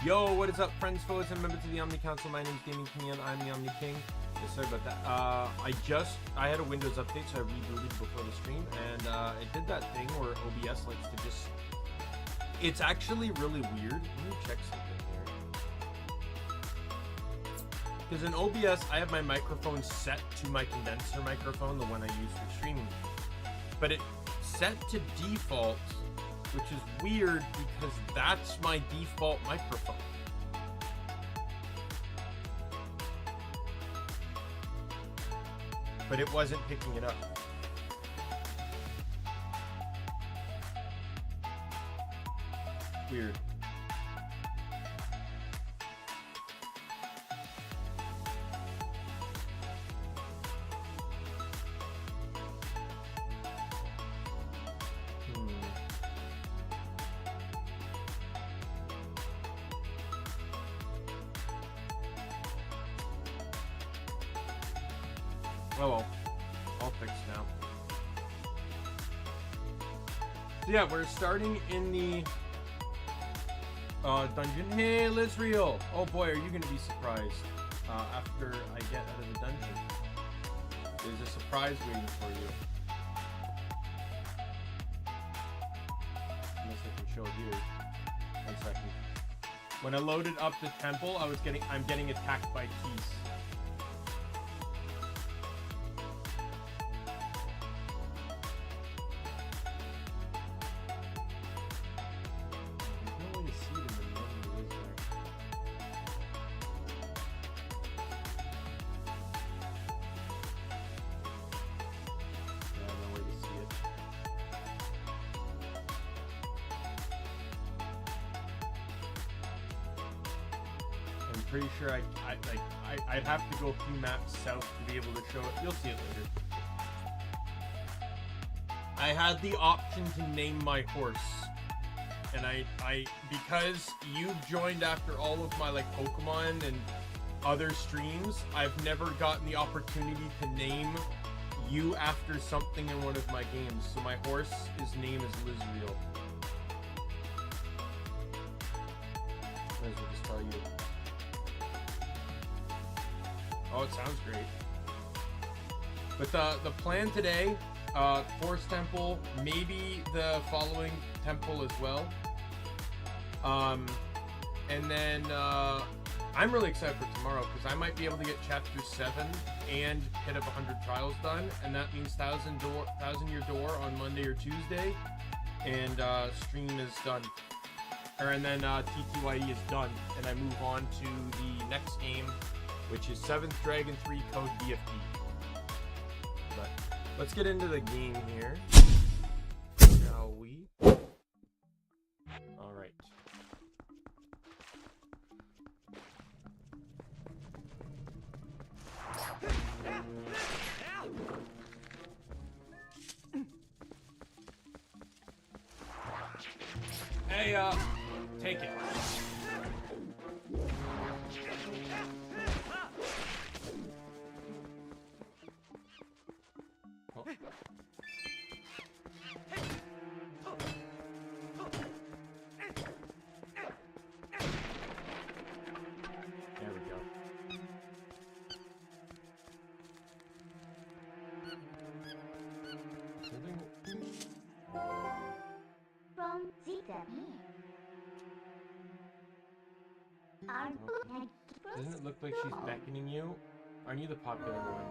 Yo, what is up, friends, foes, and members of the Omni Council? My name is Daimien Kamiya and I'm the Omni King. Sorry about that. I had a Windows update, so I rebooted before the stream, and it did that thing where OBS likes to just... It's actually really weird. Let me check something here. Because in OBS, I have my microphone set to my condenser microphone, the one I use for streaming. But it's set to default, which is weird because that's my default microphone. But it wasn't picking it up. Weird. Oh well, all fixed now. So yeah, we're starting in the dungeon. Hey, Lizreal! Oh boy, are you going to be surprised after I get out of the dungeon. There's a surprise waiting for you. Unless I can show it here. 1 second. When I loaded up the temple, I'm getting attacked by keys. Pretty sure I'd have to go a few maps south to be able to show it. You'll see it later. I had the option to name my horse, and I because you've joined after all of my Pokemon and other streams, I've never gotten the opportunity to name you after something in one of my games. So my horse's name is Lizreal. Might as well just tell you. Oh, it sounds great. But the plan today, Forest Temple, maybe the following temple as well. And then I'm really excited for tomorrow because I might be able to get chapter 7 and hit up 100 trials done, and that means 1,000 year door on Monday or Tuesday, and stream is done. And then TTYE is done, and I move on to the next game, which is 7th Dragon 3 Code BFD. But let's get into the game here, shall we? All right. Hey, take it. Doesn't it look like she's beckoning you? Aren't you the popular one?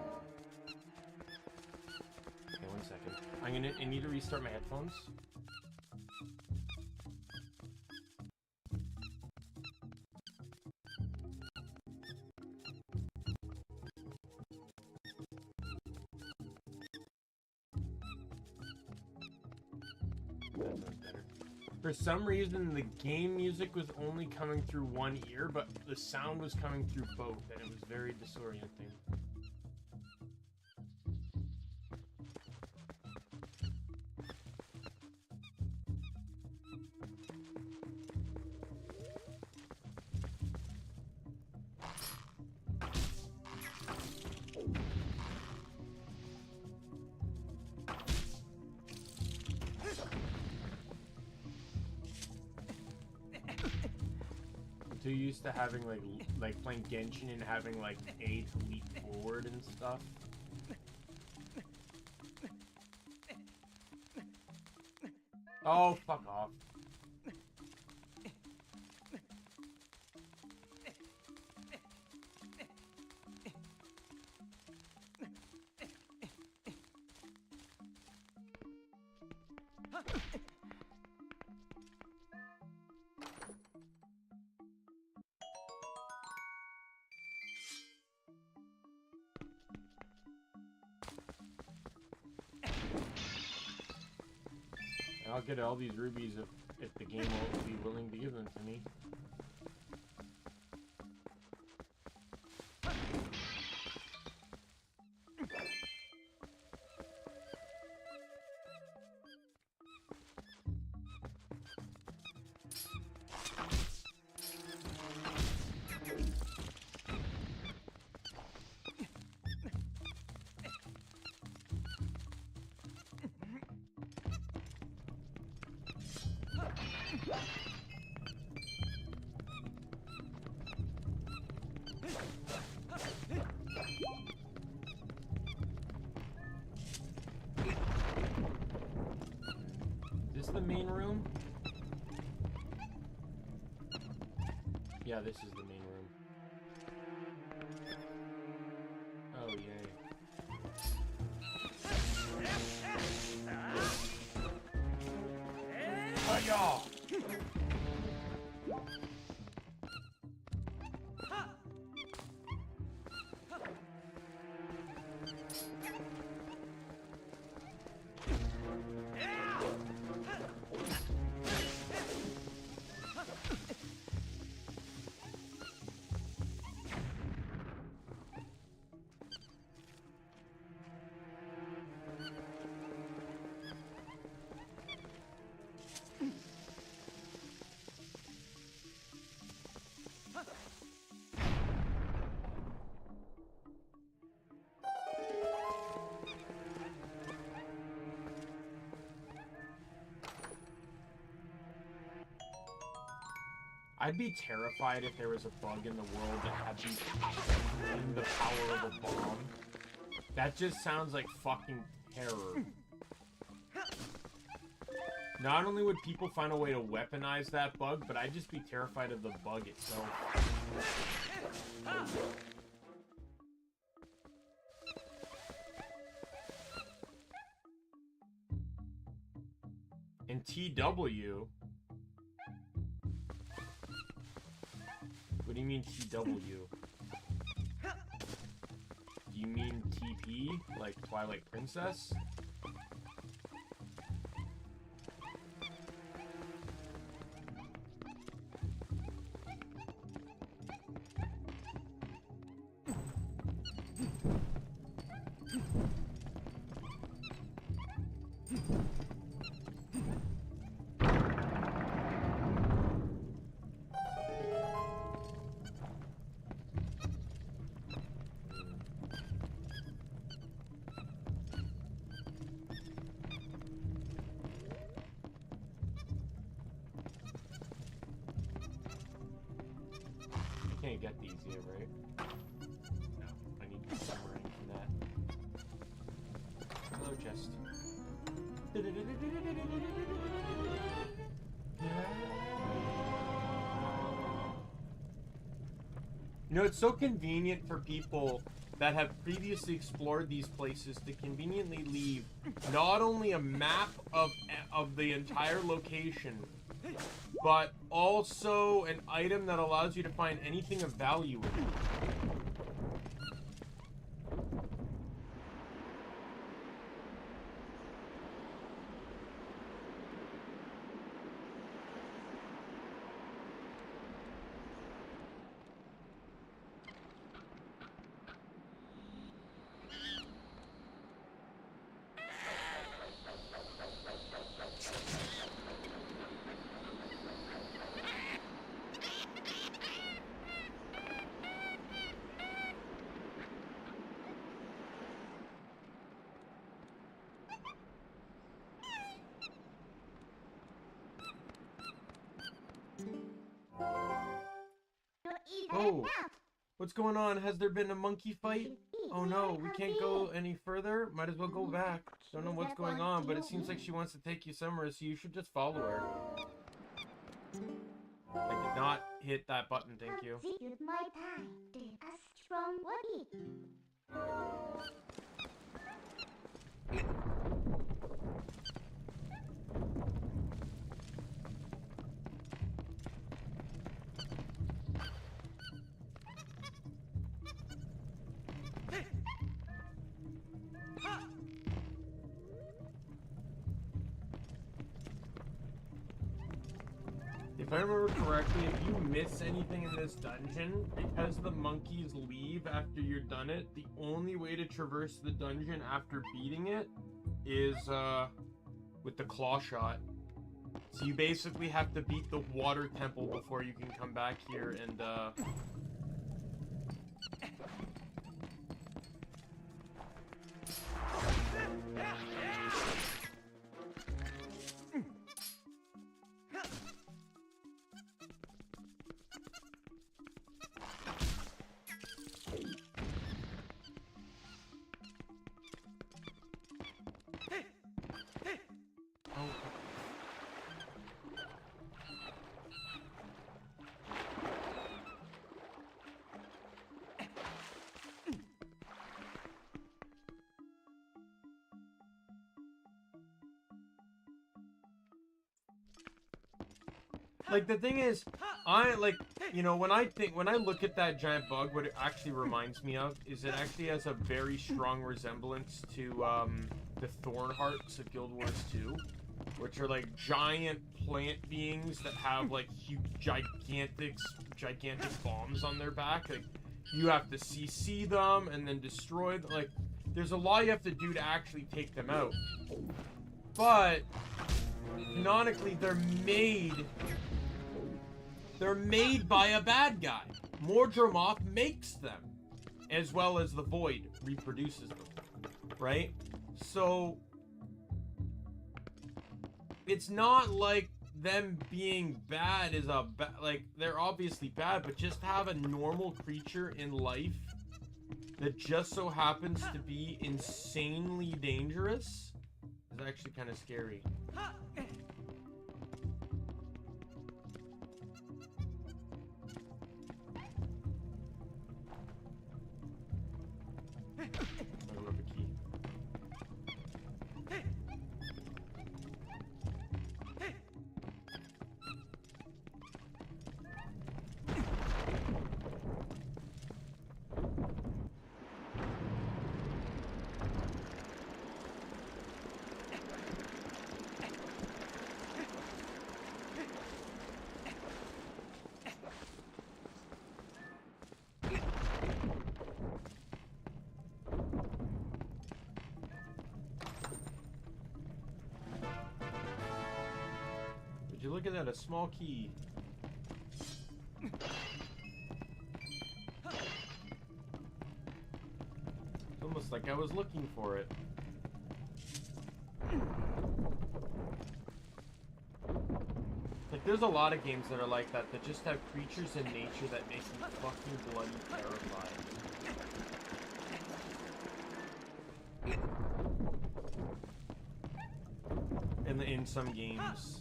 Okay, 1 second. I need to restart my headphones. That sounds better. For some reason, the game music was only coming through one ear, but the sound was coming through both, and it was very disorienting. Until used to having like playing Genshin and having like A to leap forward and stuff. Oh, fuck off. I'll get all these rubies if the game will be willing to give them to me. Is this the main room? Yeah, this is the main room. Oh, yay. Hi-ya! I'd be terrified if there was a bug in the world that had the power of a bomb. That just sounds like fucking terror. Not only would people find a way to weaponize that bug, but I'd just be terrified of the bug itself. And TW... What do you mean TW? Do you mean TP, like Twilight Princess? Can't get these yet, right? No, I need to summarize from that. Hello, chest. You know, it's so convenient for people that have previously explored these places to conveniently leave not only a map of the entire location, but also an item that allows you to find anything of value in it. Oh, what's going on? Has there been a monkey fight? Oh no, we can't go any further. Might as well go back. Don't know what's going on, but it seems like she wants to take you somewhere, so you should just follow her. I did not hit that button, thank you. If I remember correctly, if you miss anything in this dungeon, because the monkeys leave after you're done it, the only way to traverse the dungeon after beating it is with the claw shot. So you basically have to beat the water temple before you can come back here and like, the thing is, I, like, you know, when I look at that giant bug, what it actually reminds me of is it actually has a very strong resemblance to, the Thorn Hearts of Guild Wars 2, which are, like, giant plant beings that have, like, huge, gigantic bombs on their back. Like, you have to CC them and then destroy them. Like, there's a lot you have to do to actually take them out. But, canonically, they're made by a bad guy. Mordremoth makes them, as well as the Void reproduces them, right? So, it's not like them being bad is like, they're obviously bad, but just have a normal creature in life that just so happens to be insanely dangerous is actually kind of scary. Would you look at that, a small key. It's almost like I was looking for it. Like, there's a lot of games that are like that, that just have creatures in nature that make you fucking bloody terrified. In some games.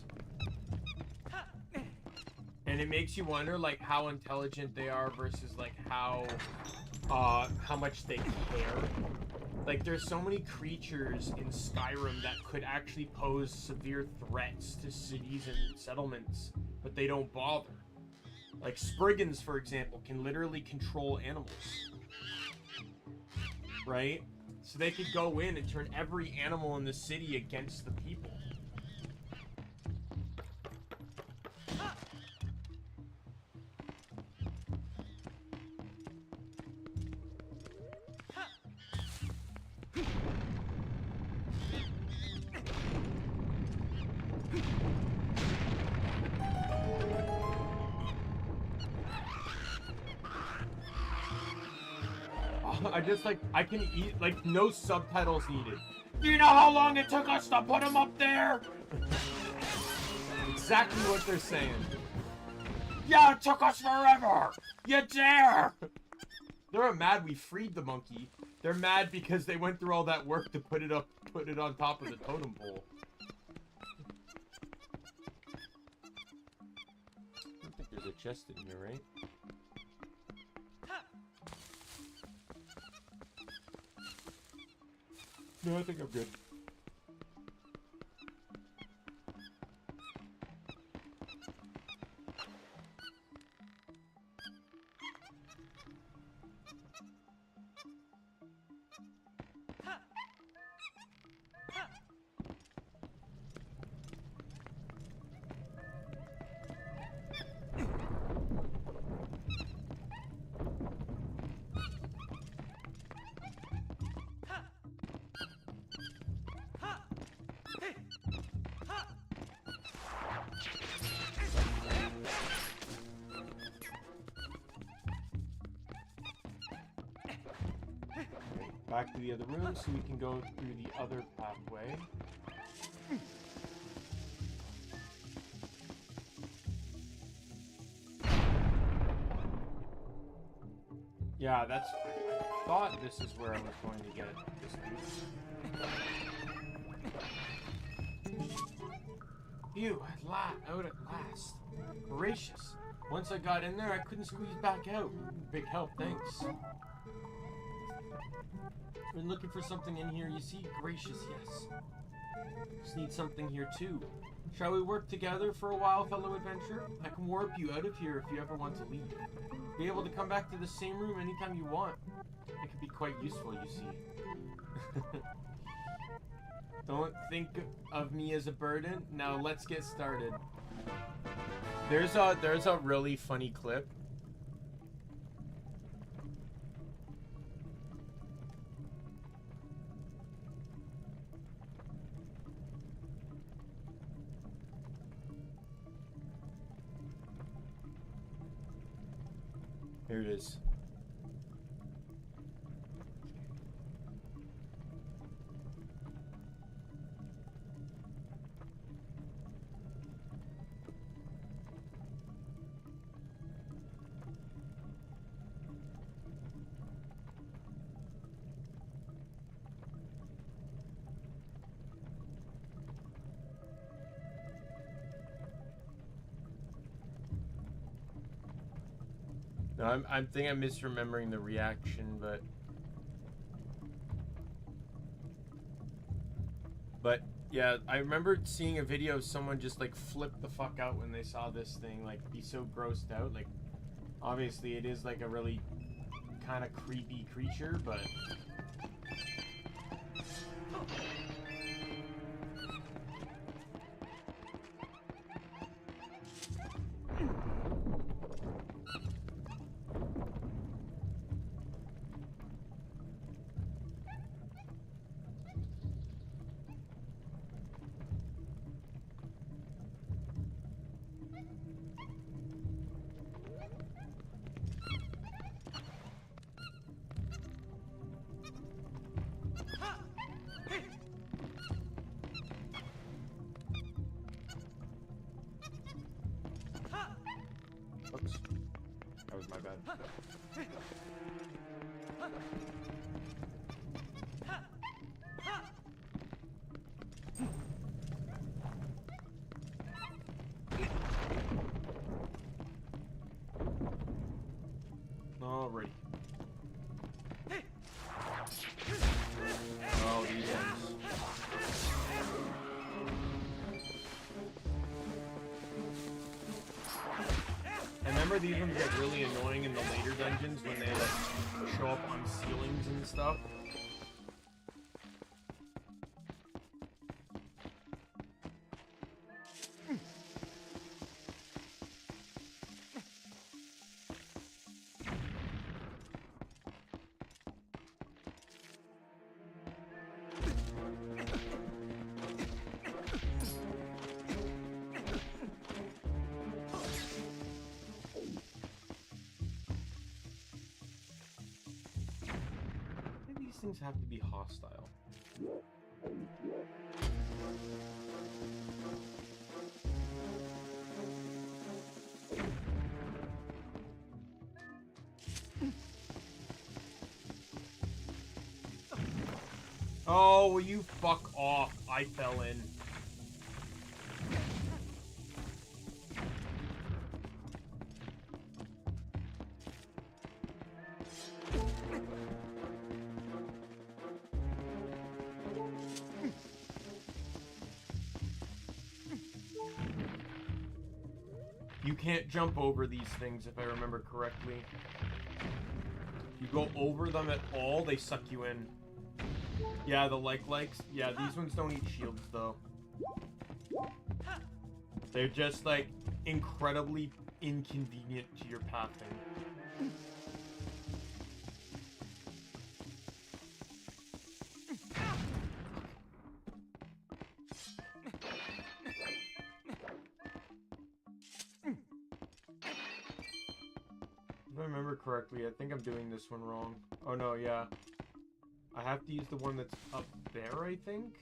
And it makes you wonder, like, how intelligent they are versus, like, how much they care. Like, there's so many creatures in Skyrim that could actually pose severe threats to cities and settlements, but they don't bother. Like, Spriggans, for example, can literally control animals. Right? So they could go in and turn every animal in the city against the people. I can eat, like, no subtitles needed. Do you know how long it took us to put them up there? Exactly what they're saying. Yeah, it took us forever! You dare! They're mad we freed the monkey. They're mad because they went through all that work to put it on top of the totem pole. I don't think there's a chest in here, right? No, I think I'm good. Back to the other room so we can go through the other pathway. Yeah, that's... I thought this is where I was going to get this dude. Phew, out at last. Gracious. Once I got in there, I couldn't squeeze back out. Big help, thanks. Been looking for something in here, you see? Gracious, yes. Just need something here too. Shall we work together for a while, fellow adventurer? I can warp you out of here if you ever want to leave. Be able to come back to the same room anytime you want. It could be quite useful, you see. Don't think of me as a burden. Now let's get started. There's a really funny clip. Here it is. No, I think I'm misremembering the reaction, but yeah, I remember seeing a video of someone just like flip the fuck out when they saw this thing, like be so grossed out. Like, obviously it is like a really kind of creepy creature, but oops, that was my bad. Alrighty. Oh, these ones. I remember these ones get really annoying in the later dungeons when they like show up on ceilings and stuff. Things have to be hostile. Oh, will you fuck off? I fell in. You can't jump over these things, if I remember correctly. If you go over them at all, they suck you in. Yeah, the likes. Yeah, these ones don't eat shields, though. They're just, like, incredibly inconvenient to your pathing. If I remember correctly, I think I'm doing this one wrong. Oh no, yeah. I have to use the one that's up there, I think?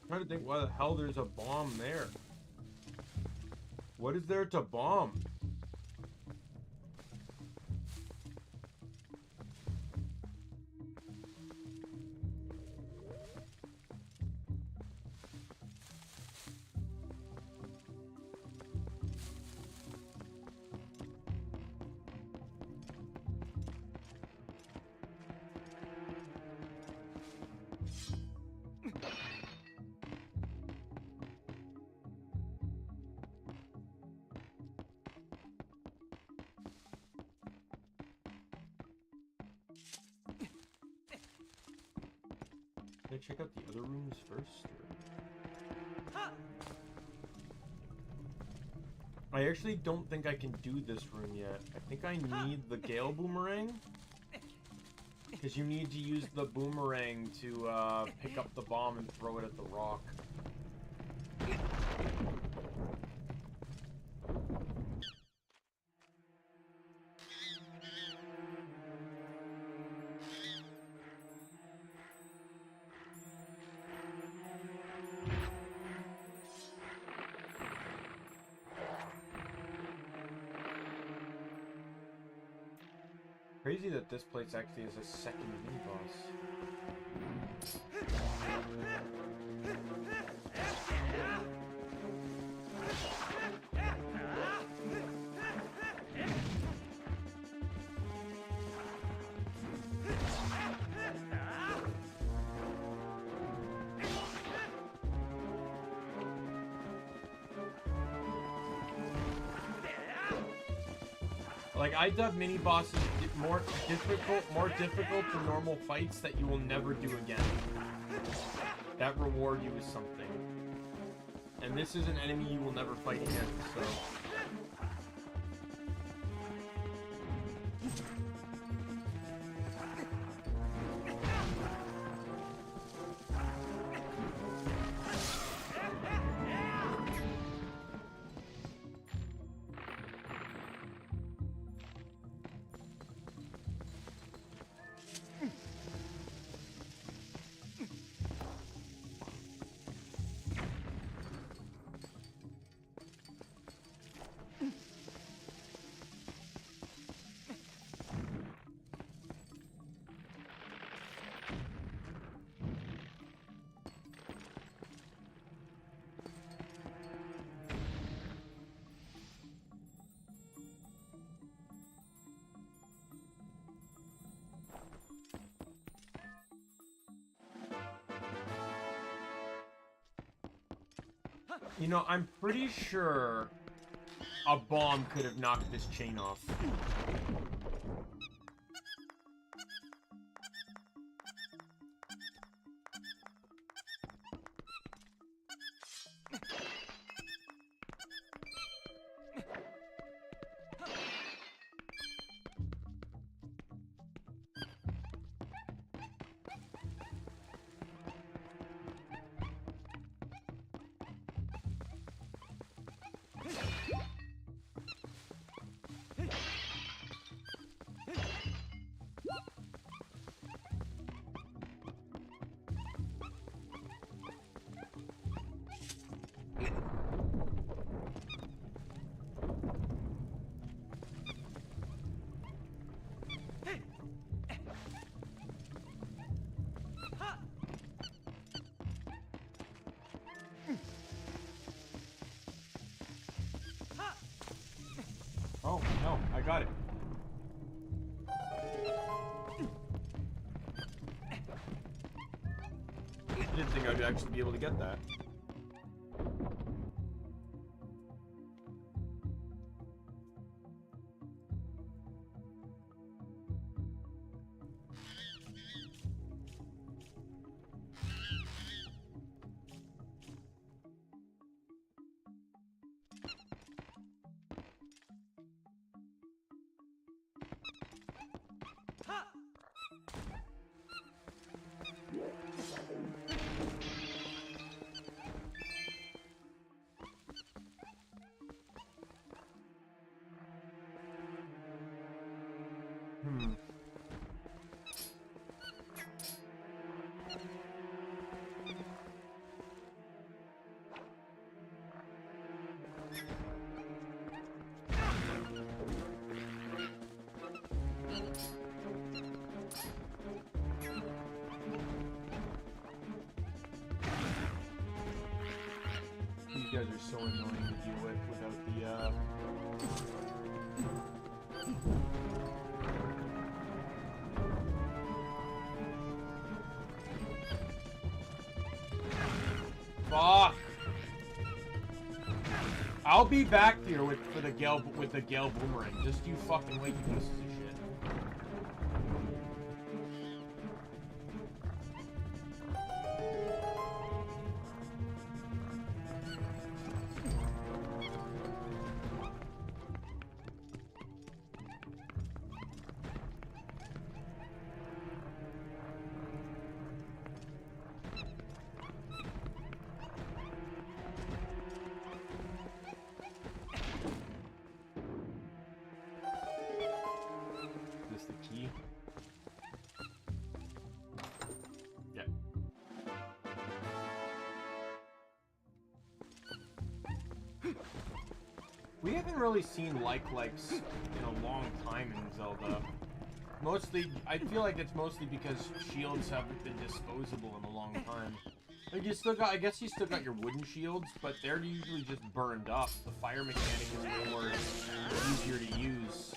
I'm trying to think why the hell there's a bomb there. What is there to bomb? Can I check out the other rooms first? Or... I actually don't think I can do this room yet. I think I need the Gale Boomerang. Because you need to use the boomerang to pick up the bomb and throw it at the rock. Crazy that this place actually has a second mini-boss. Like, I dub mini-bosses more difficult than normal fights that you will never do again. That reward you is something. And this is an enemy you will never fight again, so... You know, I'm pretty sure a bomb could have knocked this chain off. Oh, no, I got it. I didn't think I'd actually be able to get that. These guys are so annoying to deal with without the, Fuck! I'll be back here with the Gale boomerang. Just you fucking wait, you pieces of shit. We haven't really seen likes in a long time in Zelda. Mostly, I feel like it's mostly because shields haven't been disposable in a long time. Like you still got, I guess you still got your wooden shields, but they're usually just burned up. The fire mechanic is way more easier to use.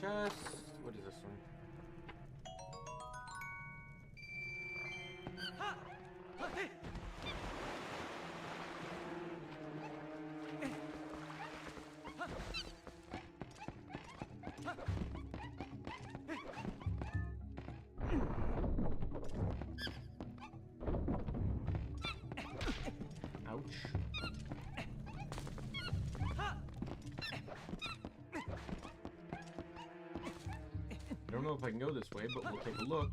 Chest. What is this one? Ouch. I don't know if I can go this way, but we'll take a look.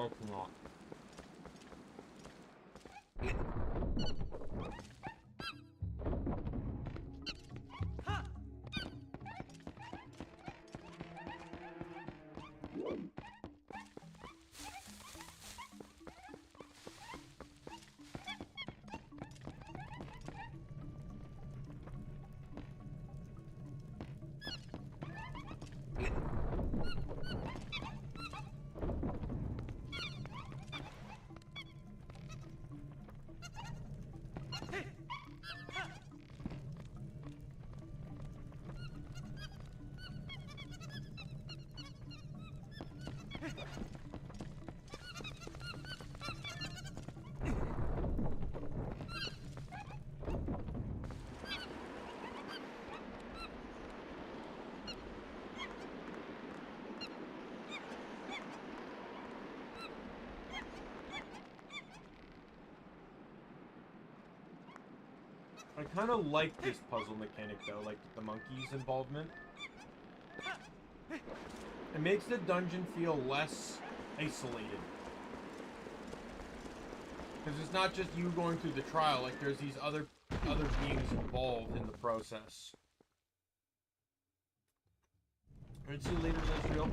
No, it's not. I kind of like this puzzle mechanic though, like the monkey's involvement. It makes the dungeon feel less isolated. Because it's not just you going through the trial, like there's these other beings involved in the process. Alright, see you later, Israel.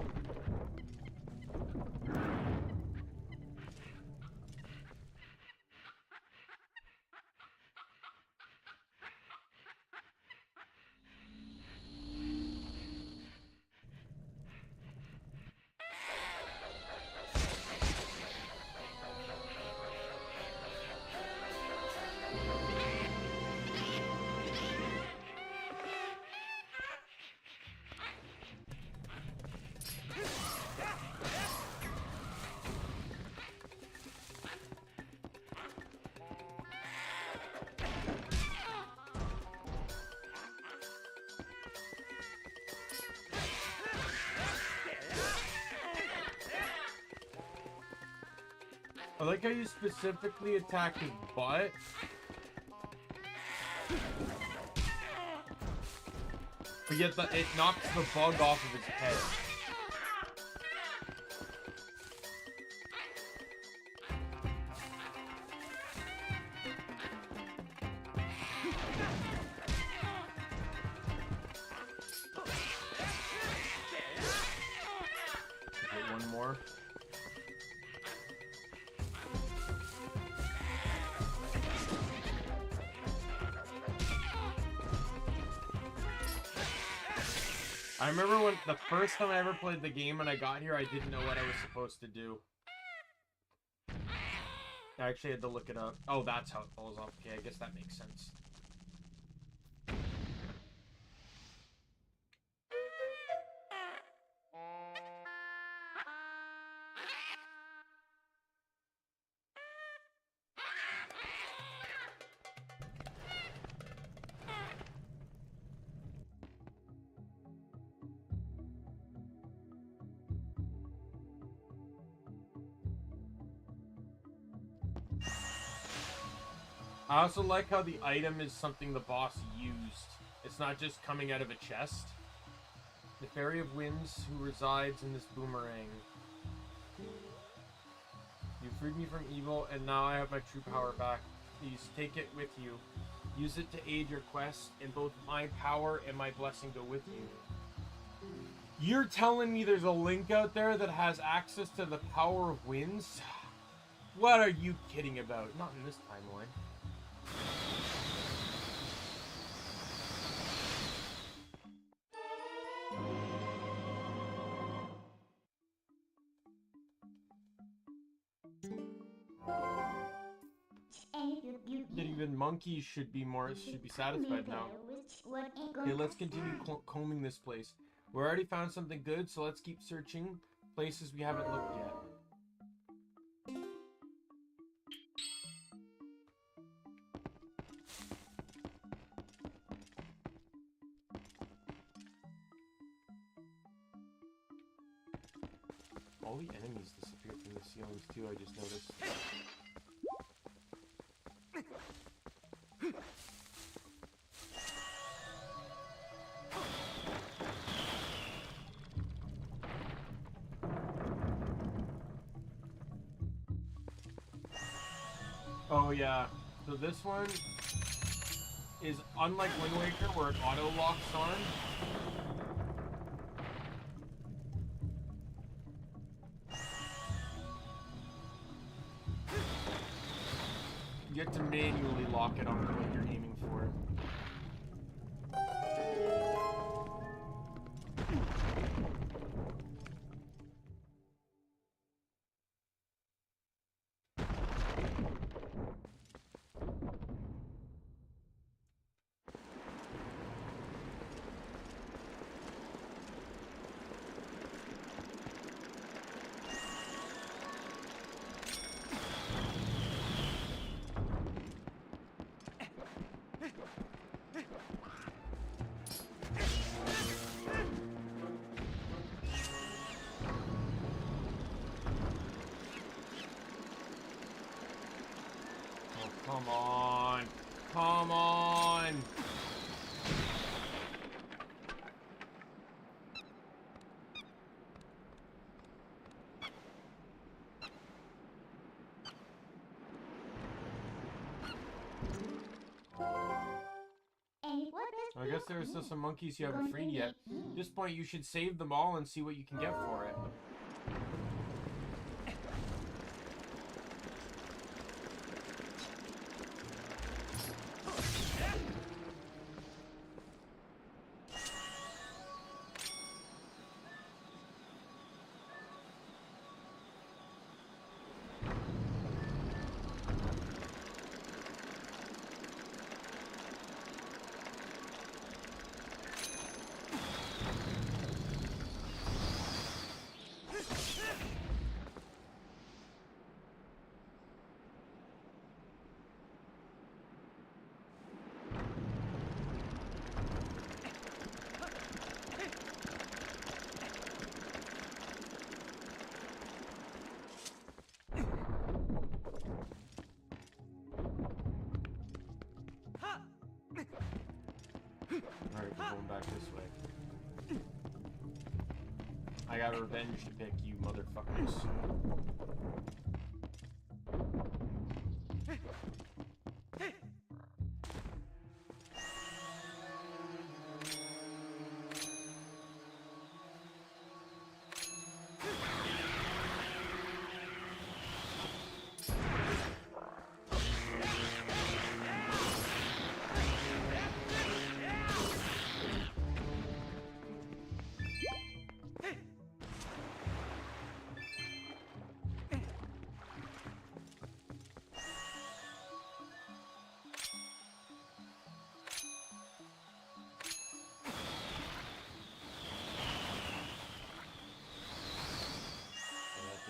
I like how you specifically attack his butt. But yet it knocks the bug off of his head. Get one more. I remember when the first time I ever played the game when I got here, I didn't know what I was supposed to do. I actually had to look it up. Oh, that's how it falls off. Okay, I guess that makes sense. I also like how the item is something the boss used. It's not just coming out of a chest. The Fairy of Winds who resides in this boomerang. You freed me from evil, and now I have my true power back. Please take it with you. Use it to aid your quest, and both my power and my blessing go with you. You're telling me there's a link out there that has access to the power of winds? What are you kidding about? Not in this timeline. That even monkeys should be satisfied now. Okay, let's continue combing this place. We already found something good, so let's keep searching places we haven't looked yet. All the enemies disappeared from the ceilings too, I just noticed. Oh yeah. So this one is unlike Wind Waker where it auto locks on. You have to manually lock it on what you're aiming for. Come on. Come on. I guess there's still some monkeys you haven't freed yet. At this point, you should save them all and see what you can get for it. Alright, we're going back this way. I got a revenge to pick, you motherfuckers.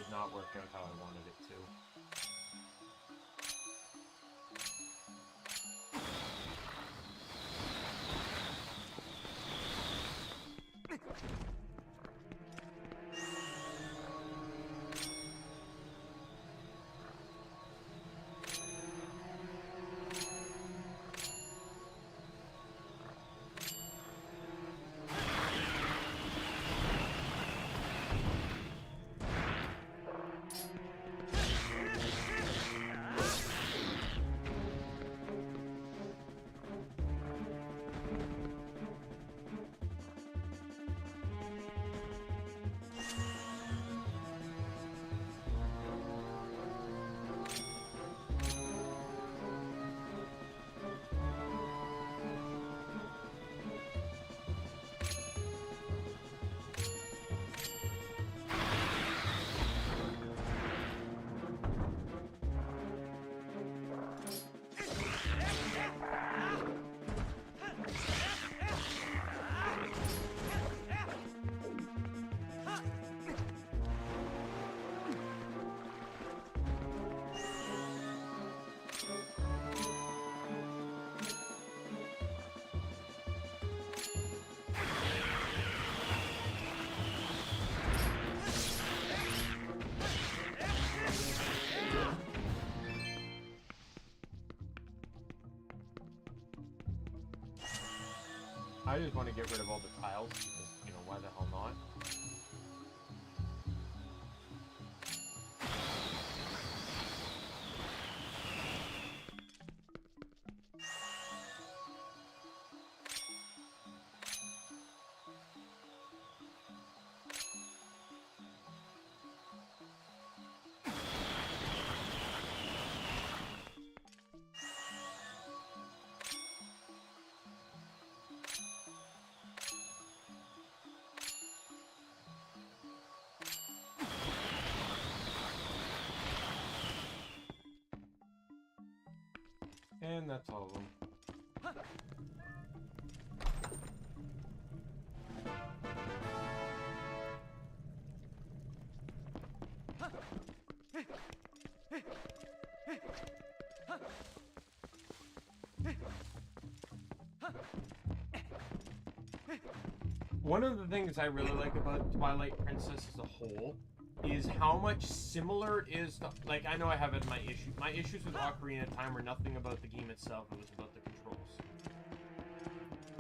Not work out how I wanted it to. I just want to get rid of all the tiles, because, you know, why the hell not? that's all of them. One of the things I really like about Twilight Princess as a whole is how much similar it is to, like, I know I have my issues with Ocarina of Time were nothing about the game itself, it was about the controls.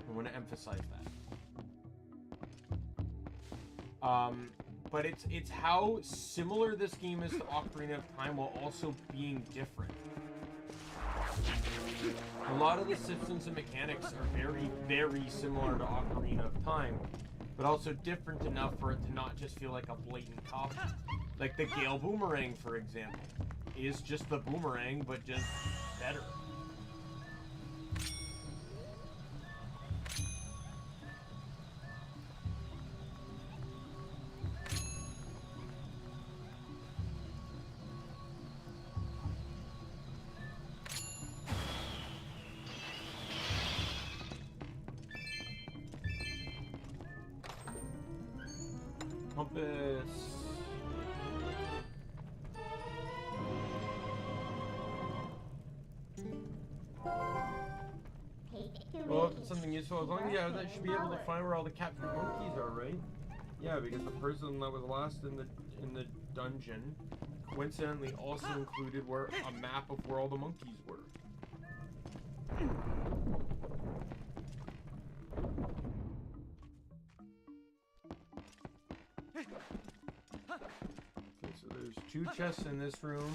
I want to emphasize that. But it's how similar this game is to Ocarina of Time while also being different. A lot of the systems and mechanics are very, very similar to Ocarina of Time, but also different enough for it to not just feel like a blatant copy. Like the Gale Boomerang, for example, is just the boomerang, but just better. Compass. Well, if it's something useful, as long as you have that, you should be able to find where all the captured monkeys are, right? Yeah, because the person that was lost in the dungeon coincidentally also included where a map of where all the monkeys were. Okay, so there's 2 chests in this room.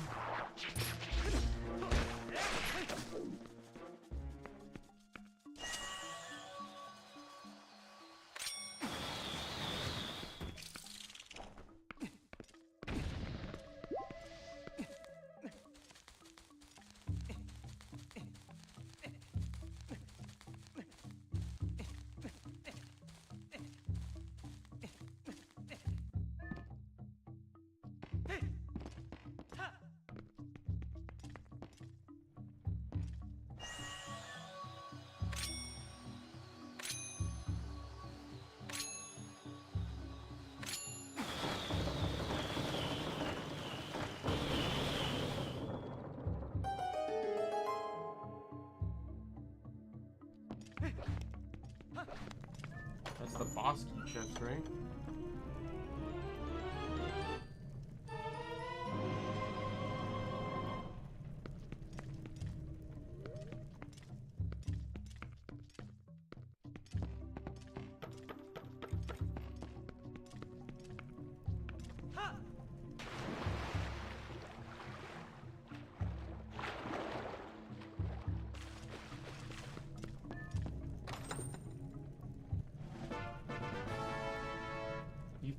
That's the boss key chest, right?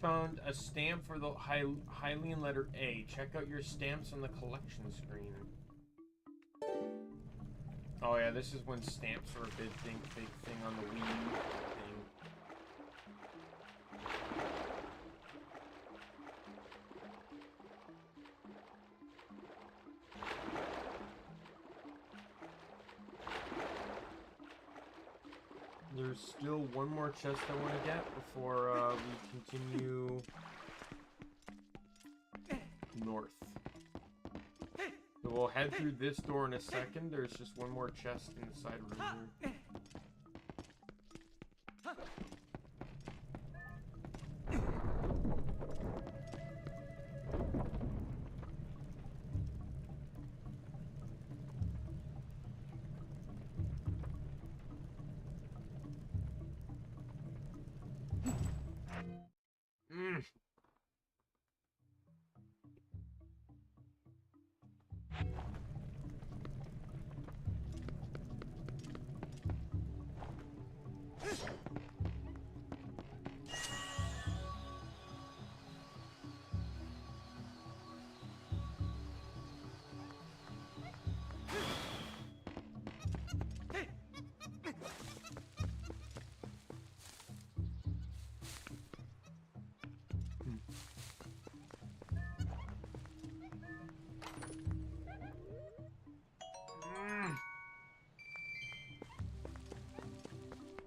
Found a stamp for the Hylian letter A. Check out your stamps on the collection screen. Oh yeah, this is when stamps were a big thing on the Wii U thing. There's still one more chest I want to get before we continue north. So we'll head through this door in a second. There's just one more chest in the side room here.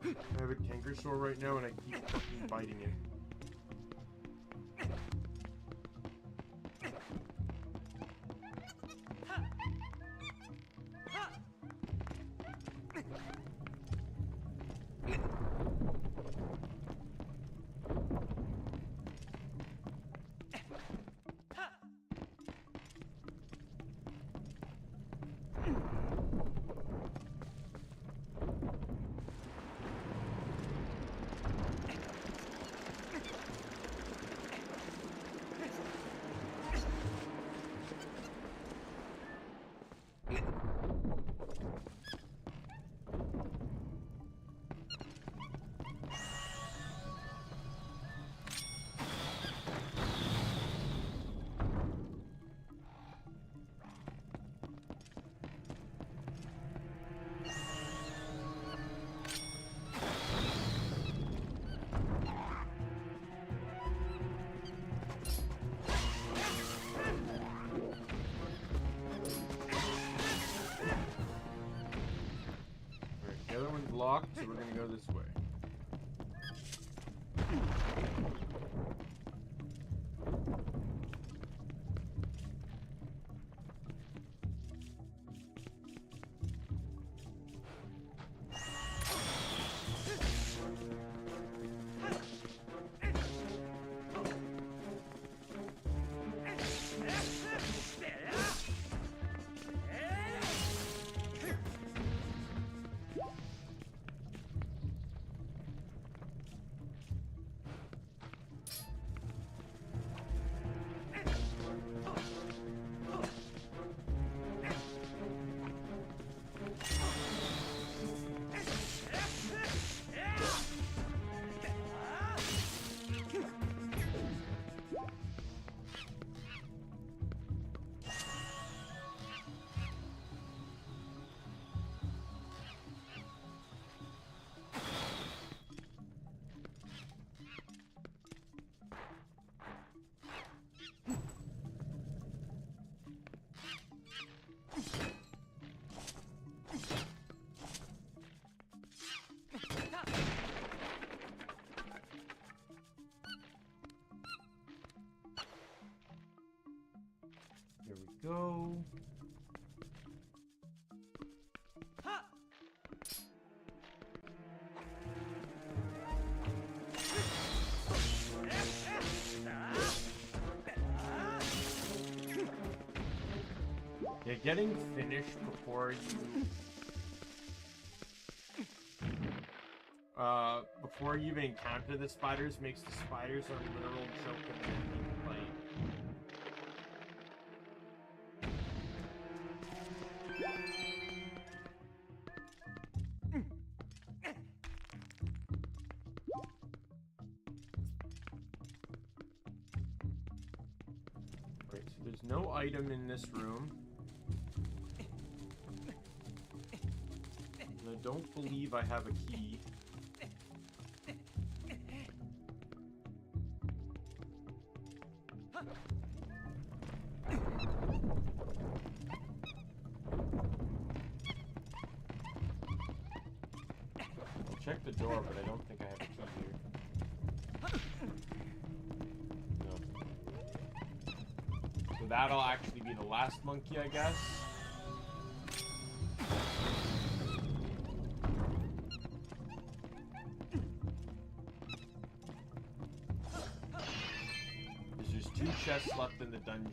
I have a canker sore right now and I keep fucking biting it. The other one's locked, so we're gonna go this way. Here we go. Yeah, getting finished before you even encounter the spiders makes the spiders a literal joke of being played. Right, so there's no item in this room. And I don't believe I have a key. I'll check the door, but I don't think I have a key here. No. So that'll actually be the last monkey, I guess. There's 2 chests left in the dungeon.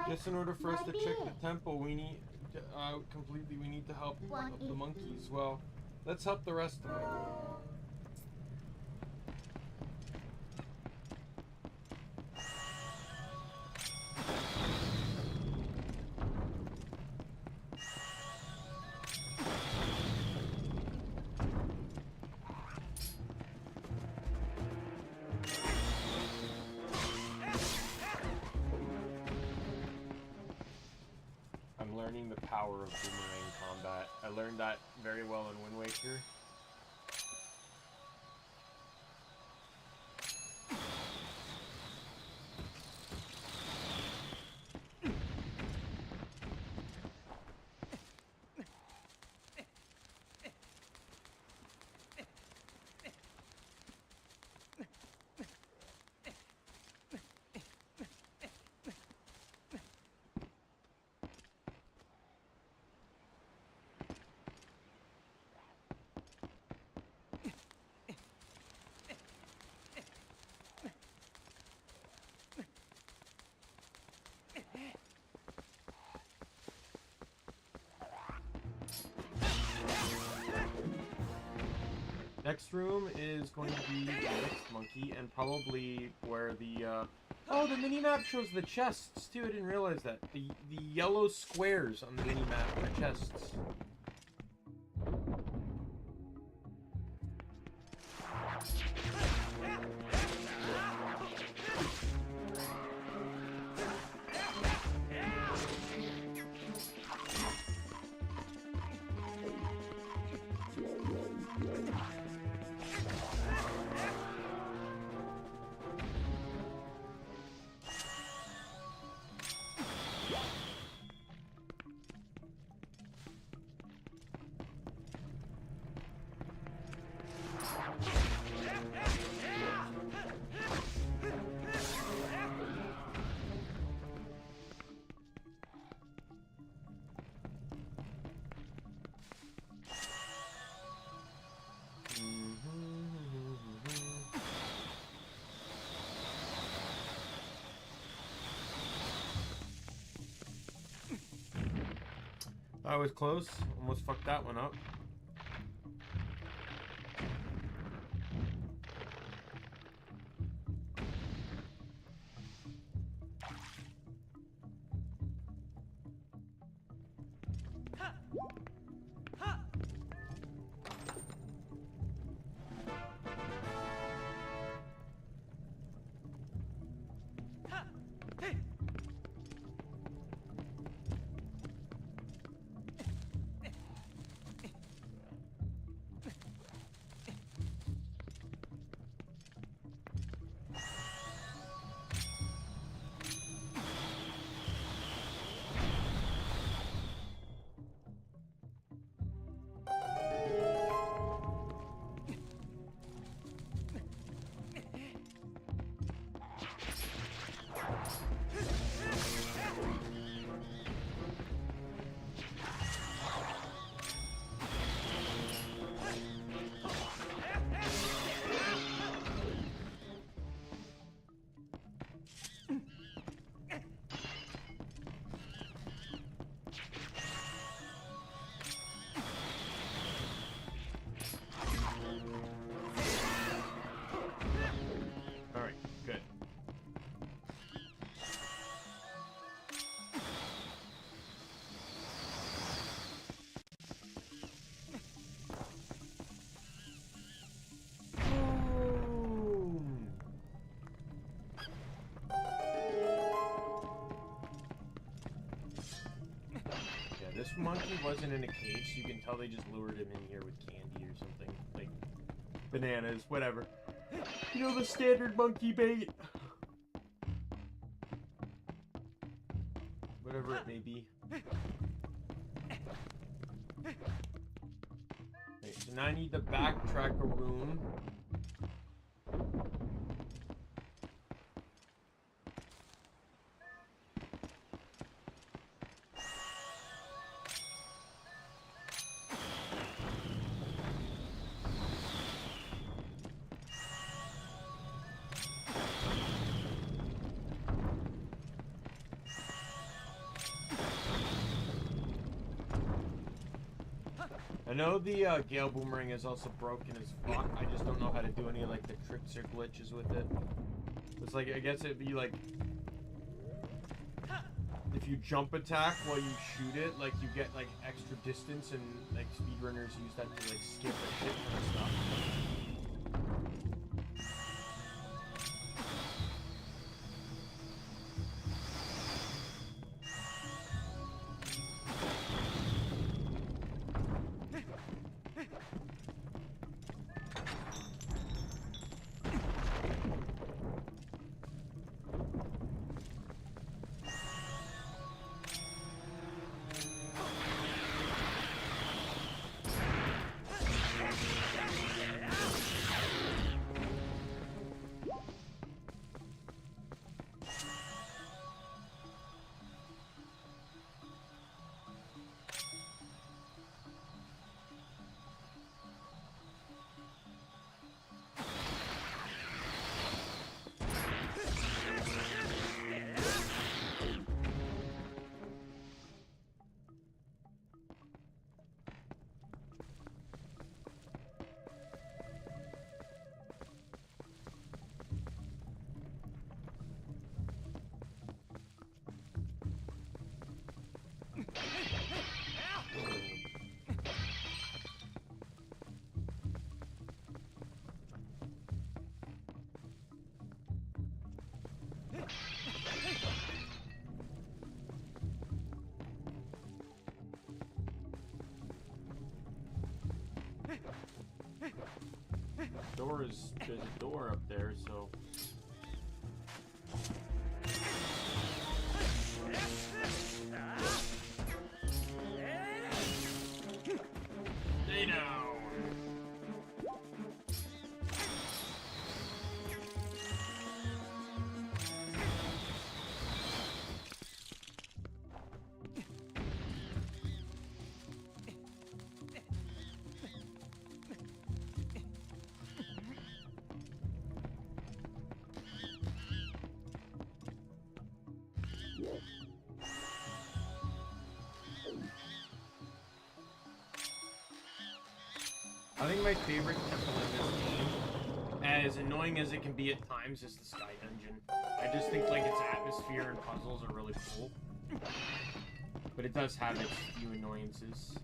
Just in order for us to check the temple, we need we need to help the monkeys. Well, let's help the rest of them. the power of boomerang combat. I learned that very well in Wind Waker. Next room is going to be the next monkey, and probably where the, oh, the mini-map shows the chests, too. I didn't realize that. The yellow squares on the mini-map are chests. That was close. Almost fucked that one up. This monkey wasn't in a cage, so you can tell they just lured him in here with candy or something. Like, bananas, whatever. You know, the standard monkey bait. Whatever it may be. Okay, so now I need to backtrack a room. I know the Gale Boomerang is also broken as fuck. I just don't know how to do any like the tricks or glitches with it. It's like, I guess it'd be like, if you jump attack while you shoot it, like you get like extra distance, and like speedrunners use that to like skip a shit ton of stuff. there's a door up there, so. Stay down. I think my favorite temple in this game, as annoying as it can be at times, is the Sky Dungeon. I just think like its atmosphere and puzzles are really cool. But it does have its few annoyances.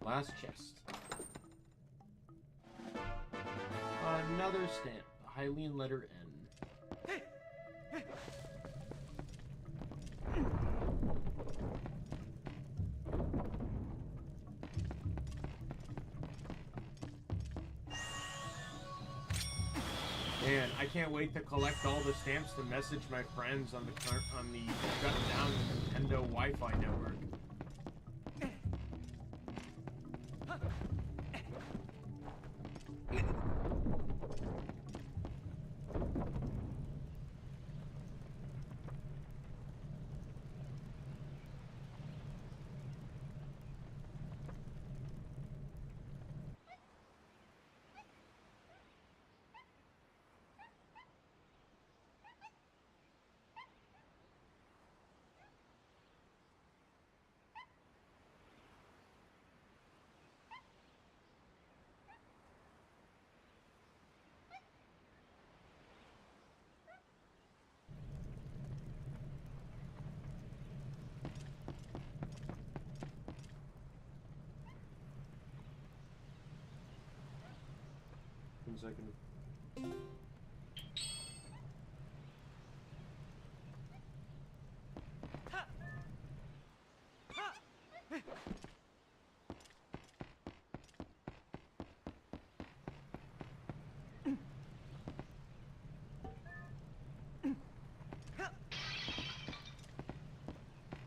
Last chest. Another stamp. Hylian letter N. Man, I can't wait to collect all the stamps to message my friends on the shut down Nintendo Wi-Fi network. One second.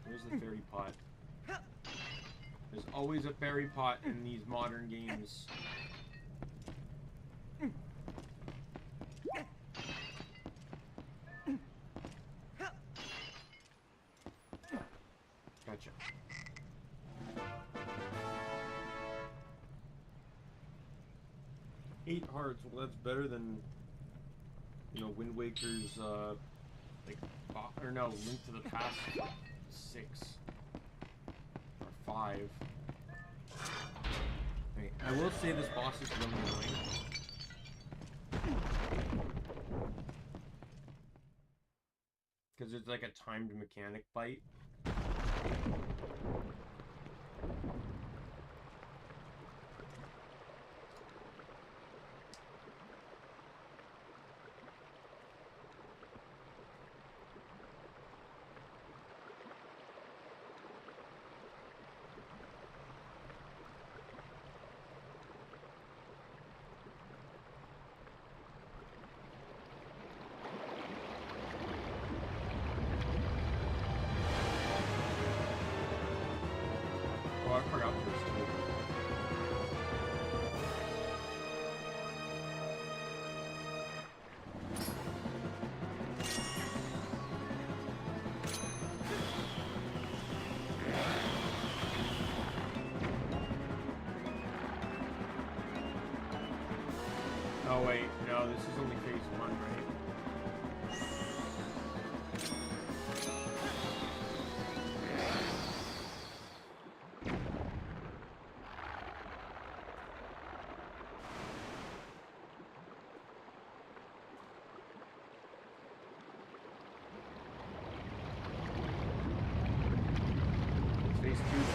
There's the fairy pot. There's always a fairy pot in these modern games. Gotcha. 8 hearts. Well, that's better than, you know, Wind Waker's, like, or no, Link to the Past, 6 or 5. Okay, I will say this boss is really annoying. Because it's like a timed mechanic fight. I forgot this too. Oh wait, no, this is only phase 1, right? these tubes.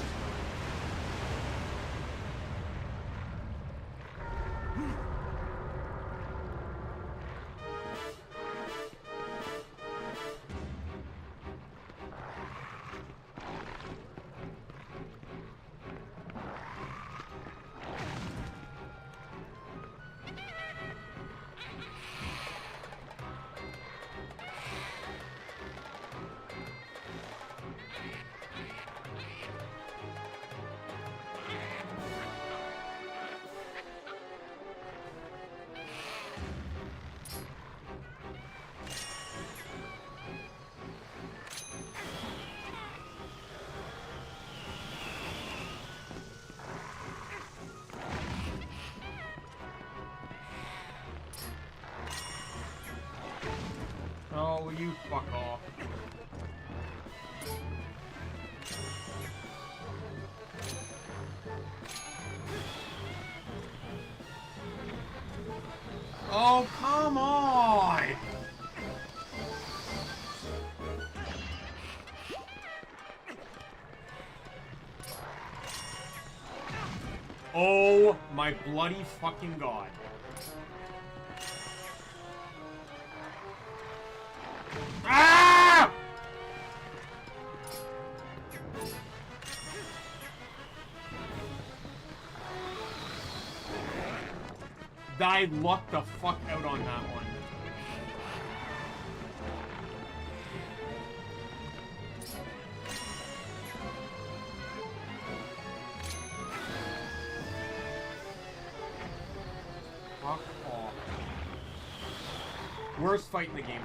Oh, will you fuck off? Oh, come on! Oh my bloody fucking god. Ah! I lucked the fuck out on that one. Fuck off. Worst fight in the game.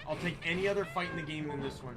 I'll take any other fight in the game than this one.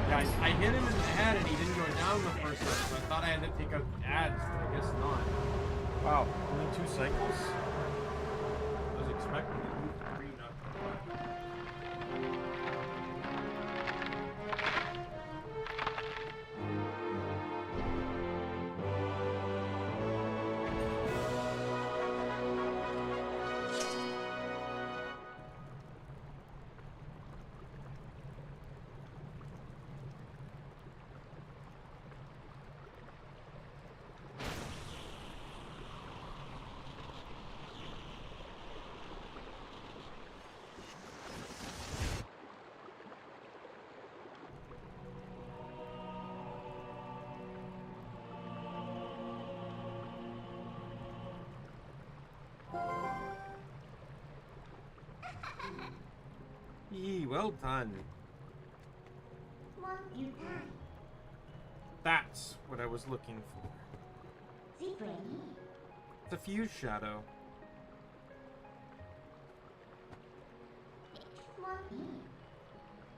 Guys, I hit him in the head and he didn't go down the first time, so I thought I had to take out ads. I guess not. Wow, only 2 cycles? I was expecting to move 3, not 4. Yee, well done. That's what I was looking for. It's a fuse shadow.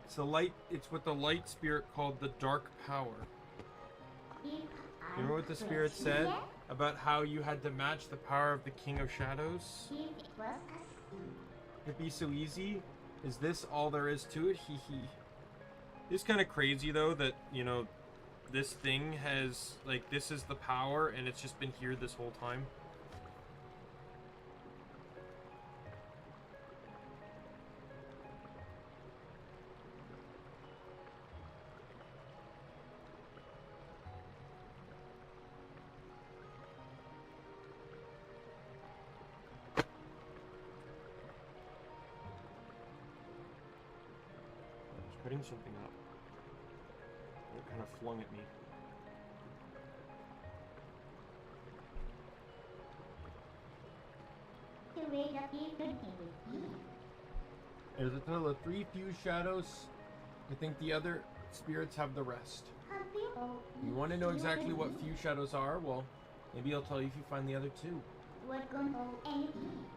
It's the light. It's what the light spirit called the dark power. You remember what the spirit said about how you had to match the power of the King of Shadows? It'd be so easy. Is this all there is to it? Hee hee. It's kind of crazy though that, you know, this thing has, like, this is the power and it's just been here this whole time. putting something up. It kind of flung at me. There's the 3 fused shadows. I think the other spirits have the rest. You want to know exactly what fused shadows are? Well, maybe I'll tell you if you find the other 2.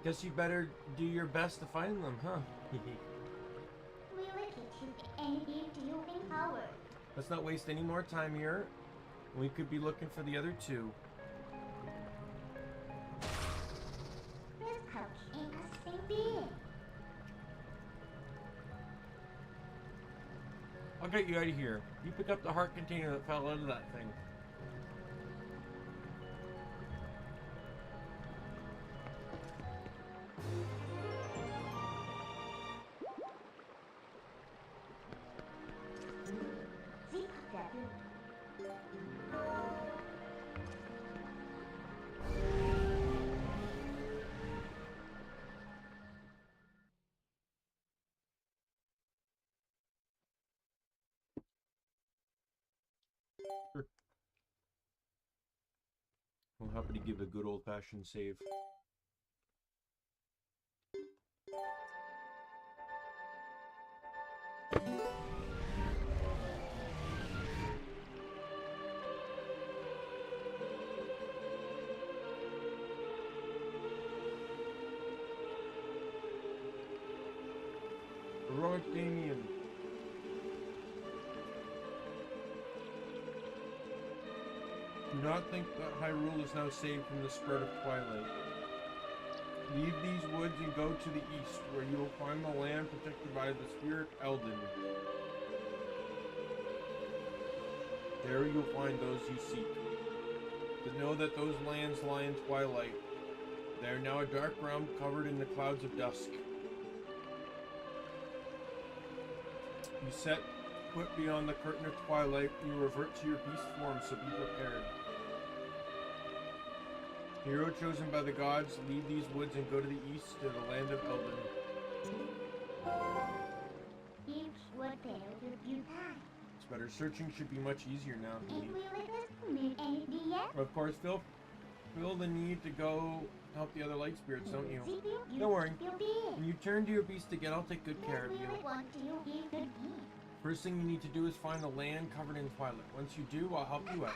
Guess you better do your best to find them, huh? Let's not waste any more time here. We could be looking for the other 2. I'll get you out of here. You pick up the heart container that fell out of that thing. I'm happy to give a good old-fashioned save. Heroic Daimien. Do not think that Hyrule is now saved from the spread of Twilight. Leave these woods and go to the east, where you will find the land protected by the spirit Eldin. There you'll find those you seek. But know that those lands lie in Twilight. They are now a dark realm covered in the clouds of dusk. You set foot beyond the curtain of Twilight, you revert to your beast form, so be prepared. Hero chosen by the gods, leave these woods and go to the east to the land of Eldin. It's better. Searching should be much easier now. Of course, feel the need to go help the other light spirits, don't you? Don't worry. When you turn to your beast again, I'll take good care of you. First thing you need to do is find the land covered in Twilight. Once you do, I'll help you out.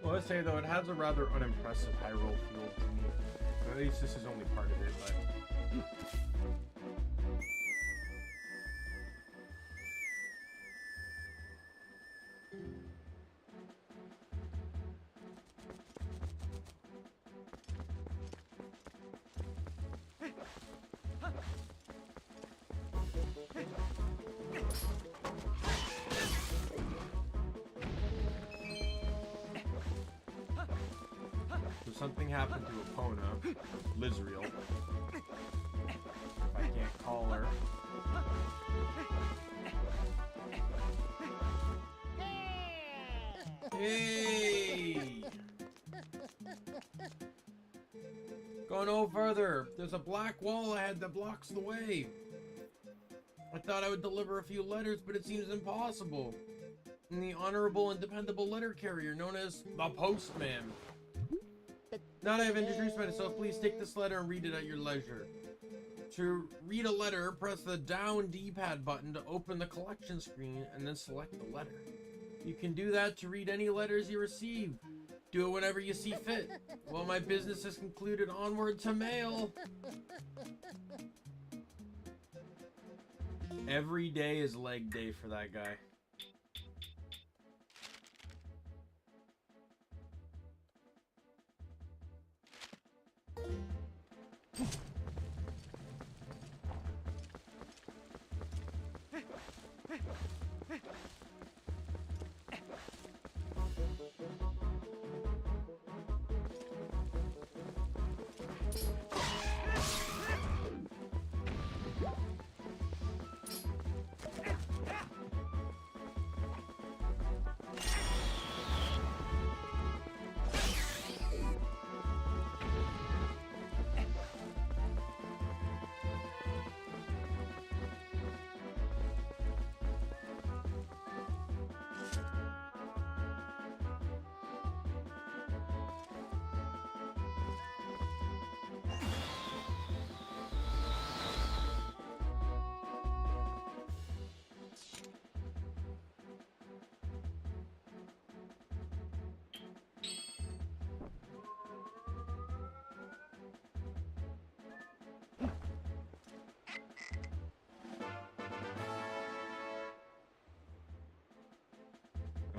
Well, let's say though, it has a rather unimpressive Hyrule feel to me. At least this is only part of it, but... Something happened to Epona, Lizriel, if I can't call her. Hey! Go no further. There's a black wall ahead that blocks the way. I thought I would deliver a few letters, but it seems impossible. and the honorable and dependable letter carrier known as the Postman. Now that I have introduced myself, please take this letter and read it at your leisure. To read a letter, press the down D-pad button to open the collection screen and then select the letter. You can do that to read any letters you receive. Do it whenever you see fit. Well, my business is concluded. Onward to mail. Every day is leg day for that guy.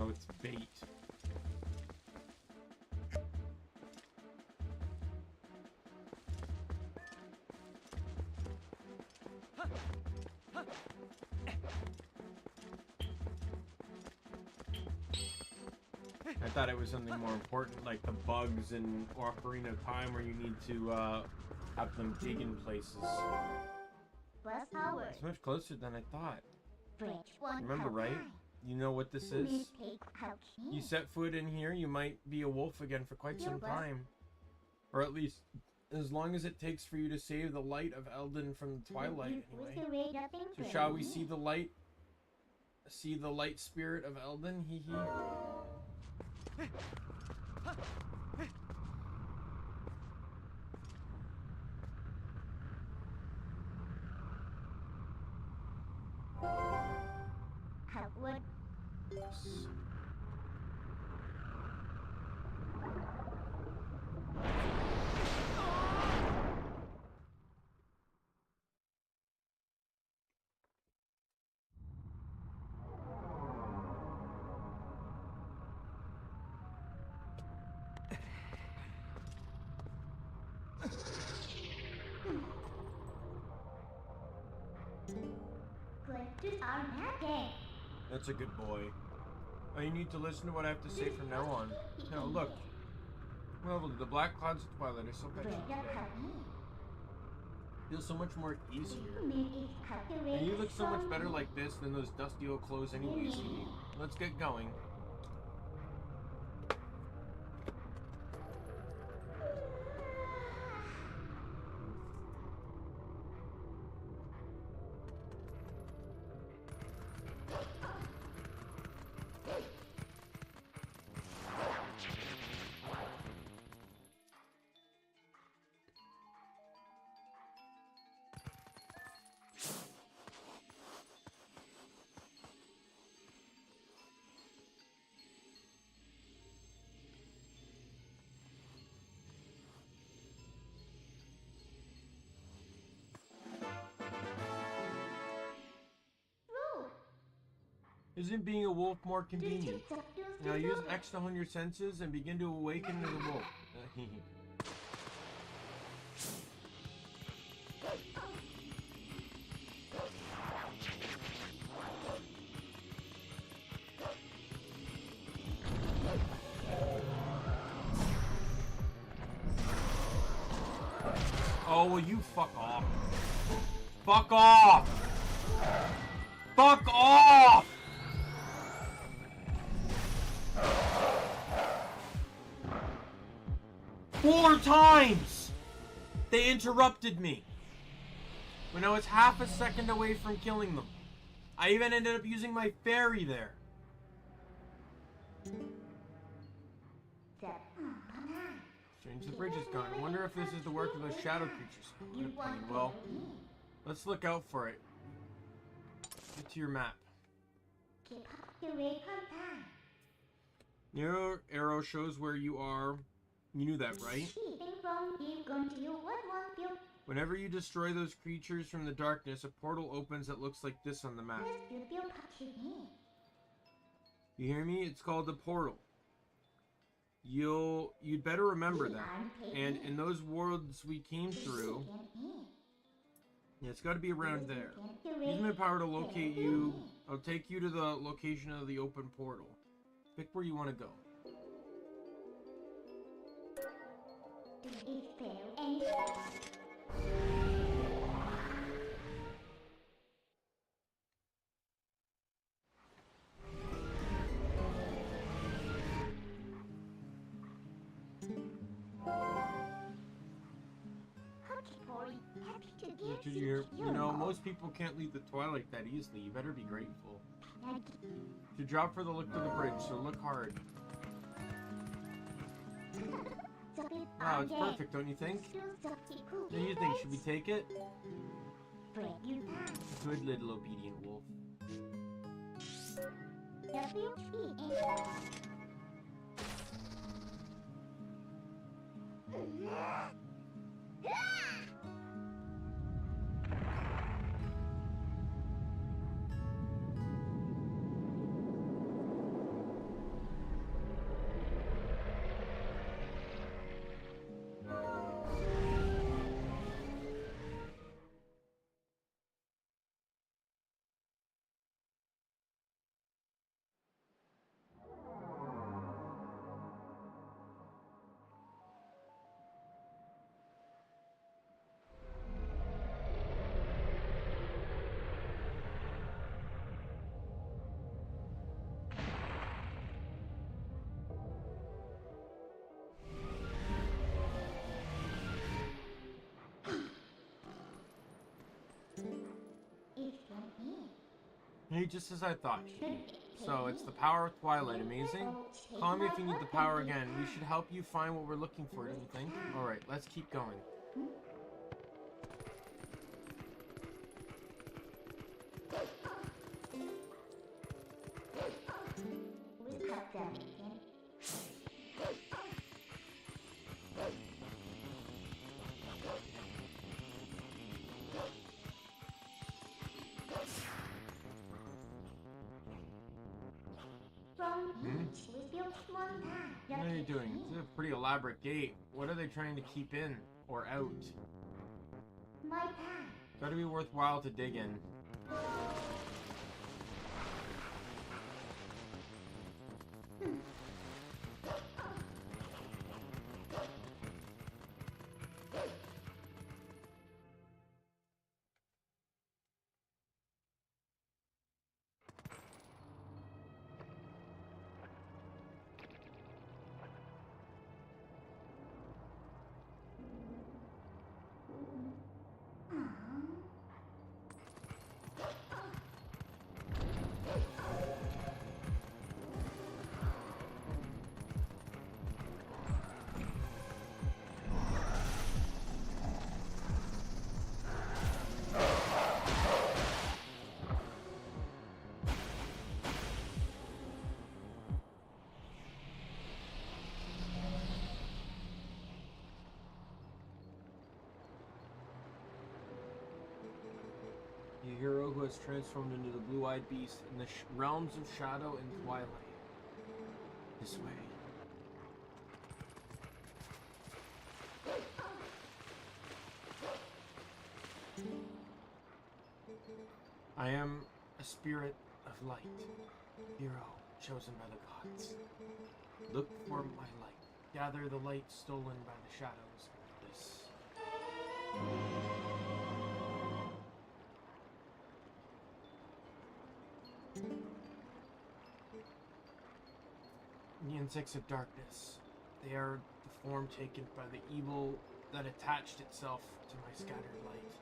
Oh, it's bait. I thought it was something more important, like the bugs in Ocarina of Time, where you need to have them dig in places. It's much closer than I thought. Remember, right? You know what this is? You set foot in here, you might be a wolf again for quite some time. Or at least, as long as it takes for you to save the light of Eldin from the Twilight, anyway. So shall we see the light? See the light spirit of Eldin? Hee hee. Yes. That's a good boy. Oh, you need to listen to what I have to say from now on. Now look. Well, the black clouds of Twilight are so fetching today. Feels so much more easier. And you look so much better like this than those dusty old clothes anyways. Let's get going. Isn't being a wolf more convenient? Now use X to hone your senses and begin to awaken to the wolf. Oh, will you fuck off? Fuck off! Fuck off! 4 times! They interrupted me when I was half a second away from killing them. I even ended up using my fairy there. seems the bridge is gone. I wonder if this is the work of those shadow creatures. What a pain. Well, let's look out for it. Get to your map. Your arrow shows where you are. You knew that, right? Whenever you destroy those creatures from the darkness, a portal opens that looks like this on the map. You hear me? It's called the portal. You'd better remember that. And in those worlds we came through, yeah, it's got to be around there. Use my power to locate you. I'll take you to the location of the open portal. Pick where you want to go. You know, most people can't leave the Twilight that easily. You better be grateful. To drop for the look to the bridge, so look hard. Wow, it's perfect, don't you think? What do you think? Should we take it? Good little obedient wolf. Hey, just as I thought. So, it's the power of Twilight. Amazing? Call me if you need the power again. We should help you find what we're looking for, don't you think? Alright, let's keep going. What are you doing? It's a pretty elaborate gate. What are they trying to keep in or out? Gotta be worthwhile to dig in. The hero who has transformed into the blue-eyed beast in the realms of shadow and twilight. This way. I am a spirit of light, hero chosen by the gods. Look for my light. Gather the light stolen by the shadows of this. The insects of darkness. They are the form taken by the evil that attached itself to my scattered light.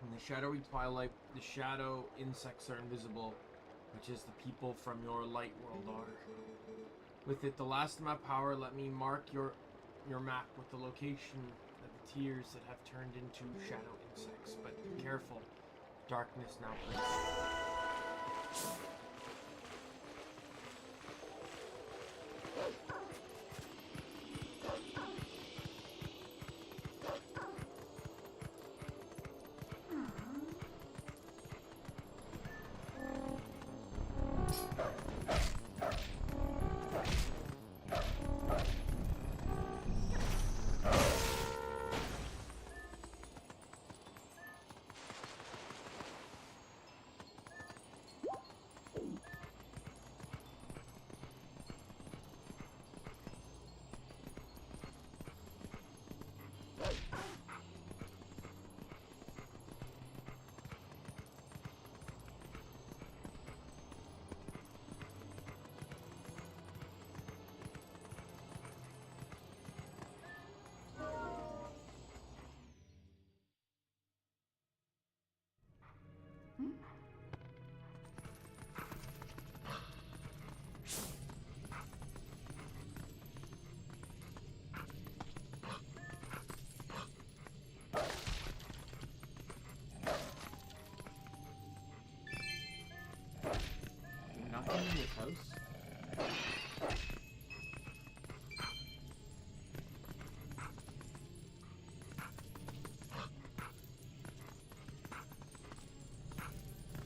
In the shadowy twilight, the shadow insects are invisible, which is the people from your light world are. With it, the last of my power, let me mark your your map with the location of the tears that have turned into shadow insects. But be careful, darkness now plays. Nothing in this house?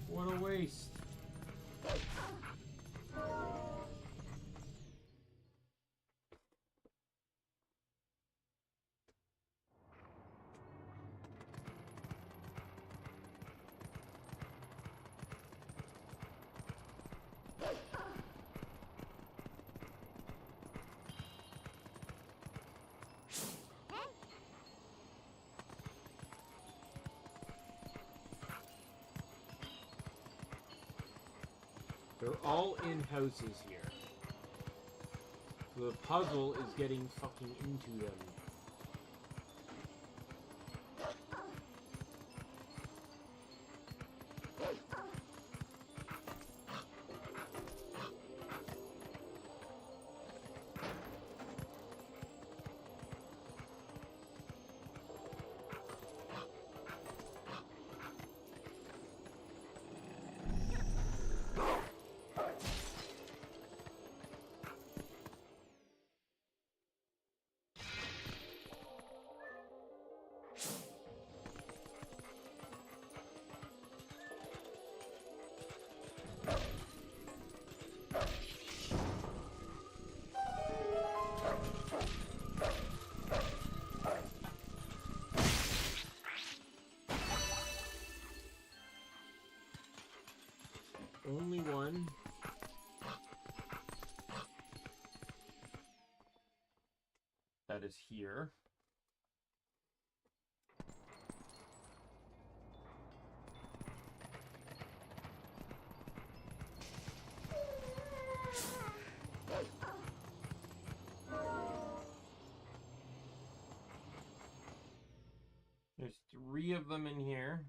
What a waste. They're all in houses here. So the puzzle is getting fucking into them. Only one. That is here. There's 3 of them in here.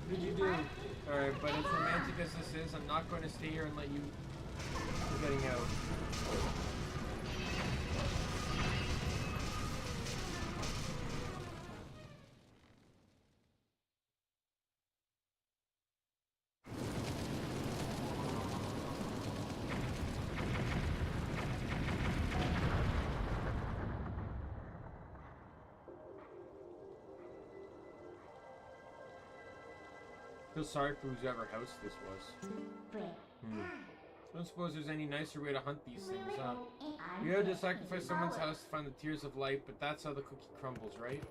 What did you do? Alright, but as romantic as this is, I'm not going to stay here and let you... You're getting out. I feel sorry for whoever house this was. I don't suppose there's any nicer way to hunt these things, huh? You have to sacrifice someone's house to find the tears of light, but that's how the cookie crumbles, right?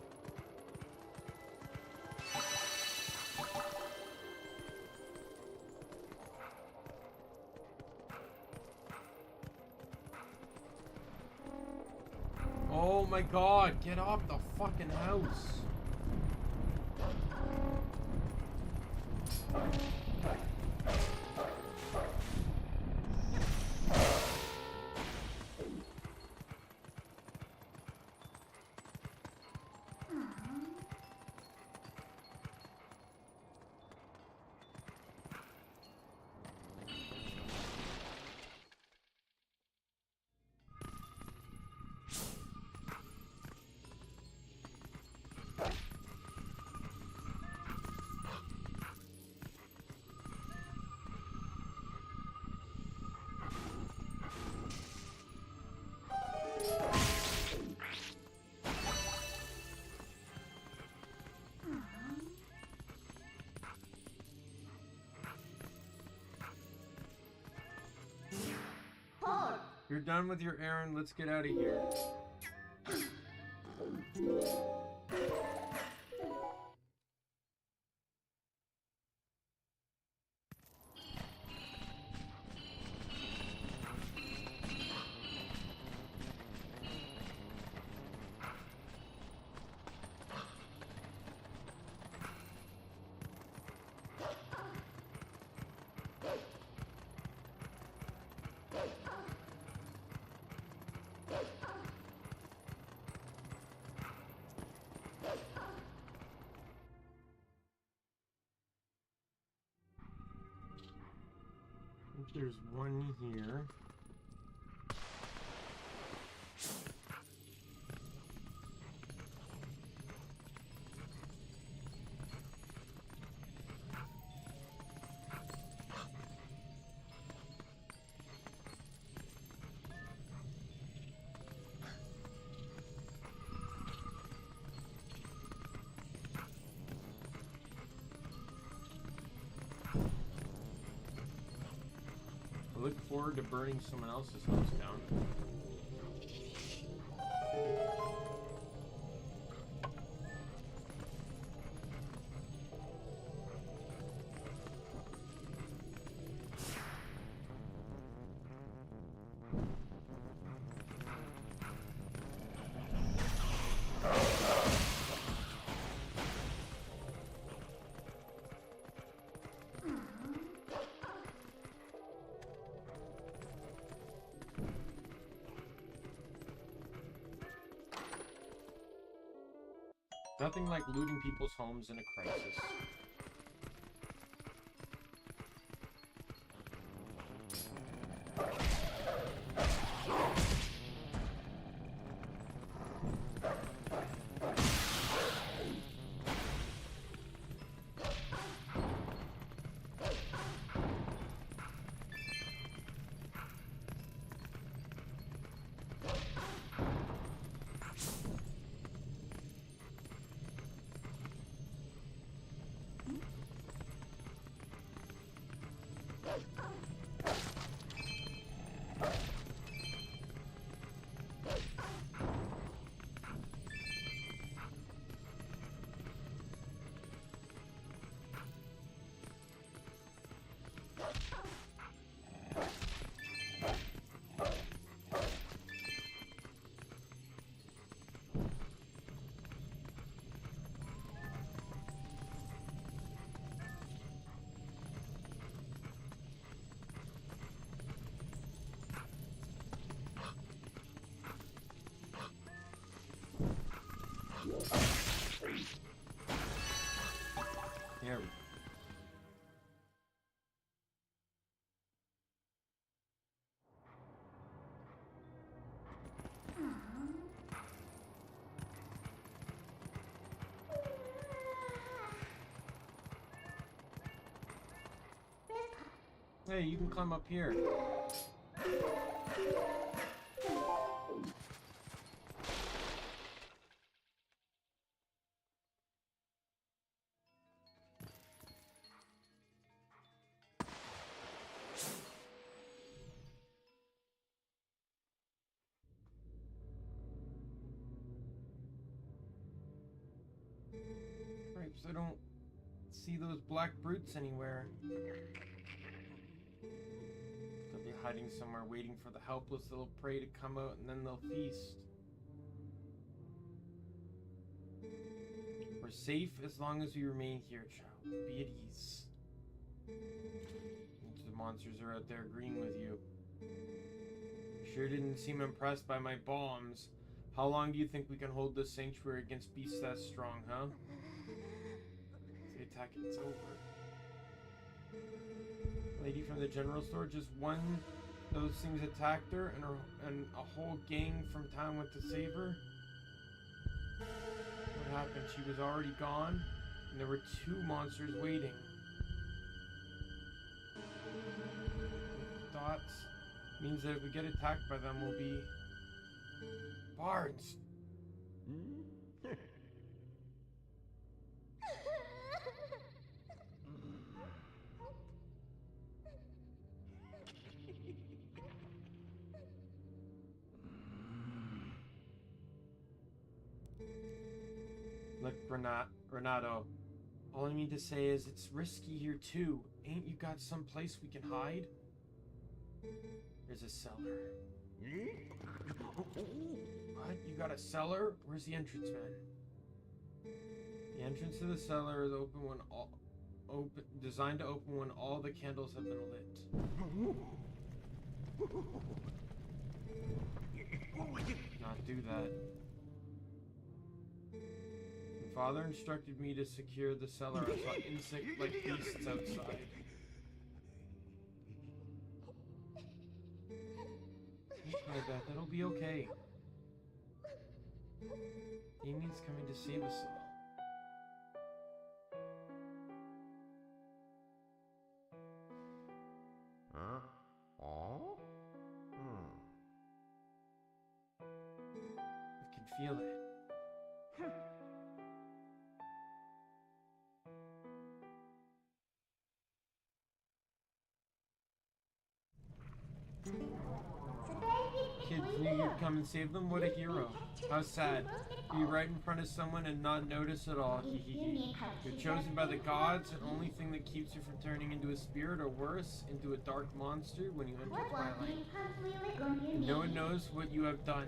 Oh my god, get off the fucking house! You're done with your errand. Let's get out of here. There's one here. I look forward to burning someone else's house down. Nothing like looting people's homes in a crisis. There we go. Hey, you can climb up here. Cripes, I don't see those black brutes anywhere. They'll be hiding somewhere, waiting for the helpless little prey to come out, and then they'll feast. We're safe as long as we remain here, child. Be at ease. The monsters are out there agreeing with you. Sure didn't seem impressed by my bombs. How long do you think we can hold this sanctuary against beasts that strong, huh? The attack, it's over. Lady from the general store, just one of those things attacked her, and a whole gang from town went to save her. What happened? She was already gone, and there were two monsters waiting. Dots means that if we get attacked by them, we'll be bards. Renato. All I mean to say is it's risky here too. Ain't you got some place we can hide? There's a cellar. What? You got a cellar? Where's the entrance, man? The entrance to the cellar is designed to open when all the candles have been lit. Not do that. When Father instructed me to secure the cellar, I saw insect-like beasts outside. Don't cry, Beth. It'll be okay. Damien's coming to save us all. I can feel it. Kids knew you'd come and save them? What a hero. How sad. Be right in front of someone and not notice at all. You're chosen by the gods, and only thing that keeps you from turning into a spirit, or worse, into a dark monster when you enter Twilight. And no one knows what you have done.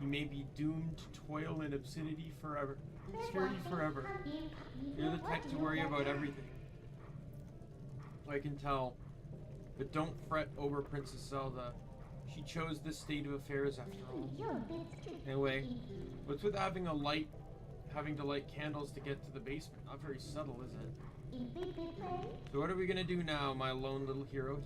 You may be doomed to toil in obscurity forever. You're the type to worry about everything. I can tell. But don't fret over Princess Zelda. She chose this state of affairs after all. Anyway, what's with having to light candles to get to the basement? Not very subtle, is it? So what are we gonna do now, my lone little hero?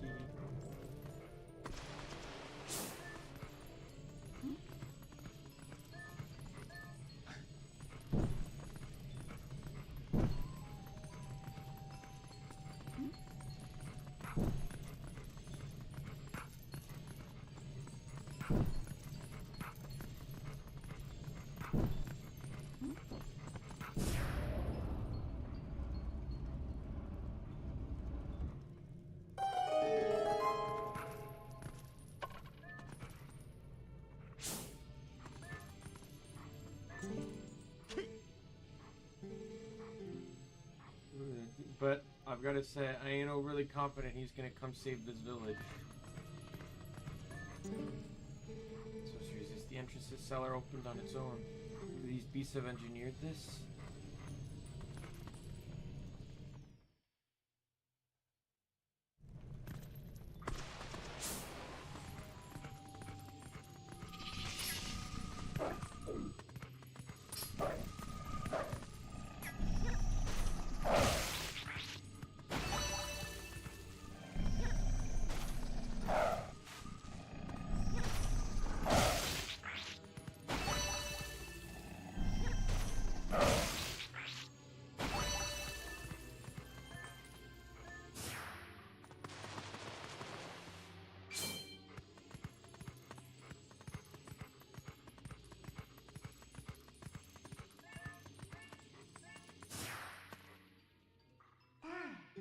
But I've got to say, I ain't overly confident he's gonna come save this village. So serious, is the entrance to the cellar opened on its own? Do these beasts have engineered this?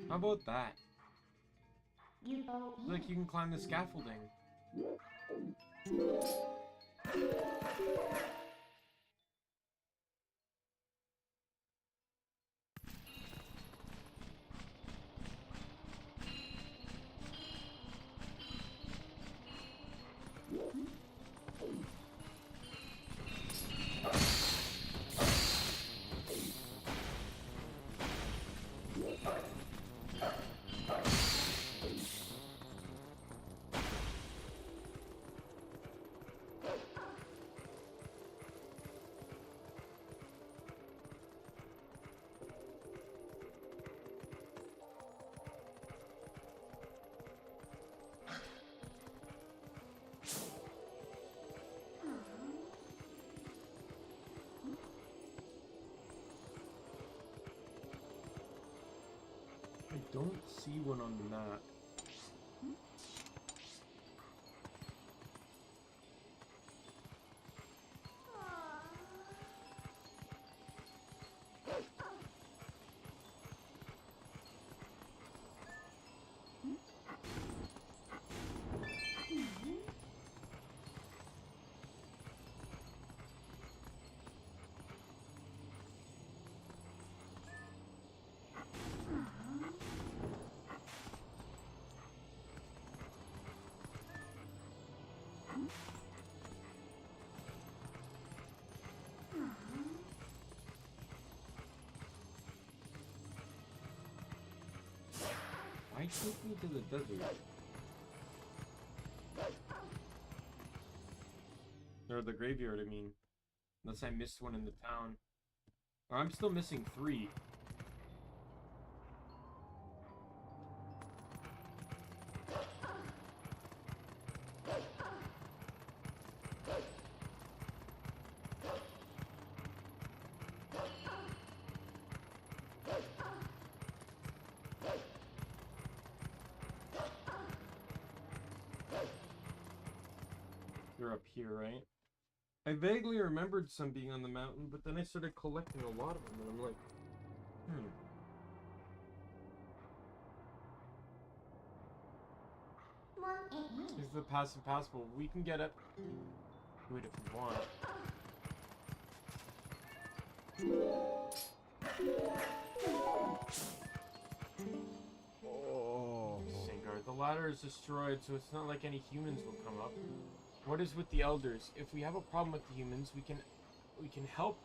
How about that? Like you can climb the scaffolding. I don't see one on the map. take me to the desert? Or the graveyard, I mean. Unless I missed one in the town. Or I'm still missing 3. They're up here, right? I vaguely remembered some being on the mountain, but then I started collecting a lot of them, and I'm like, Is the passive possible? We can get up to it if we want. Oh. Singard, the ladder is destroyed, so it's not like any humans will come up. What is with the elders? If we have a problem with the humans, we can help.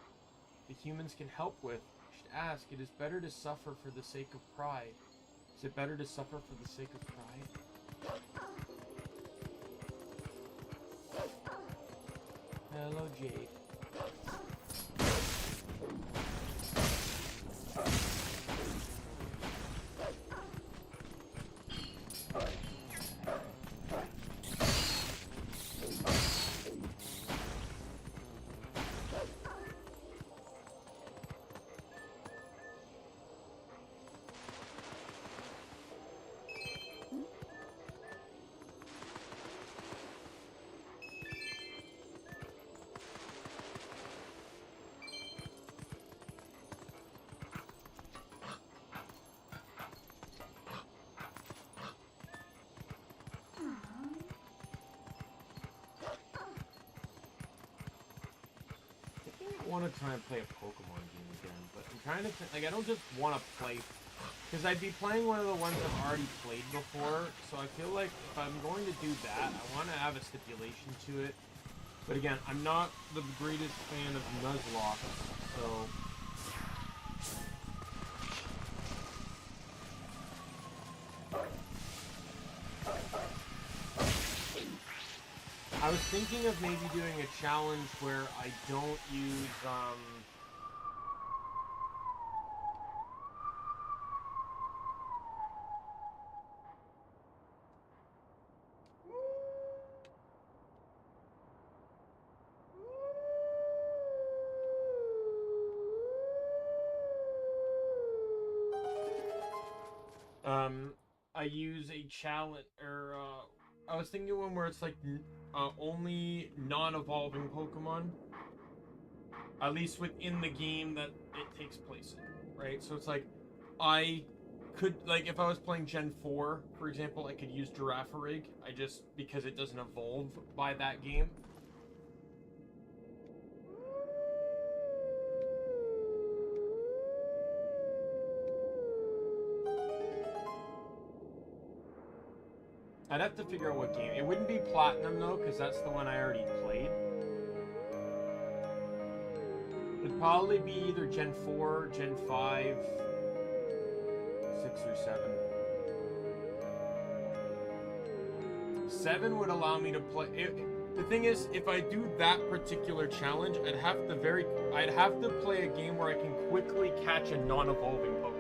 The humans can help with. We should ask. It is better to suffer for the sake of pride. Is it better to suffer for the sake of pride? Hello, Jade. I want to try and play a Pokemon game again, but I'm trying to like I don't just want to play because I'd be playing one of the ones I've already played before, so I feel like if I'm going to do that, I want to have a stipulation to it. But again, I'm not the greatest fan of Nuzlocke, so I was thinking of maybe doing a challenge where I don't use, I use a challenge, or, I was thinking one where it's like, only non-evolving Pokemon. At least within the game that it takes place in, right? So it's like, I could, like, if I was playing Gen 4, for example, I could use Girafarig, because it doesn't evolve by that game. I'd have to figure out what game. It wouldn't be Platinum, though, because that's the one I already played. It'd probably be either Gen 4, Gen 5, 6, or 7. 7 would allow me to play... the thing is, if I do that particular challenge, I'd have to play a game where I can quickly catch a non-evolving Pokemon.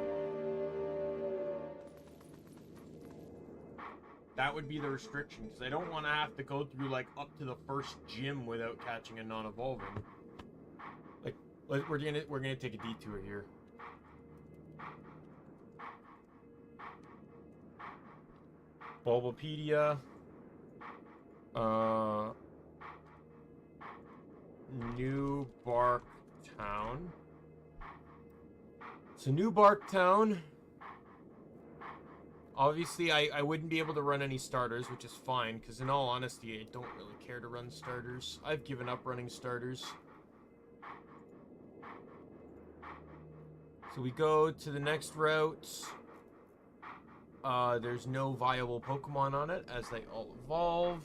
That would be the restriction, because I don't want to have to go through, like, up to the first gym without catching a non-evolving. Like, we're gonna take a detour here. Bulbapedia. New Bark Town. So New Bark Town. Obviously, I wouldn't be able to run any starters, which is fine, because in all honesty, I don't really care to run starters. I've given up running starters. So we go to the next route. There's no viable Pokemon on it, as they all evolve.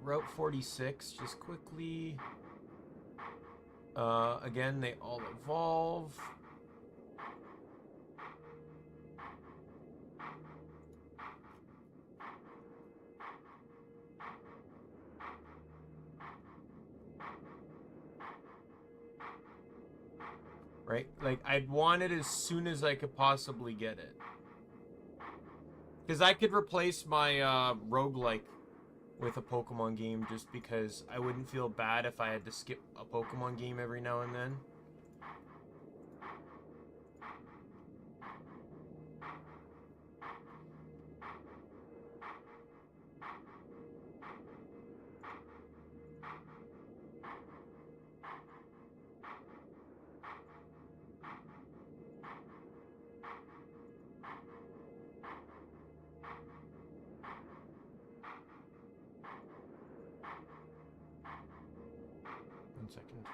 Route 46, just quickly. Again, they all evolve. Right? Like, I'd want it as soon as I could possibly get it. Because I could replace my roguelike with a Pokemon game just because I wouldn't feel bad if I had to skip a Pokemon game every now and then. One second.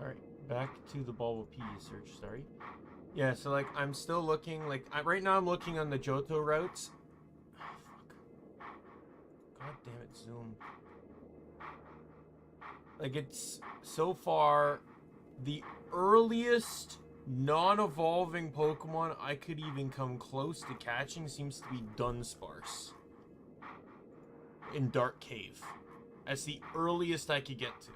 Alright, back to the Bulbapedia search, sorry. Yeah, so like, I'm still looking, like, right now I'm looking on the Johto routes. Oh, fuck. God damn it, zoom. Like, it's, so far, the earliest non-evolving Pokemon I could even come close to catching seems to be Dunsparce. In Dark Cave. That's the earliest I could get to.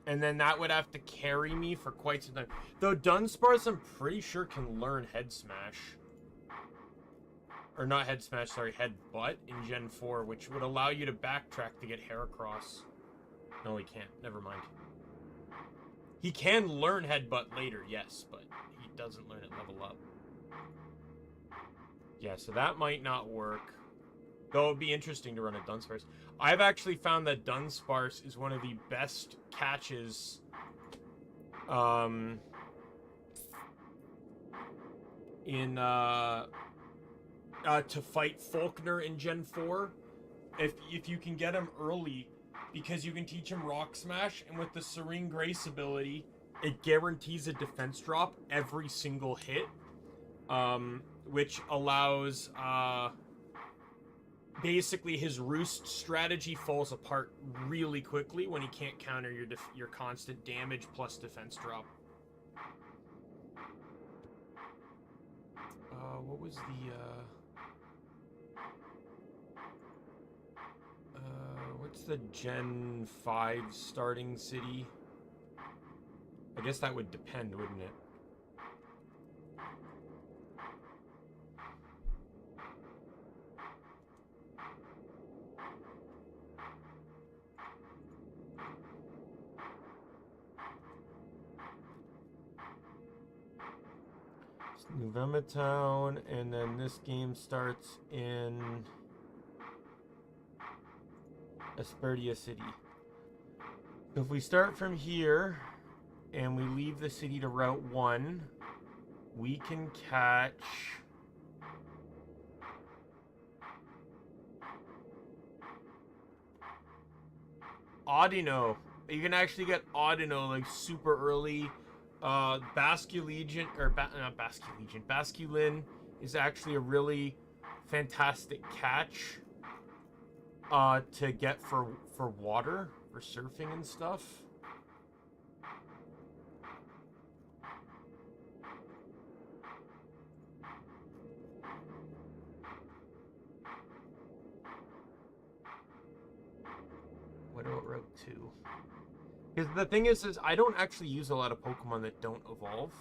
And then that would have to carry me for quite some time. Though Dunsparce, I'm pretty sure, can learn Head Smash. Or not Head Smash, sorry, Headbutt in Gen 4, which would allow you to backtrack to get Heracross. No, he can't. Never mind. He can learn Headbutt later, yes, but he doesn't learn it level up. Yeah, so that might not work. Though it would be interesting to run a Dunsparce. I've actually found that Dunsparce is one of the best catches in to fight Faulkner in Gen 4. If you can get him early, because you can teach him Rock Smash, and with the Serene Grace ability, it guarantees a defense drop every single hit, which allows basically his Roost strategy falls apart really quickly when he can't counter your constant damage plus defense drop. What was the what's the Gen 5 starting city? I guess that would depend, wouldn't it? November Town, and then this game starts in Aspertia City. So if we start from here and we leave the city to Route 1, we can catch... Audino. You can actually get Audino like super early. Basculegion, or not Basculegion, Basculin is actually a really fantastic catch to get for water, for surfing and stuff. What about Route 2? Because the thing is I don't actually use a lot of Pokemon that don't evolve.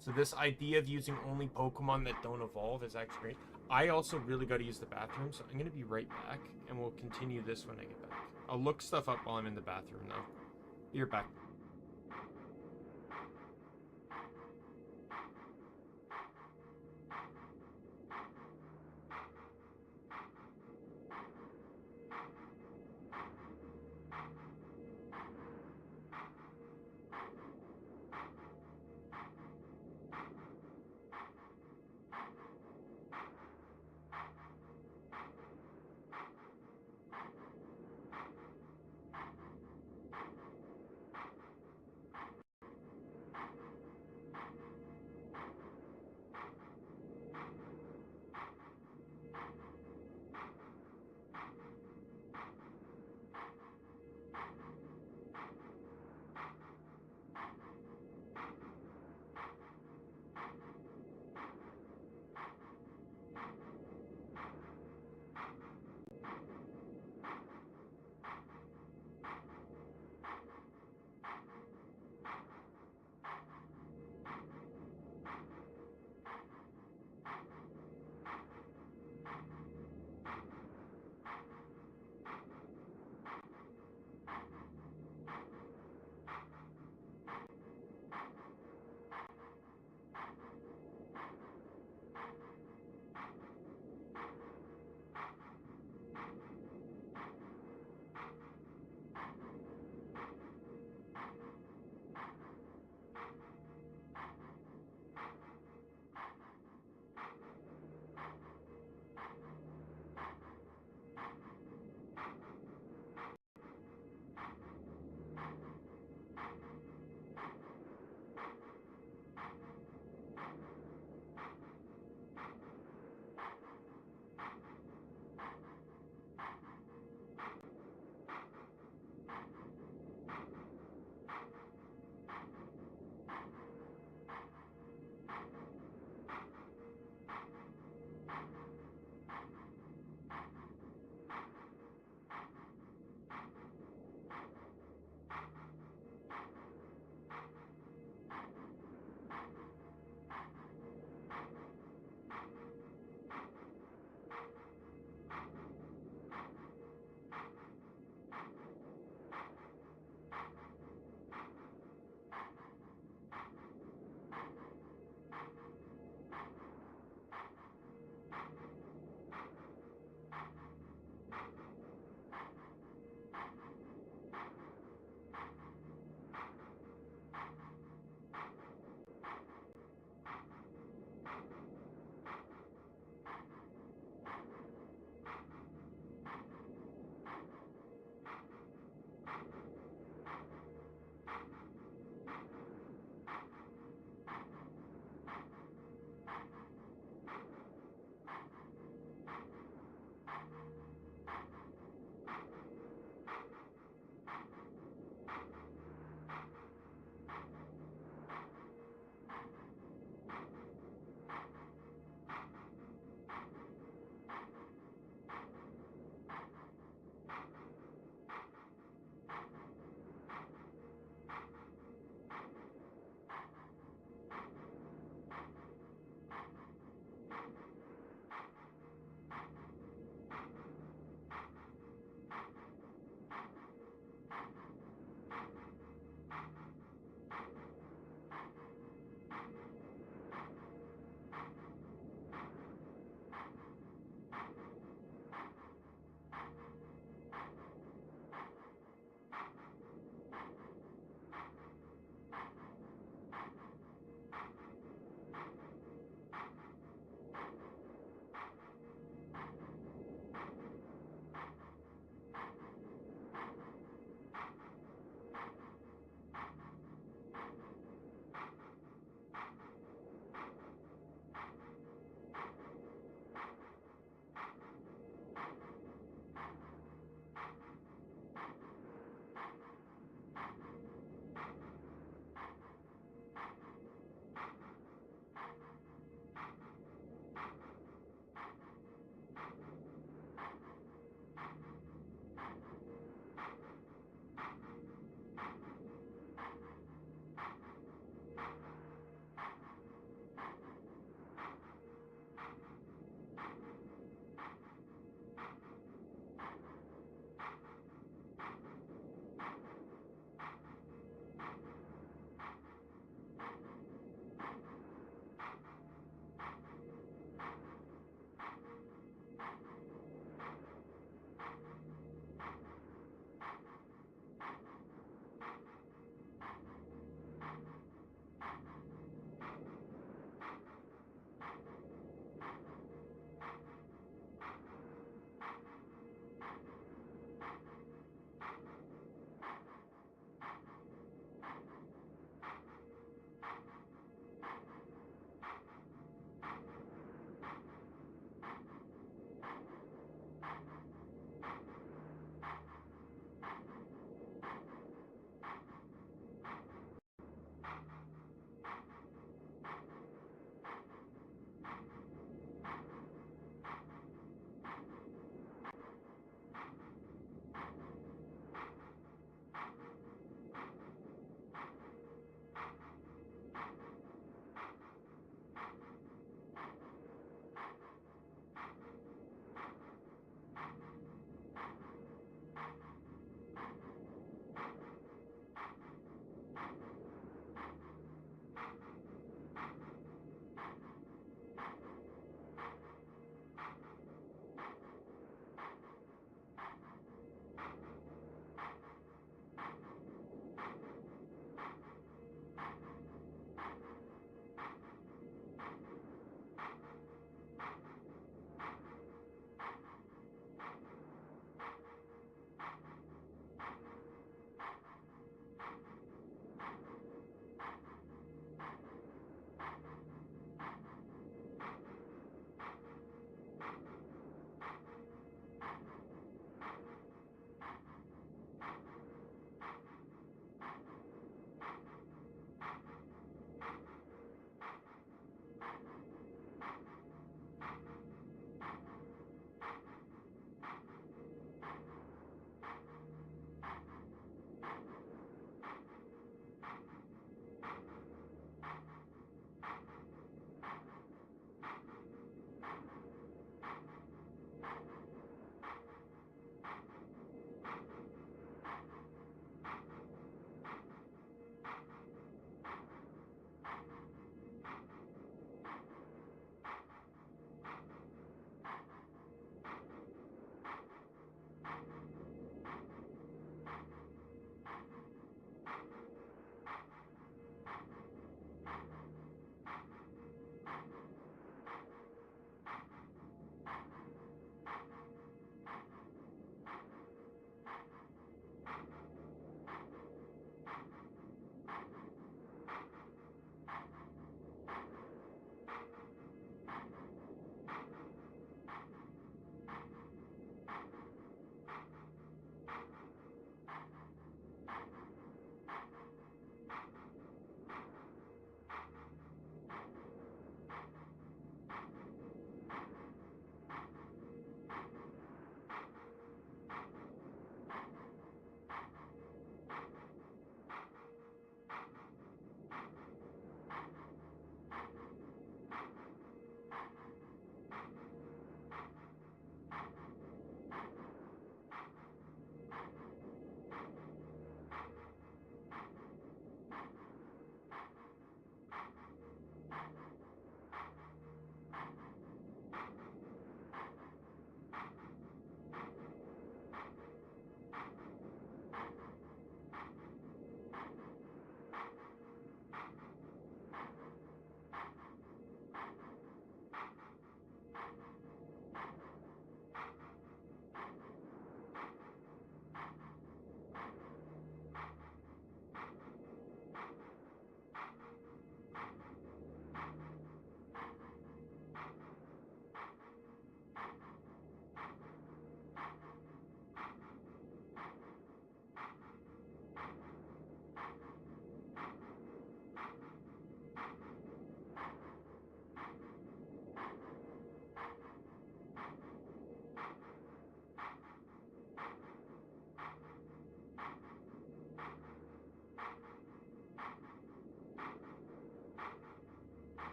So this idea of using only Pokemon that don't evolve is actually great. I also really got to use the bathroom, so I'm going to be right back, and we'll continue this when I get back. I'll look stuff up while I'm in the bathroom, though. Be right back.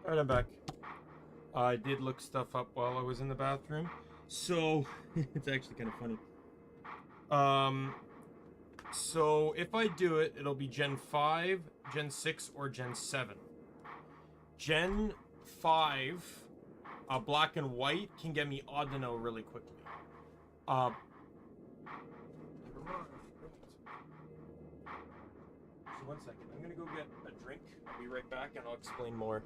Alright, I'm back. I did look stuff up while I was in the bathroom. So, it's actually kind of funny. So if I do it, it'll be Gen 5, Gen 6, or Gen 7. Gen 5, black and white, can get me Audino really quickly. So 1 second. I'm gonna go get a drink. I'll be right back and I'll explain more.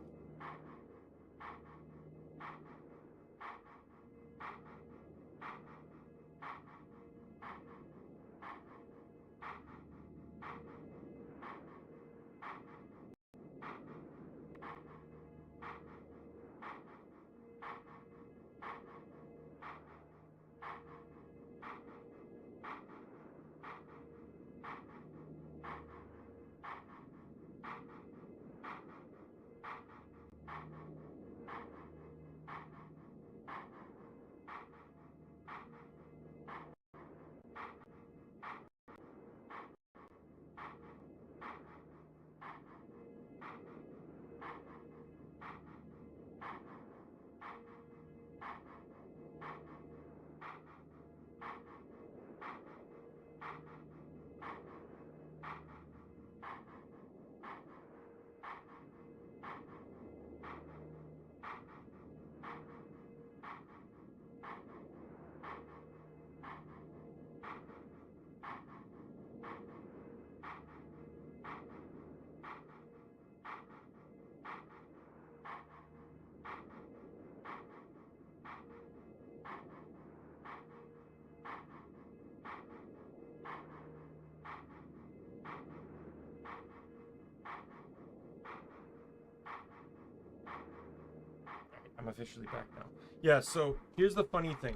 I'm officially back now. Yeah, so here's the funny thing.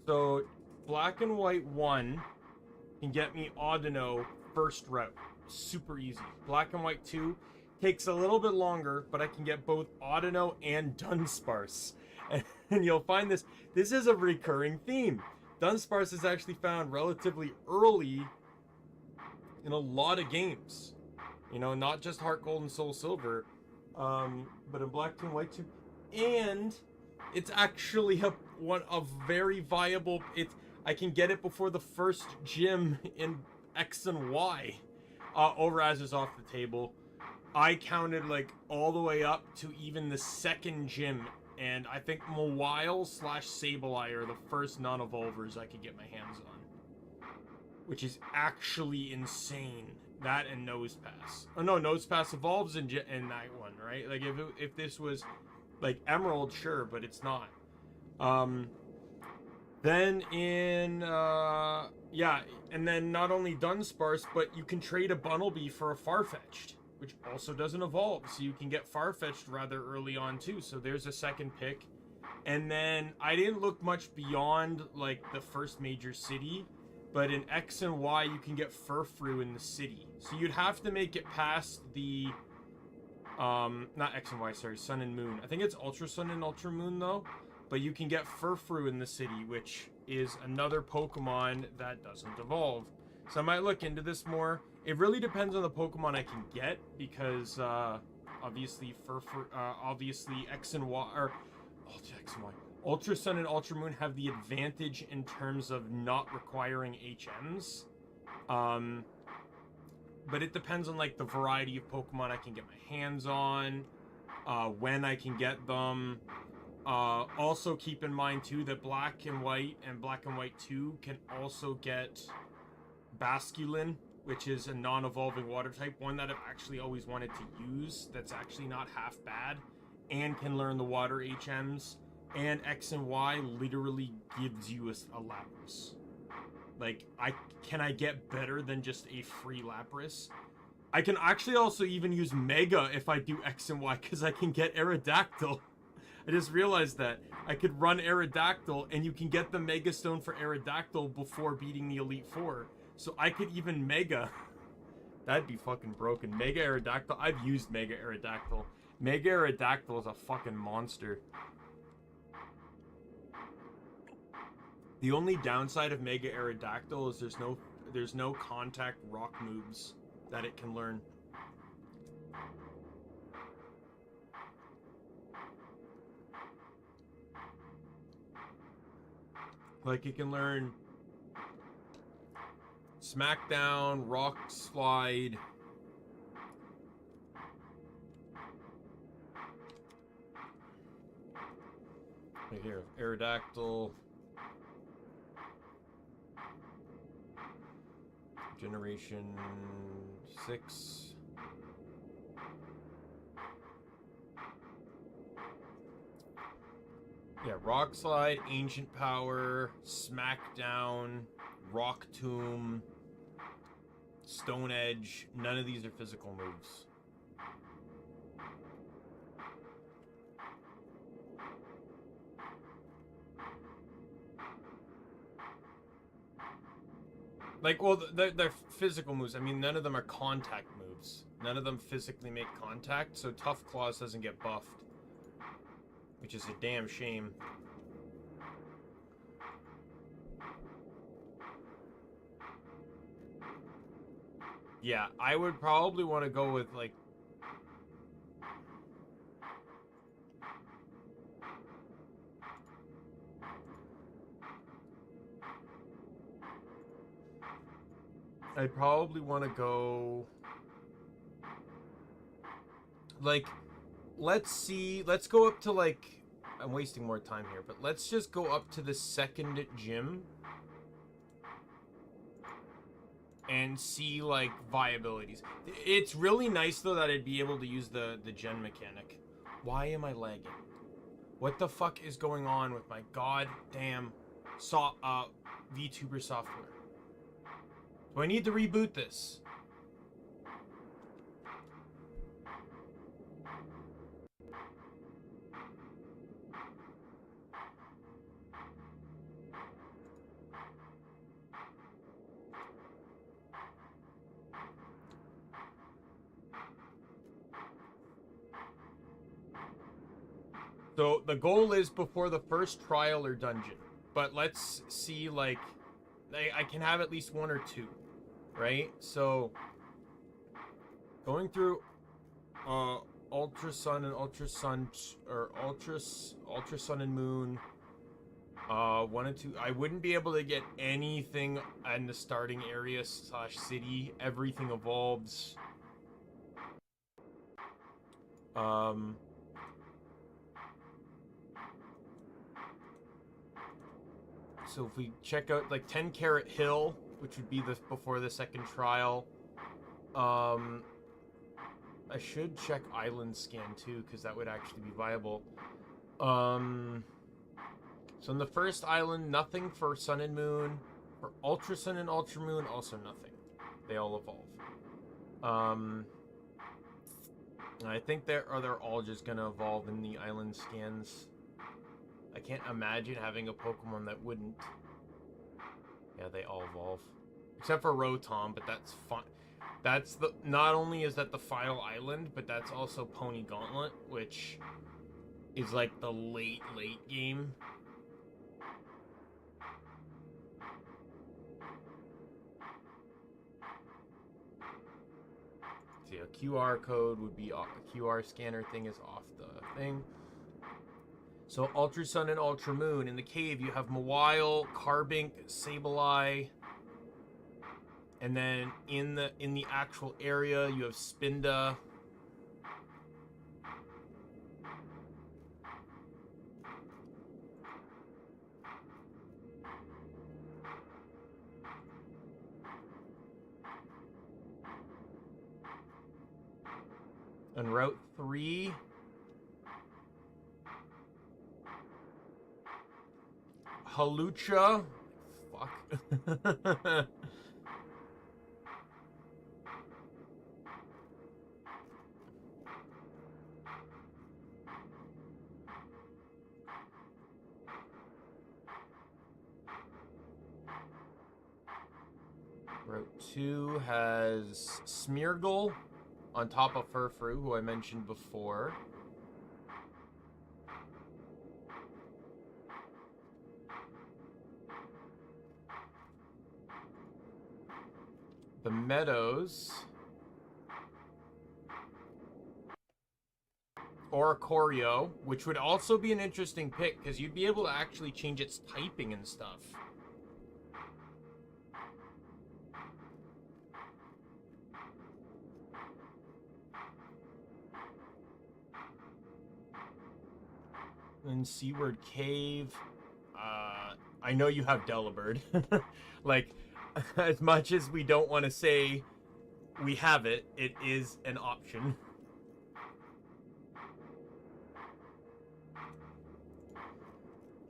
So black and white 1 can get me Audino first route. Super easy. Black and white 2 takes a little bit longer, but I can get both Audino and Dunsparce. And you'll find this is a recurring theme. Dunsparce is actually found relatively early in a lot of games. You know, not just Heart Gold and Soul Silver, but in Black 2 and White 2. And it's actually a very viable. I can get it before the first gym in X and Y. Overaz is off the table. I counted like all the way up to even the second gym, and I think Mawile / Sableye are the first non-evolvers I could get my hands on, which is actually insane. That and Nosepass. Oh no, Nosepass evolves in that one, right? Like if this was like Emerald, sure, but it's not. Then in yeah, and then not only Dunsparce, but you can trade a Bunnelby for a Farfetch'd, which also doesn't evolve, so you can get Farfetch'd rather early on too. So there's a second pick. And then I didn't look much beyond like the first major city, but in X and Y you can get Furfrou in the city. So you'd have to make it past the not X and Y, sorry, Sun and Moon. I think it's Ultra Sun and Ultra Moon though. But you can get Furfrou in the city, which is another Pokemon that doesn't evolve. So I might look into this more. It really depends on the Pokemon I can get, because obviously obviously X and Y, or X and Y, Ultra Sun and Ultra Moon have the advantage in terms of not requiring HMs. But it depends on like the variety of Pokemon I can get my hands on, when I can get them. Also keep in mind too that Black and White 2 can also get Basculin, which is a non-evolving water type, one that I've actually always wanted to use, that's actually not half bad, and can learn the water HMs. And X and Y literally gives you a Lapras. Like, can I get better than just a free Lapras? I can actually also even use Mega if I do X and Y, because I can get Aerodactyl. I just realized that. I could run Aerodactyl, and you can get the Mega Stone for Aerodactyl before beating the Elite Four. So I could even Mega. That'd be fucking broken. Mega Aerodactyl. I've used Mega Aerodactyl. Mega Aerodactyl is a fucking monster. The only downside of Mega Aerodactyl is there's no contact rock moves that it can learn. Like, it can learn Smackdown, Rock Slide. Right here, Aerodactyl. Generation 6. Yeah, Rock Slide, Ancient Power, Smackdown, Rock Tomb, Stone Edge. None of these are physical moves. Like, well, they're physical moves. I mean, none of them are contact moves. None of them physically make contact, so Tough Claws doesn't get buffed. Which is a damn shame. Yeah, I would probably want to go with, like... I'd probably want to go... Like, let's go up to, like... I'm wasting more time here, but let's just go up to the second gym and see, like, viabilities. It's really nice, though, that I'd be able to use the gen mechanic. Why am I lagging? What the fuck is going on with my goddamn Vtuber software? Do I need to reboot this? So the goal is before the first trial or dungeon. But let's see, like, I can have at least one or two, right? So going through Ultra Sun and Ultra Sun, or Ultra Sun and Moon, 1 and 2. I wouldn't be able to get anything in the starting area / city. Everything evolves. So if we check out, like, 10 Carat Hill, which would be before the second trial. I should check Island Scan, too, because that would actually be viable. So in the first island, nothing for Sun and Moon. For Ultra Sun and Ultra Moon, also nothing. They all evolve. I think they're all just going to evolve in the Island Scans. I can't imagine having a Pokemon that wouldn't. Yeah, they all evolve. Except for Rotom, but that's fine. That's the... Not only is that the final island, but that's also Pony Gauntlet, which is like the late game. See, a QR code would be off. A QR scanner thing is off the thing. So Ultra Sun and Ultra Moon. In the cave, you have Mawile, Carbink, Sableye. And then in the actual area, you have Spinda. On Route 3... Halucha. Fuck. Route 2 has Smeargle on top of Furfrou, who I mentioned before. The Meadows or a Choreo, which would also be an interesting pick because you'd be able to actually change its typing and stuff. And Seaward Cave. I know you have Delibird. Like, as much as we don't want to say we have it, it is an option.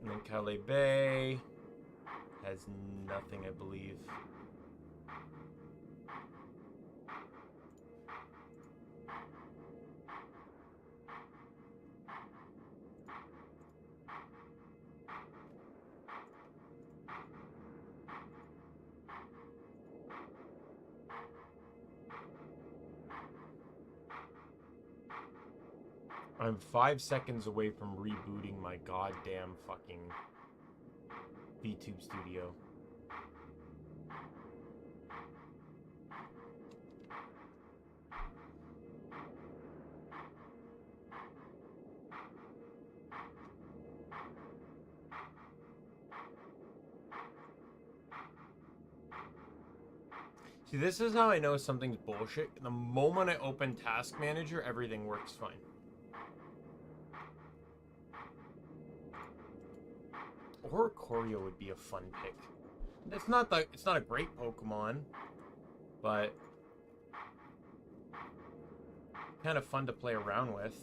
And then Calais Bay has nothing, I believe. I'm 5 seconds away from rebooting my goddamn fucking Vtube studio. See, this is how I know something's bullshit. The moment I open Task Manager, everything works fine. Or Choreo would be a fun pick. It's not a great Pokemon, but kind of fun to play around with.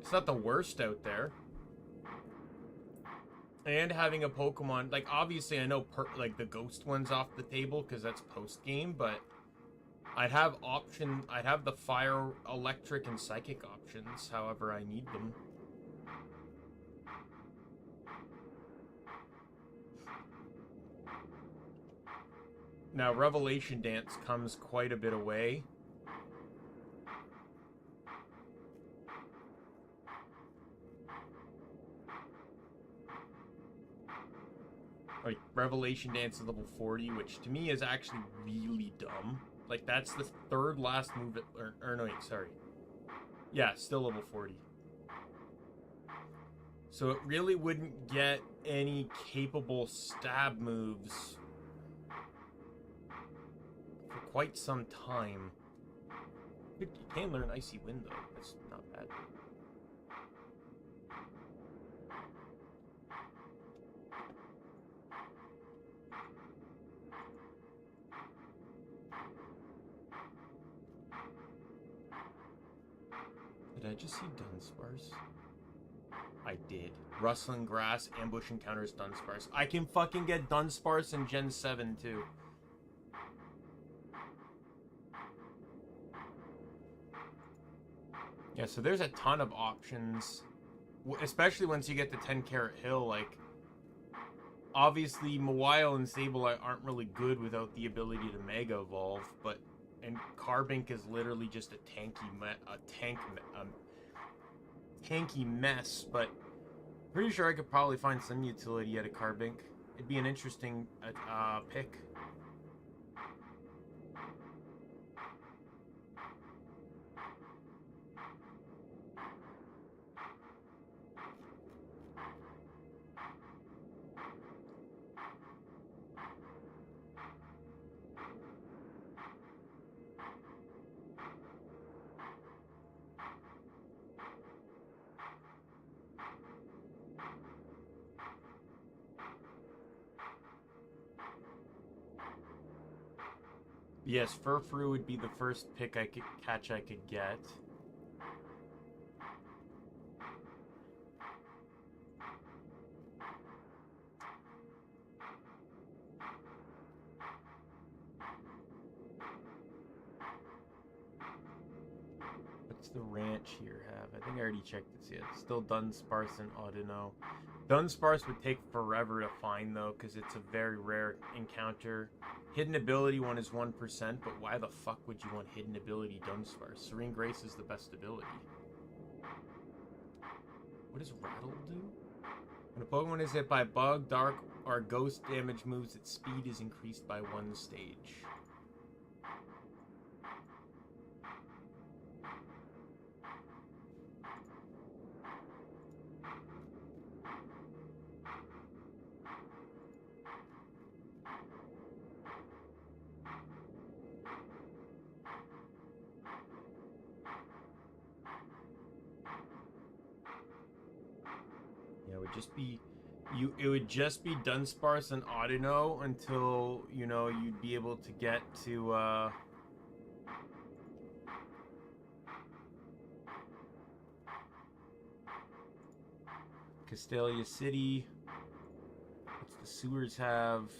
It's not the worst out there. And having a Pokemon, like, obviously I know like the ghost one's off the table because that's post game, but I'd have the fire, electric, and psychic options however I need them. Now, Revelation Dance comes quite a bit away. Like, Revelation Dance is level 40, which to me is actually really dumb. Like, that's the third last move, or no, wait, sorry. Yeah, still level 40. So it really wouldn't get any capable stab moves for quite some time. You can learn Icy Wind, though. That's not bad. Did I just see Dunsparce? I did. Rustling Grass, Ambush encounters Dunsparce. I can fucking get Dunsparce in Gen 7 too. Yeah, so there's a ton of options. Especially once you get to 10 Carat Hill, like... Obviously, Mawile and Sableye aren't really good without the ability to Mega Evolve, but... And Carbink is literally just a tanky mess, but pretty sure I could probably find some utility out of Carbink. It'd be an interesting pick. Yes, Furfrou would be the first pick I could get. What's the ranch here have? I think I already checked this yet. Still Dunsparce and Audino. Dunsparce would take forever to find though, because it's a very rare encounter. Hidden ability one is 1%, but why the fuck would you want hidden ability Dunsparce? Serene Grace is the best ability. What does Rattle do? When a Pokemon is hit by bug, dark, or ghost damage moves, its speed is increased by 1 stage. just be it would just be Dunsparce and Audino until, you know, you'd be able to get to Castelia City. What's the sewers have?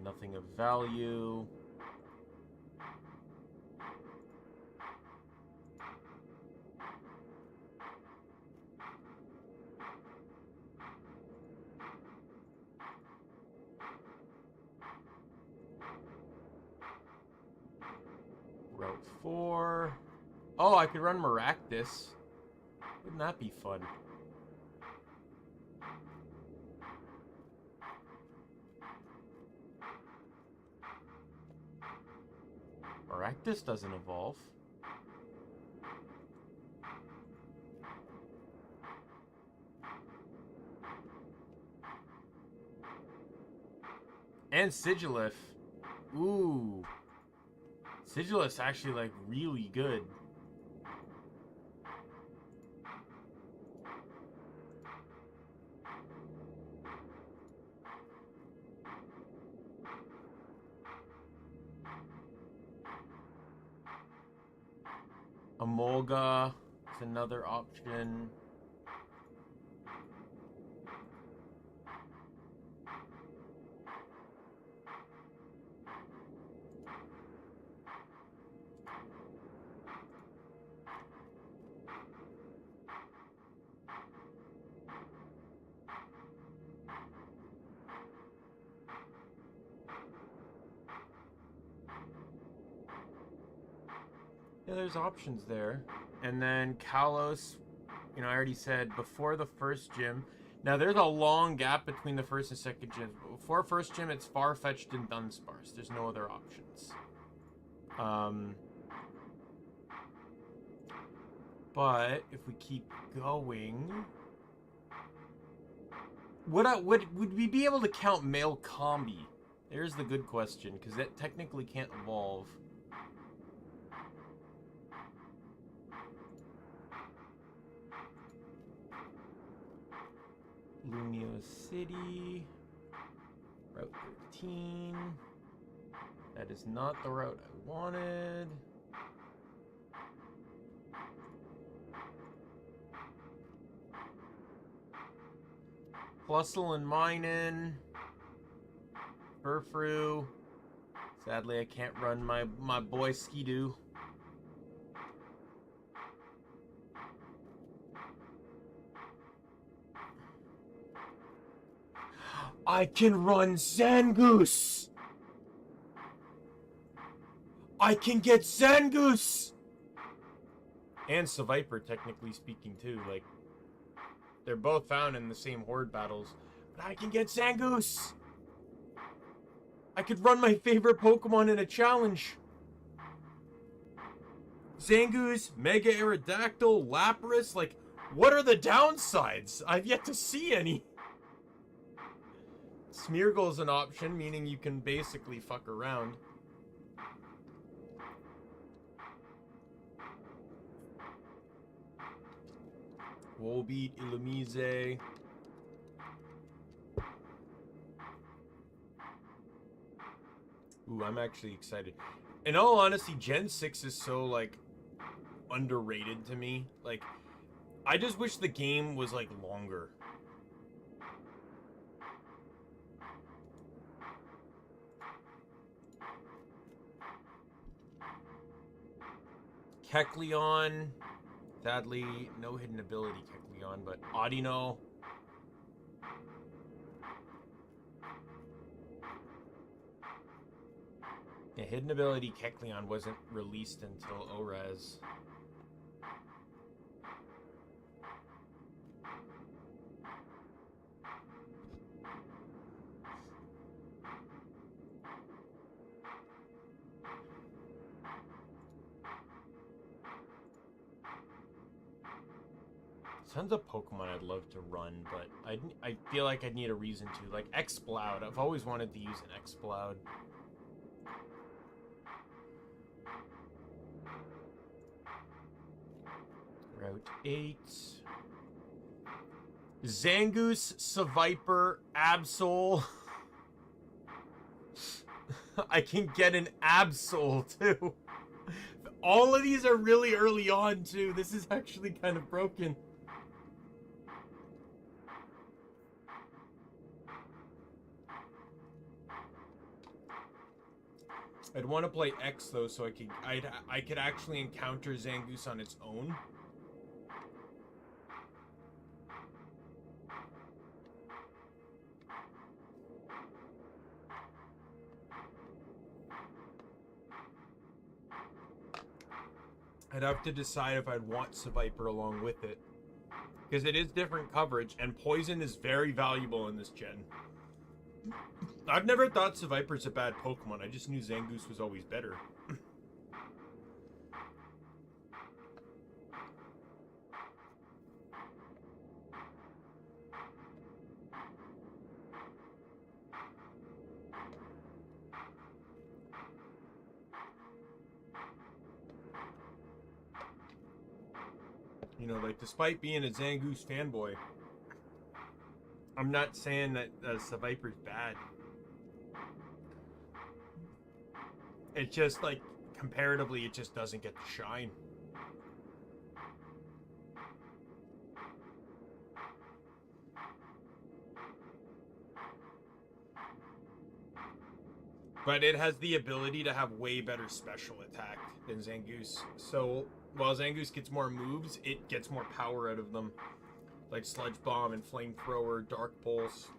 Nothing of value. Route 4. Oh, I could run Maractus. Wouldn't that be fun? Maractus doesn't evolve. And Sigilif. Ooh. Sigilif's actually, like, really good. Emolga is another option. Yeah, there's options there. And then Kalos, you know, I already said before the first gym. Now, there's a long gap between the first and second gym. Before first gym, it's Farfetch'd and Dunsparce. There's no other options. But if we keep going, would we be able to count male combi? There's the good question, because it technically can't evolve. Lumio City, Route 13. That is not the route I wanted. Plusle and Minin. Furfrou. Sadly, I can't run my boy Skidoo. I can run Zangoose! I can get Zangoose! And Seviper, technically speaking, too. Like, they're both found in the same horde battles. But I can get Zangoose! I could run my favorite Pokemon in a challenge. Zangoose, Mega Aerodactyl, Lapras, like, what are the downsides? I've yet to see any. Smeargle's an option, meaning you can basically fuck around. Volbeat, Illumise. Ooh, I'm actually excited. In all honesty, Gen 6 is so, like, underrated to me. Like, I just wish the game was, like, longer. Kecleon. Sadly, no hidden ability Kecleon, but Audino. Yeah, hidden ability Kecleon wasn't released until ORAS. Tons of Pokemon I'd love to run, but I feel like I'd need a reason to. Like Exploud. I've always wanted to use an Exploud. Route 8. Zangoose, Seviper, Absol. I can get an Absol too. All of these are really early on too. This is actually kind of broken. I'd want to play X though, so I could actually encounter Zangoose on its own. I'd have to decide if I'd want Seviper along with it, because it is different coverage, and poison is very valuable in this gen. I've never thought Seviper's a bad Pokemon. I just knew Zangoose was always better. You know, like, despite being a Zangoose fanboy, I'm not saying that Seviper's bad. It just, like, comparatively, it just doesn't get the shine. But it has the ability to have way better special attack than Zangoose. So, while Zangoose gets more moves, it gets more power out of them. Like Sludge Bomb and Flamethrower, Dark Pulse.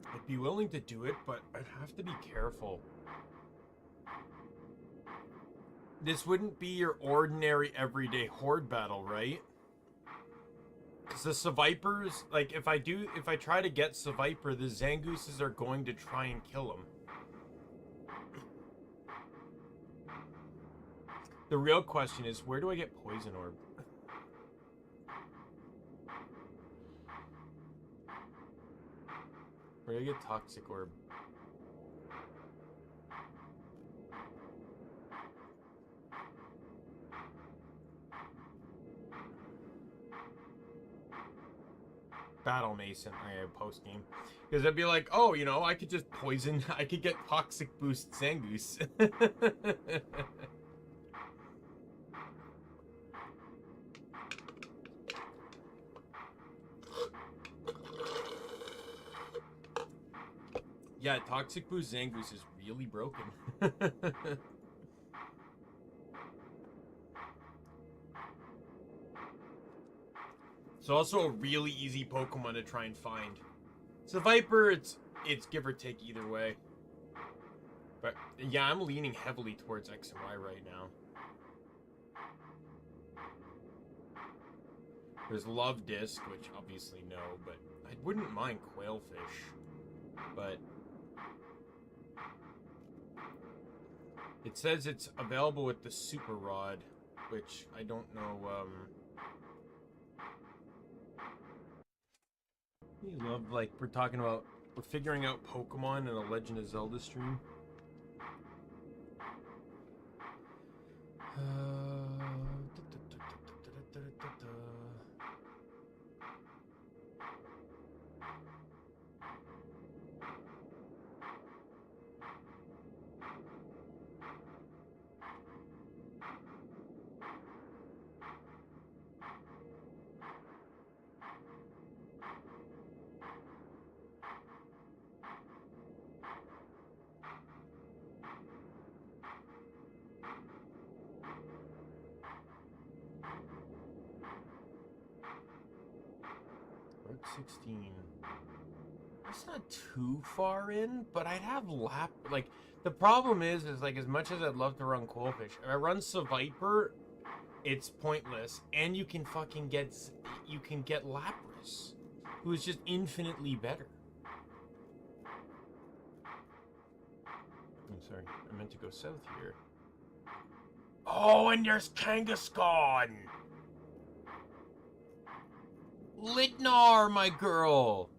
I'd be willing to do it, but I'd have to be careful. This wouldn't be your ordinary everyday horde battle, right? Because the Sevipers, like, if I try to get Seviper, the Zangooses are going to try and kill him. The real question is, where do I get Poison Orb? Where do I get Toxic Orb? Battle Mason, post game. Because I'd be like, oh, you know, I could just poison, I could get Toxic Boost Zangoose. Yeah, Toxic Boost Zangoose is really broken. It's also a really easy Pokemon to try and find. Seviper, it's give or take either way. But yeah, I'm leaning heavily towards X and Y right now. There's Love Disc, which obviously no, but I wouldn't mind Quailfish. But it says it's available with the Super Rod, which I don't know. You love, like, we're figuring out Pokemon in a Legend of Zelda stream. Route 16. That's not too far in, but I'd have like, the problem is like, as much as I'd love to run Quailfish, if I run Seviper, it's pointless, and you can get Lapras, who is just infinitely better. I'm sorry, I meant to go south here. Oh, and there's Kangaskhan! Litnar, my girl!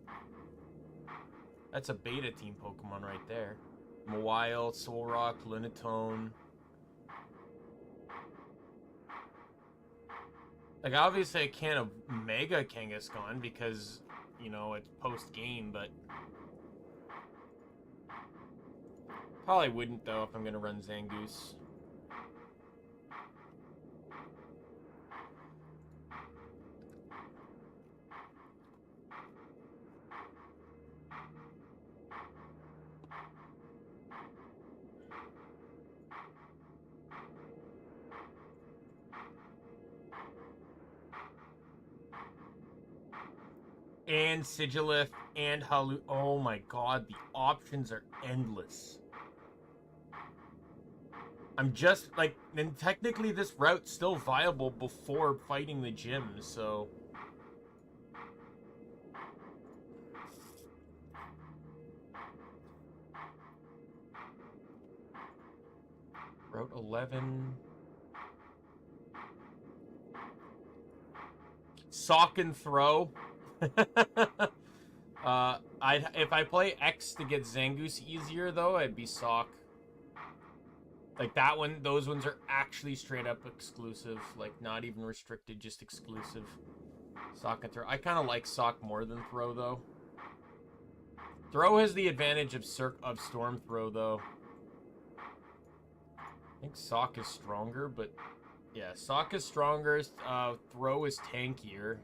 That's a beta team Pokemon right there. Mawile, Solrock, Lunatone. Like, obviously I can't have Mega Kangaskhan because, you know, it's post-game, but... Probably wouldn't, though, if I'm going to run Zangoose. And Sigilith and Halu. Oh my god, the options are endless. I'm just, like, and technically this route's still viable before fighting the gym, so... Route 11... Sock and throw. If I play X to get Zangoose easier, though, I'd be Sock. Like, that one, those ones are actually straight up exclusive. Like, not even restricted, just exclusive. Sock and throw. I kind of like Sock more than throw, though. Throw has the advantage of Storm Throw, though. I think Sock is stronger, but... Yeah, Sock is stronger, Throw is tankier.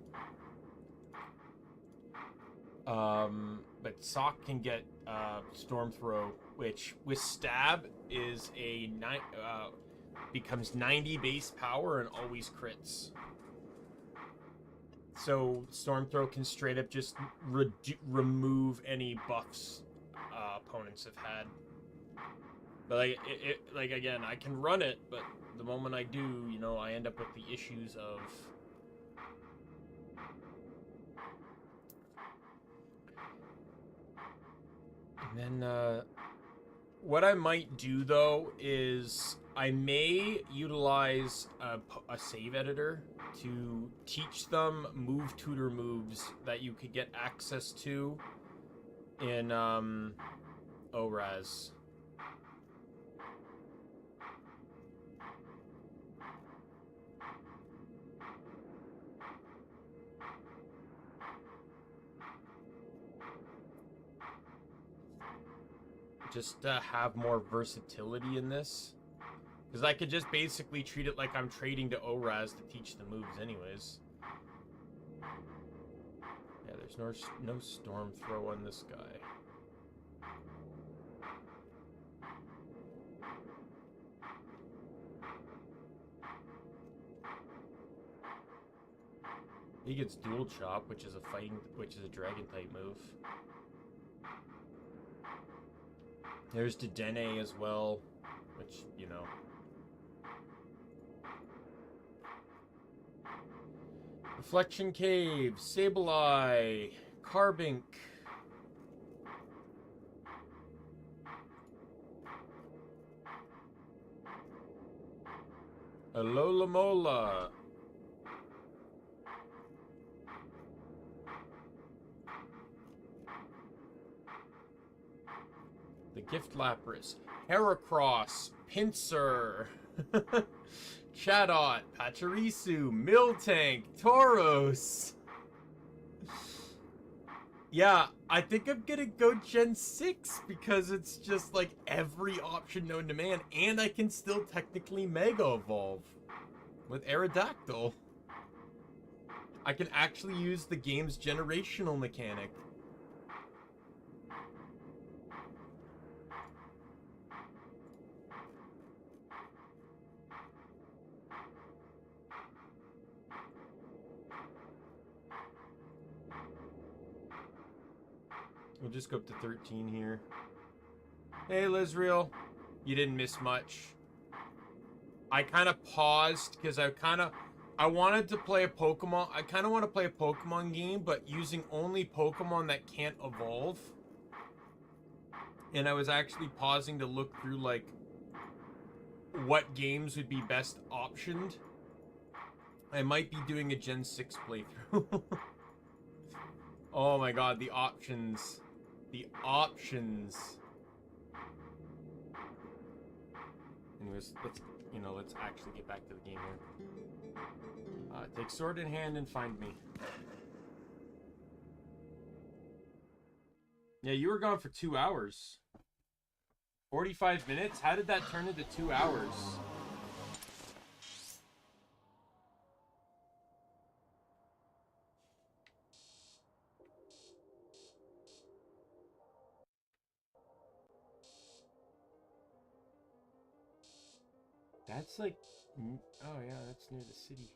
But Sock can get Storm Throw, which with Stab is a becomes 90 base power and always crits. So Storm Throw can straight up just remove any buffs opponents have had. But like again, I can run it, but the moment I do, you know, I end up with the issues of... And then, what I might do, though, is I may utilize a save editor to teach them move tutor moves that you could get access to in, ORAS. Just to have more versatility in this. Because I could just basically treat it like I'm trading to ORAS to teach the moves anyways. Yeah, there's no Storm Throw on this guy. He gets Dual Chop, which is a Dragon type move. There's Dedenne as well, which, you know. Reflection Cave, Sableye, Carbink. Alola Mola. The Gift Lapras, Heracross, Pinsir, Chatot, Pachirisu, Miltank, Tauros. Yeah, I think I'm gonna go Gen 6 because it's just like every option known to man, and I can still technically Mega Evolve with Aerodactyl. I can actually use the game's generational mechanic. We'll just go up to 13 here. Hey, Lizreal. You didn't miss much. I kind of paused because I wanted to play a Pokemon. I kind of want to play a Pokemon game, but using only Pokemon that can't evolve. And I was actually pausing to look through, like, what games would be best optioned. I might be doing a Gen 6 playthrough. Oh my god, the options. The options. Anyways, let's actually get back to the game here. Take sword in hand and find me. Yeah, you were gone for 2 hours. 45 minutes? How did that turn into 2 hours? That's like... Oh yeah, that's near the city.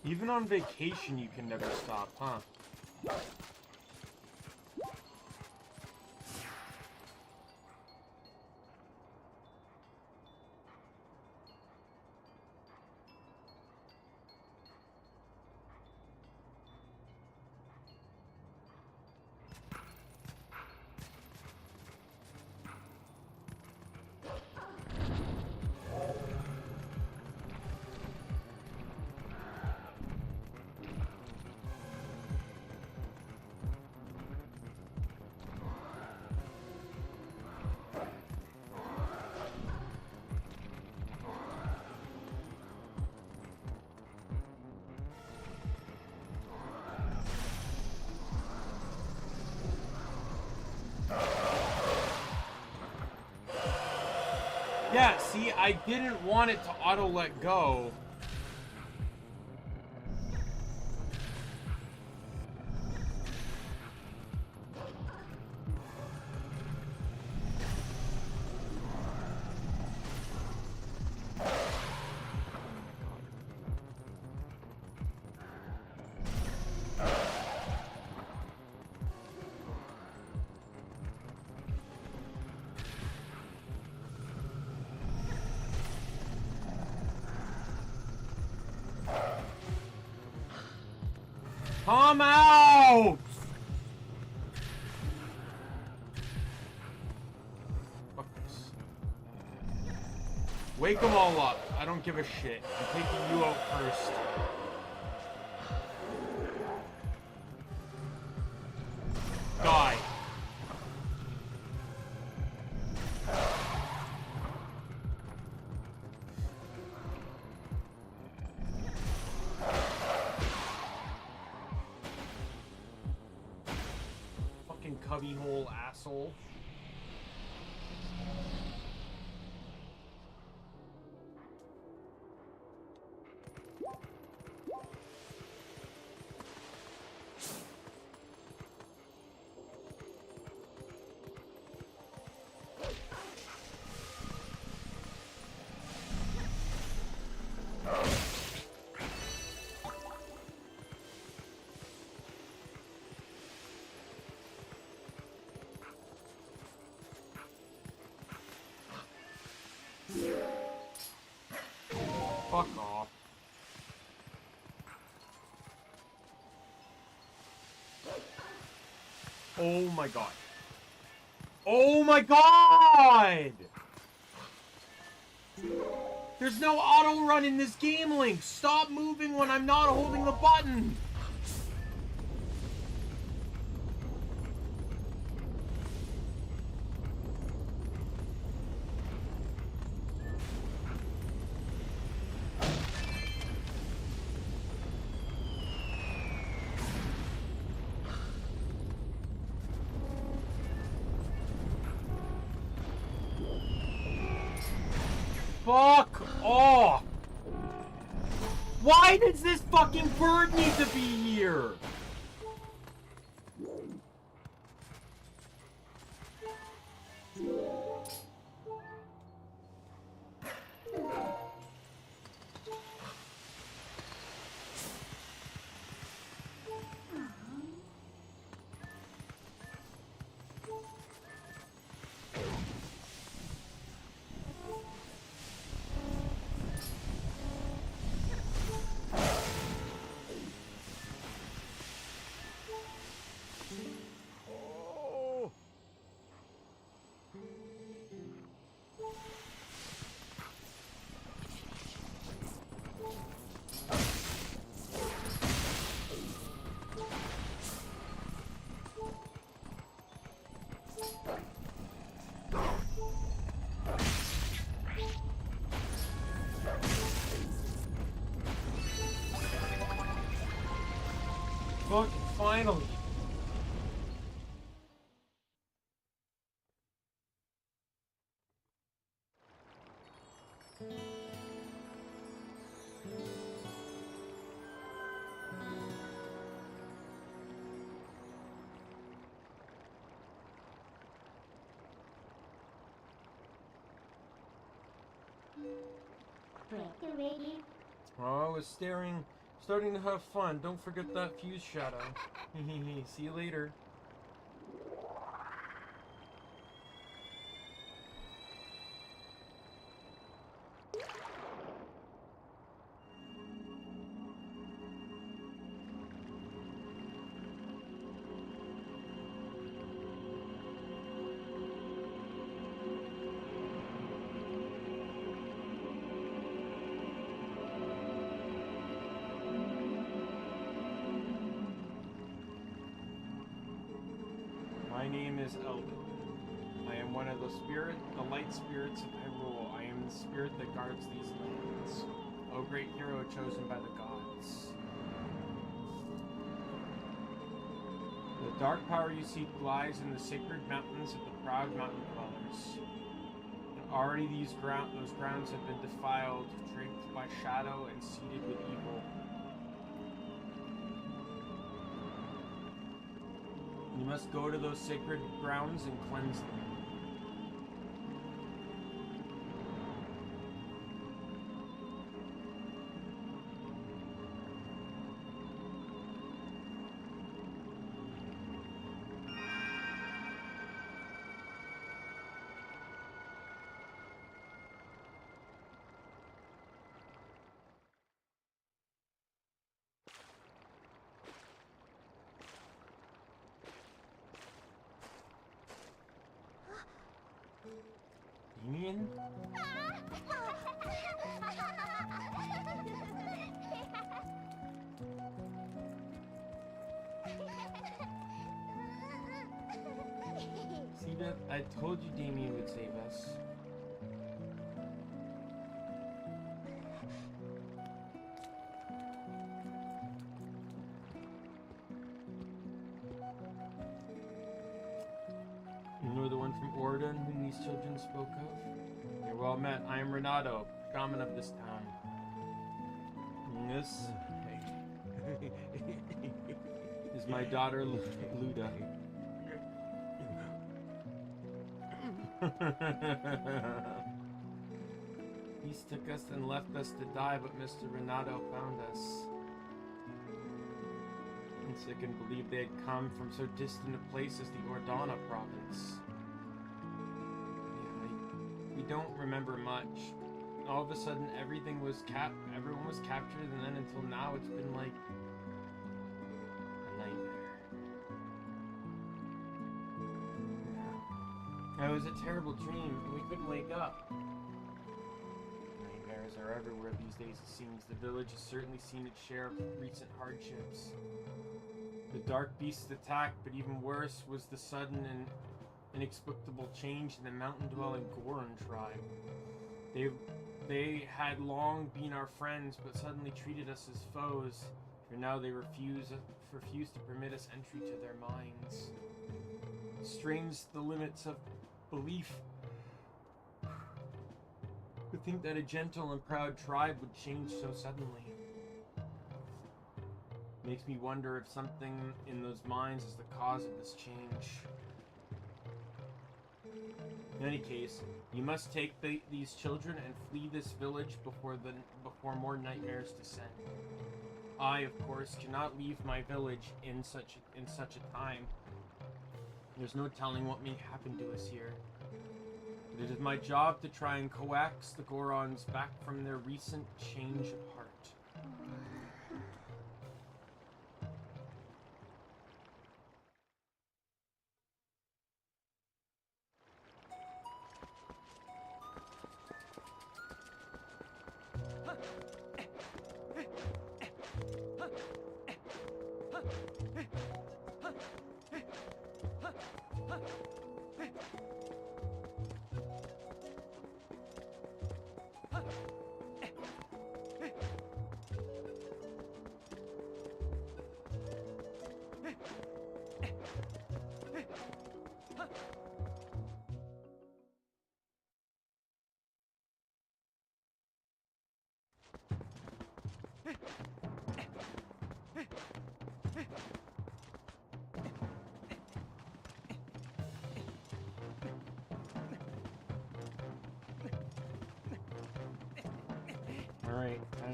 Even on vacation, you can never stop, huh? Yeah, see, I didn't want it to auto let go. Come out! Fuck this. Wake them all up. I don't give a shit. I'm taking you out first. Die. Cubbyhole asshole. Fuck off. Oh my god. Oh my god! There's no auto run in this game, Link! Stop moving when I'm not holding the button! Fuck off! Why does this fucking bird need to be here? finally. Oh, I was starting to have fun. Don't forget that fuse shadow. See you later. My name is Eldon. I am one of the light spirits of Hyrule. I am the spirit that guards these lands. O great hero chosen by the gods. The dark power you seek lies in the sacred mountains of the proud mountain dwellers. And already those grounds have been defiled, draped by shadow and seeded with evil. You must go to those sacred grounds and cleanse them. Daimien? See that? I told you Daimien would save us. You know the one from Ordon whom these children spoke of? You're well met. I am Renato, shaman of this town. And this is my daughter Luda. Peace took us and left us to die, but Mr. Renato found us. I couldn't believe they had come from so distant a place as the Ordana province. We don't remember much. All of a sudden, everyone was captured, and then until now, it's been like a nightmare. It was a terrible dream, and we couldn't wake up. Nightmares are everywhere these days, it seems. The village has certainly seen its share of recent hardships. The dark beasts attacked, but even worse was the sudden and inexplicable change in the mountain-dwelling Goron tribe. They had long been our friends, but suddenly treated us as foes, for now they refuse to permit us entry to their minds. Strains the limits of belief. To think that a gentle and proud tribe would change so suddenly. Makes me wonder if something in those minds is the cause of this change. In any case, you must take these children and flee this village before more nightmares descend. I, of course, cannot leave my village in such a time. There's no telling what may happen to us here. But it is my job to try and coax the Gorons back from their recent change of heart.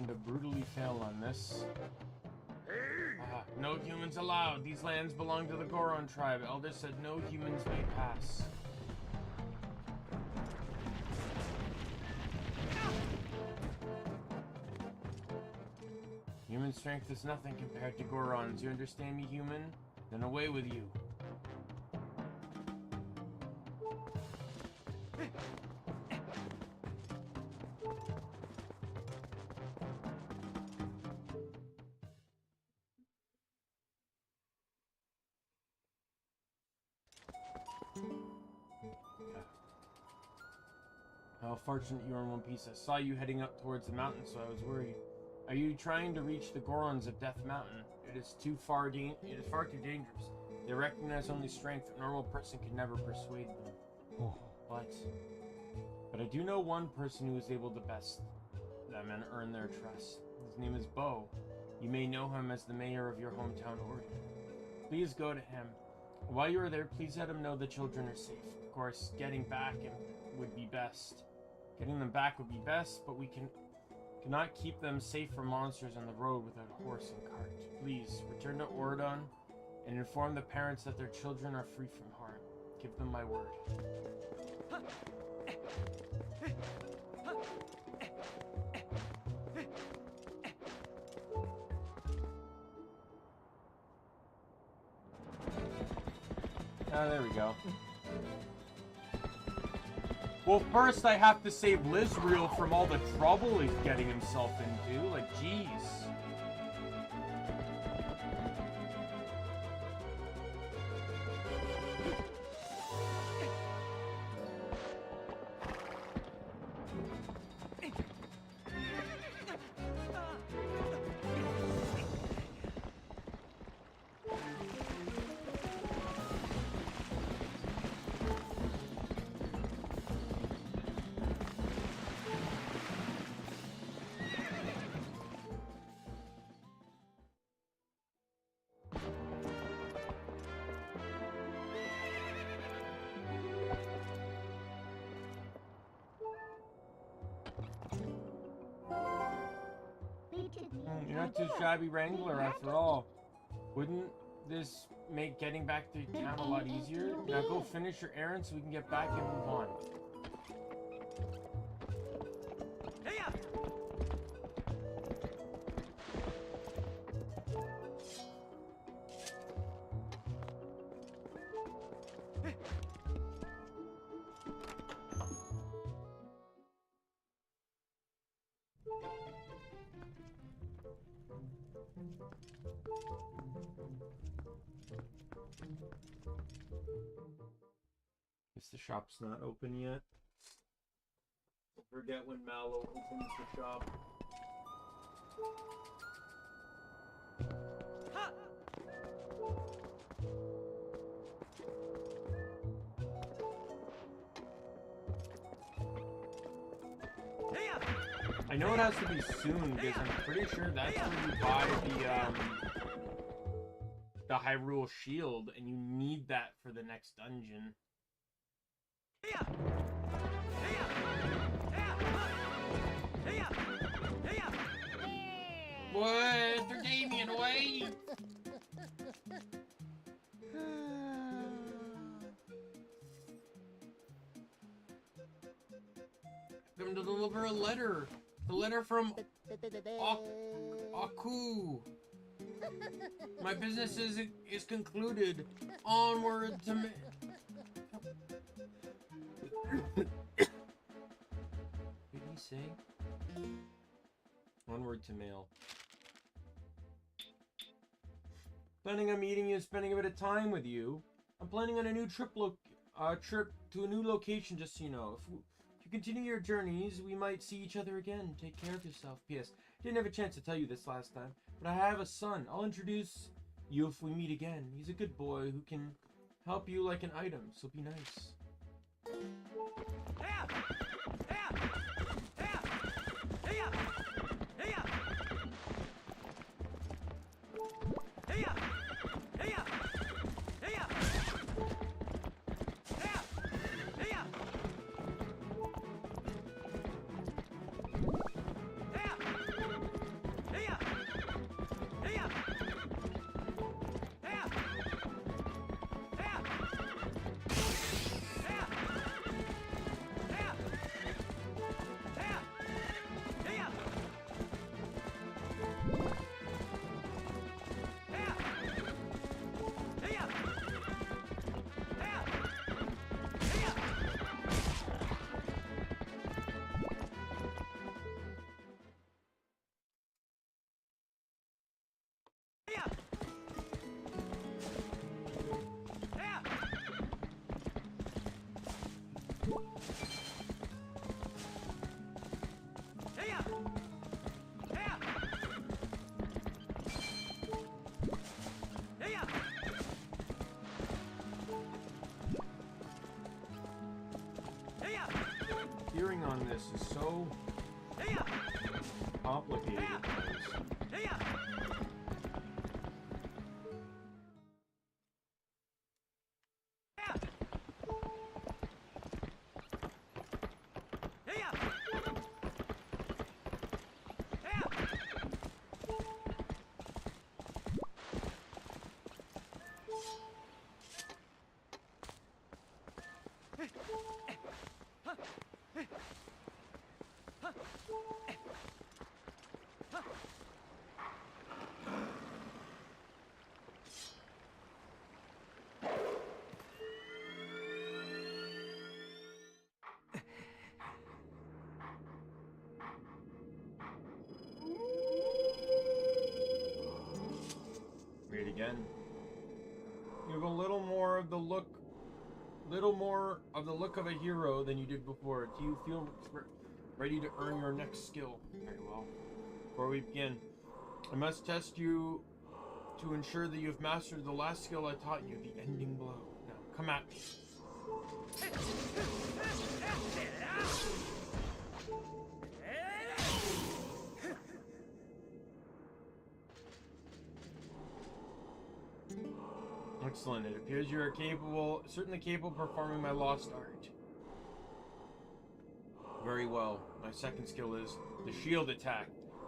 going to brutally fail on this. No humans allowed. These lands belong to the Goron tribe. Elder said no humans may pass. Human strength is nothing compared to Goron's. You understand me, human? Then away with you. How fortunate you are in one piece. I saw you heading up towards the mountain, so I was worried. Are you trying to reach the Gorons of Death Mountain? It is far too dangerous. They recognize only strength. A normal person can never persuade them. But I do know one person who is able to best them and earn their trust. His name is Bo. You may know him as the mayor of your hometown, Oregon. Please go to him. While you are there, please let him know the children are safe. Of course, getting back would be best. Getting them back would be best, but we cannot keep them safe from monsters on the road without a horse and cart. Please, return to Oregon and inform the parents that their children are free from harm. Give them my word. Ah, there we go. Well, first I have to save Lizreal from all the trouble he's getting himself into. Like, jeez. You're not too shabby, Wrangler, after all. Wouldn't this make getting back to town a lot easier? Now go finish your errand so we can get back and move on. Guess the shop's not open yet. Forget when Mallow opens the shop. I know it has to be soon because I'm pretty sure that's when you buy the Hyrule Shield, and you need that for the next dungeon. What? They're Daimien away! Come to deliver a letter. The letter from Aku. My business is concluded. Onward to me. What did he say? Onward to mail. Planning on meeting you and spending a bit of time with you. I'm planning on a new trip to a new location, just so you know. If you continue your journeys, we might see each other again. Take care of yourself. P.S. Didn't have a chance to tell you this last time, but I have a son. I'll introduce you if we meet again. He's a good boy who can help you like an item, so be nice. on this is so complicated at times. Read again. You have a little more of the look of a hero than you did before. Do you feel ready to earn your next skill? Very well. Before we begin, I must test you to ensure that you have mastered the last skill I taught you, the ending blow. Now, come at me. Excellent. It appears you are certainly capable of performing my lost art. Very well. My second skill is the shield attack.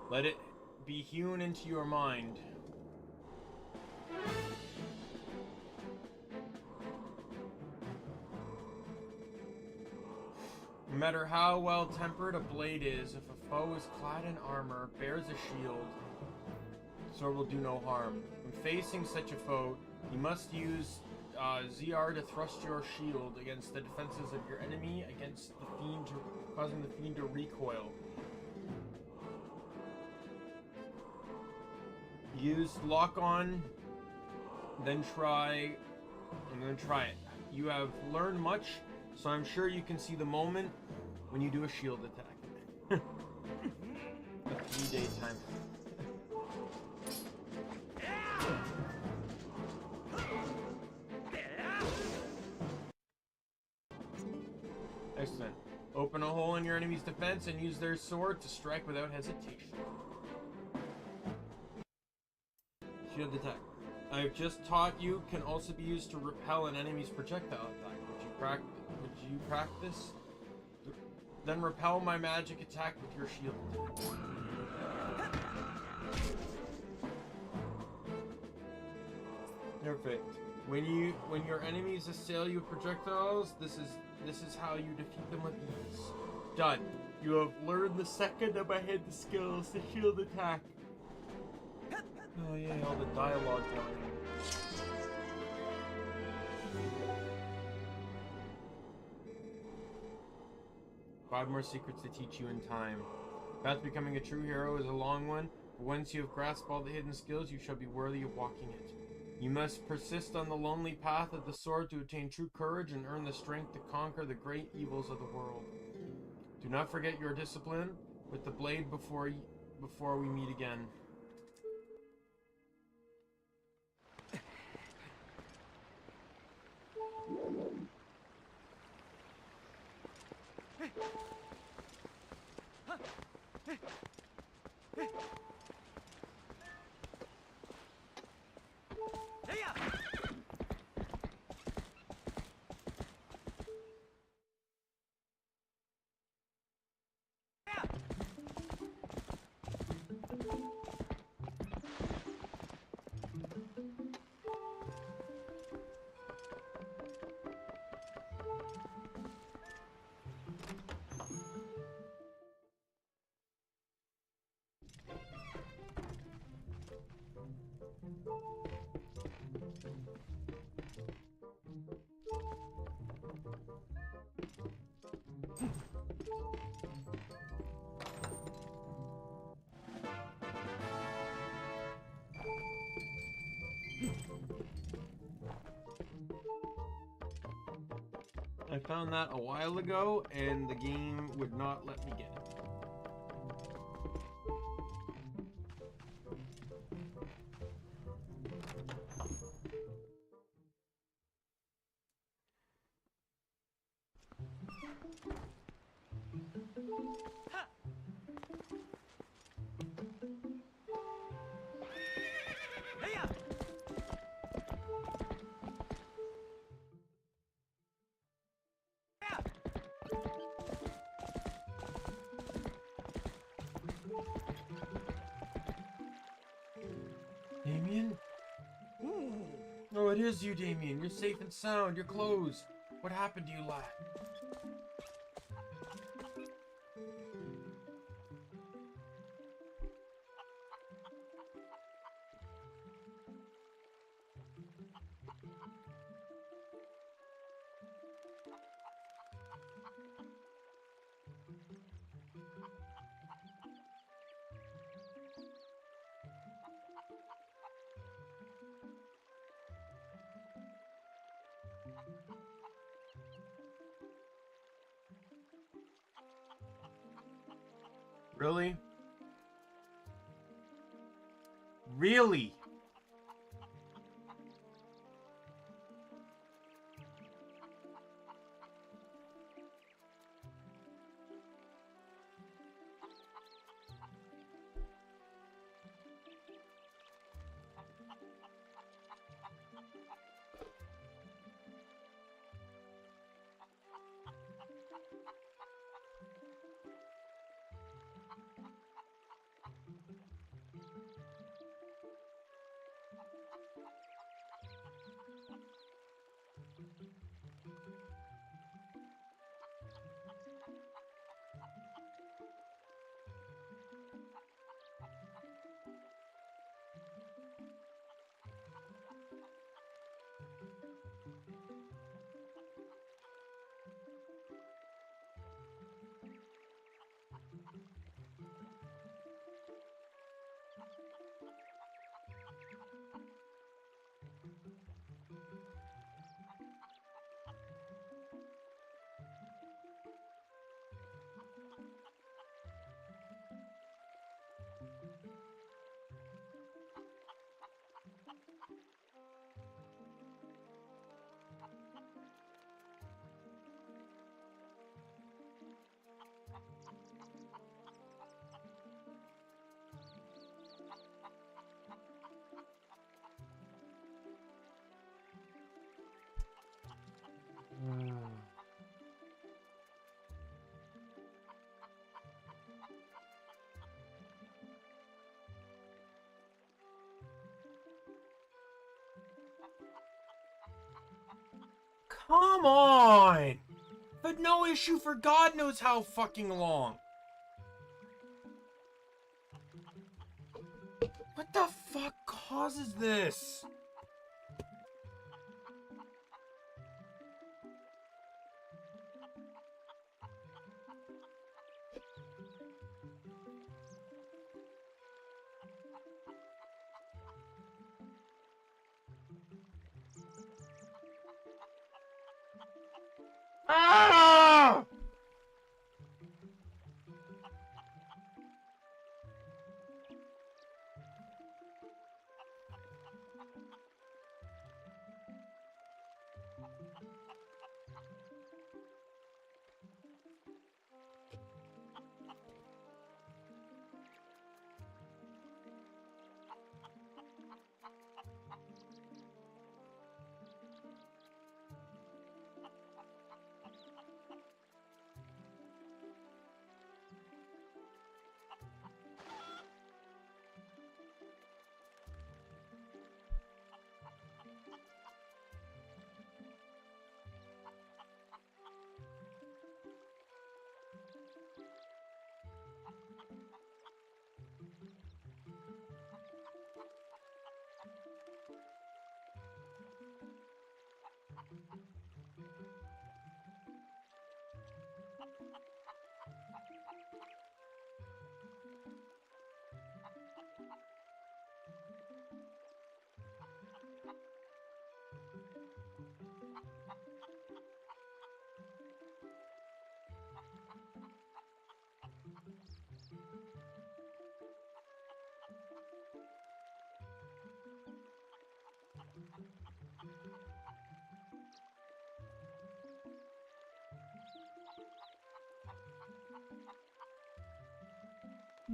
Let it be hewn into your mind. No matter how well tempered a blade is, if a foe is clad in armor, bears a shield, the sword will do no harm. When facing such a foe, you must use ZR to thrust your shield against the defenses of your enemy, against the fiend, causing the fiend to recoil. Use lock on, then try it. You have learned much, so I'm sure you can see the moment when you do a shield attack. A 3-day time. Excellent. Open a hole in your enemy's defense and use their sword to strike without hesitation. Shield attack. I have just taught you can also be used to repel an enemy's projectile attack. Would you practice? Then repel my magic attack with your shield attack. Perfect. When your enemies assail you with projectiles, this is how you defeat them with ease. Done. You have learned the second of my hidden skills, the shield attack. Oh yeah, all the dialogue going. 5 more secrets to teach you in time. The path to becoming a true hero is a long one, but once you have grasped all the hidden skills, you shall be worthy of walking it. You must persist on the lonely path of the sword to attain true courage and earn the strength to conquer the great evils of the world. Do not forget your discipline with the blade before we meet again. I found that a while ago, and the game would not let me get it. Daimien? Oh, it is you, Daimien. You're safe and sound. You're closed. What happened to you, lad? Really? Really? Come on! But no issue for God knows how fucking long. What the fuck causes this? Ah!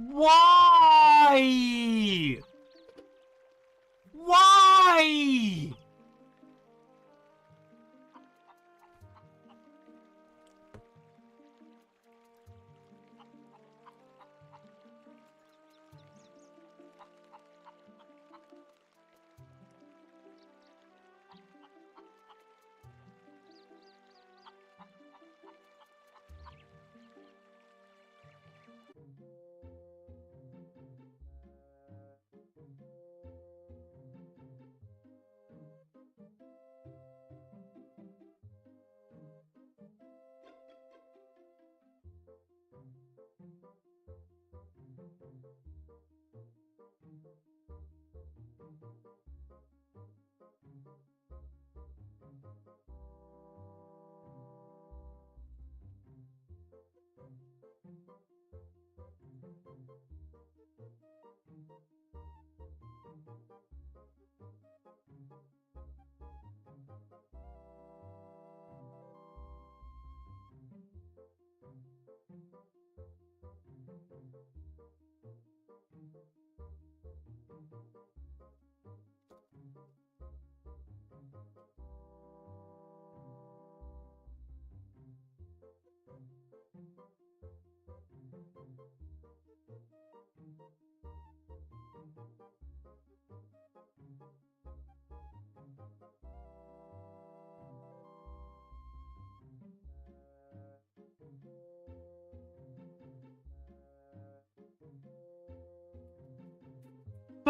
Why? Why?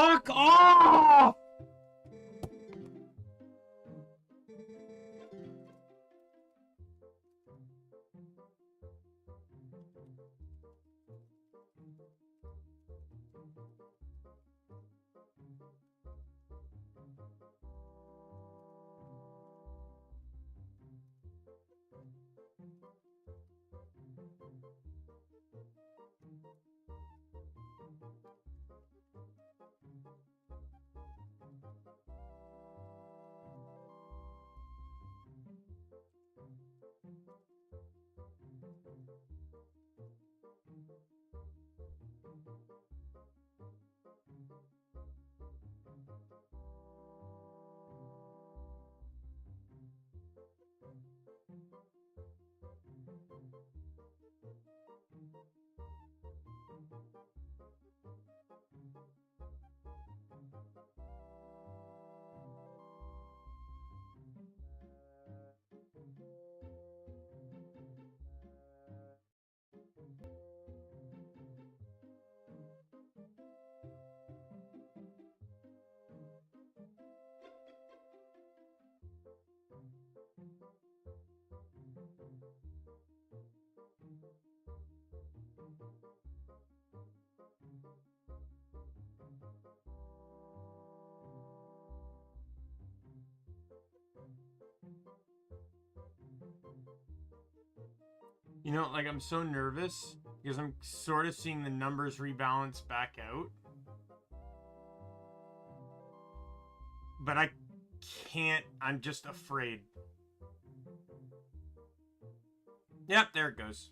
Fuck off! You know, like, I'm so nervous because I'm sort of seeing the numbers rebalance back out. But I can't. I'm just afraid. Yep, there it goes.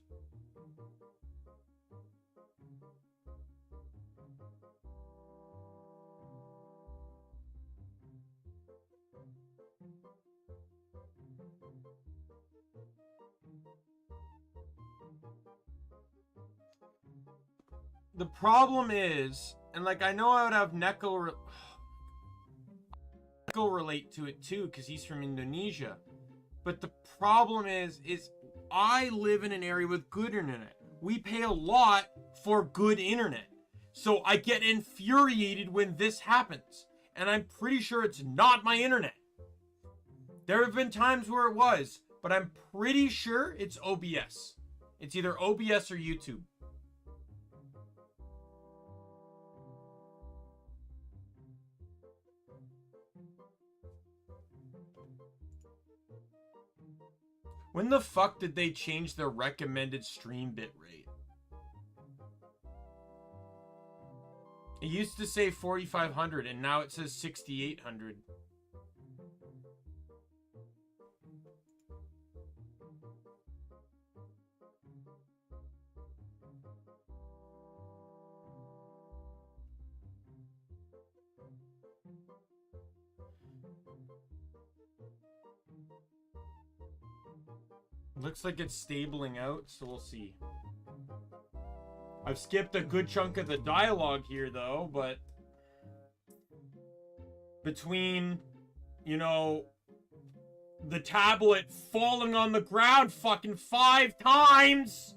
The problem is, and like, I know I would have Neko relate to it too, because he's from Indonesia. But the problem is I live in an area with good internet. We pay a lot for good internet. So I get infuriated when this happens. And I'm pretty sure it's not my internet. There have been times where it was, but I'm pretty sure it's OBS. It's either OBS or YouTube. When the fuck did they change their recommended stream bit rate? It used to say 4,500 and now it says 6,800. Looks like it's stabling out, so we'll see. I've skipped a good chunk of the dialogue here, though, but between, you know, the tablet falling on the ground fucking 5 times,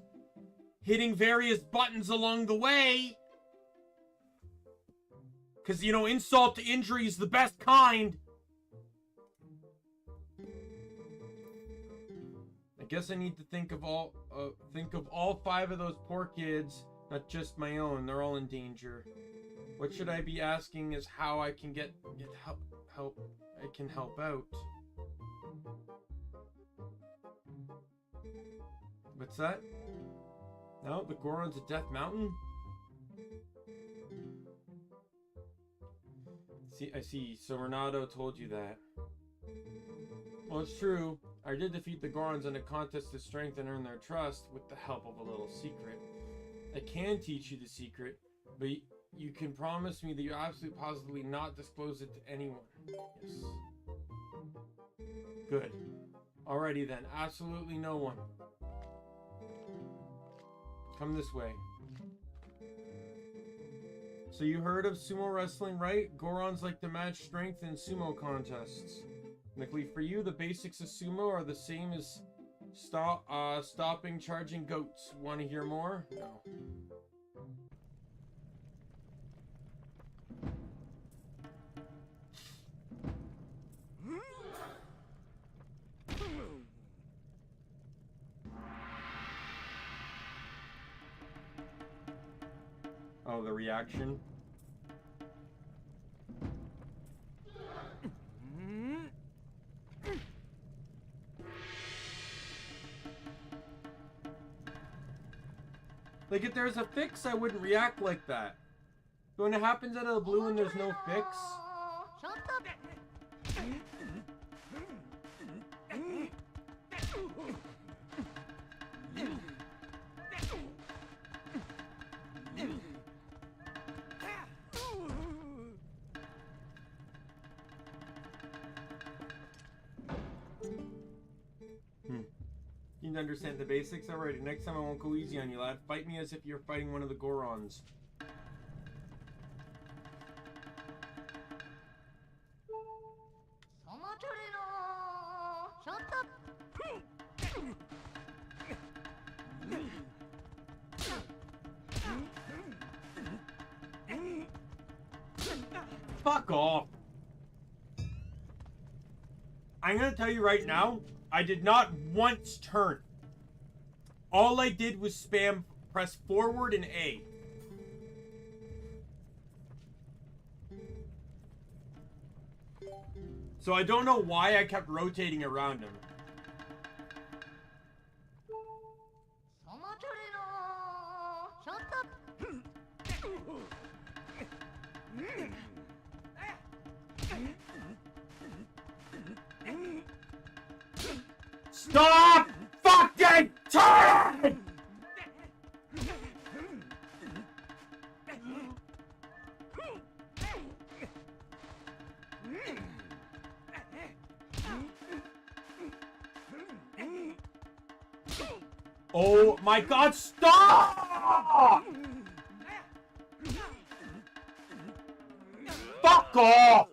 hitting various buttons along the way, because, you know, insult to injury is the best kind. I guess I need to think of all 5 of those poor kids, not just my own. They're all in danger. What should I be asking is how I can get help. I can help out. What's that? No, the Goron's a Death Mountain? See, I see. So Renato told you that. Well, it's true. I did defeat the Gorons in a contest to strength and earn their trust with the help of a little secret. I can teach you the secret, but you can promise me that you absolutely positively not disclose it to anyone. Yes. Good. Alrighty then. Absolutely no one. Come this way. So you heard of sumo wrestling, right? Gorons like to match strength in sumo contests. Luckily for you, the basics of sumo are the same as stopping charging goats. Want to hear more? No. Oh, the reaction? Like, if there's a fix, I wouldn't react like that. But when it happens out of the blue and there's no fix... You need to understand the basics? Alrighty, next time I won't go easy on you, lad. Fight me as if you're fighting one of the Gorons. Fuck off! I'm gonna tell you right now, I did not once turn. All I did was press forward and A. So I don't know why I kept rotating around him. Stop fucking turning! Oh my god, stop! Fuck off!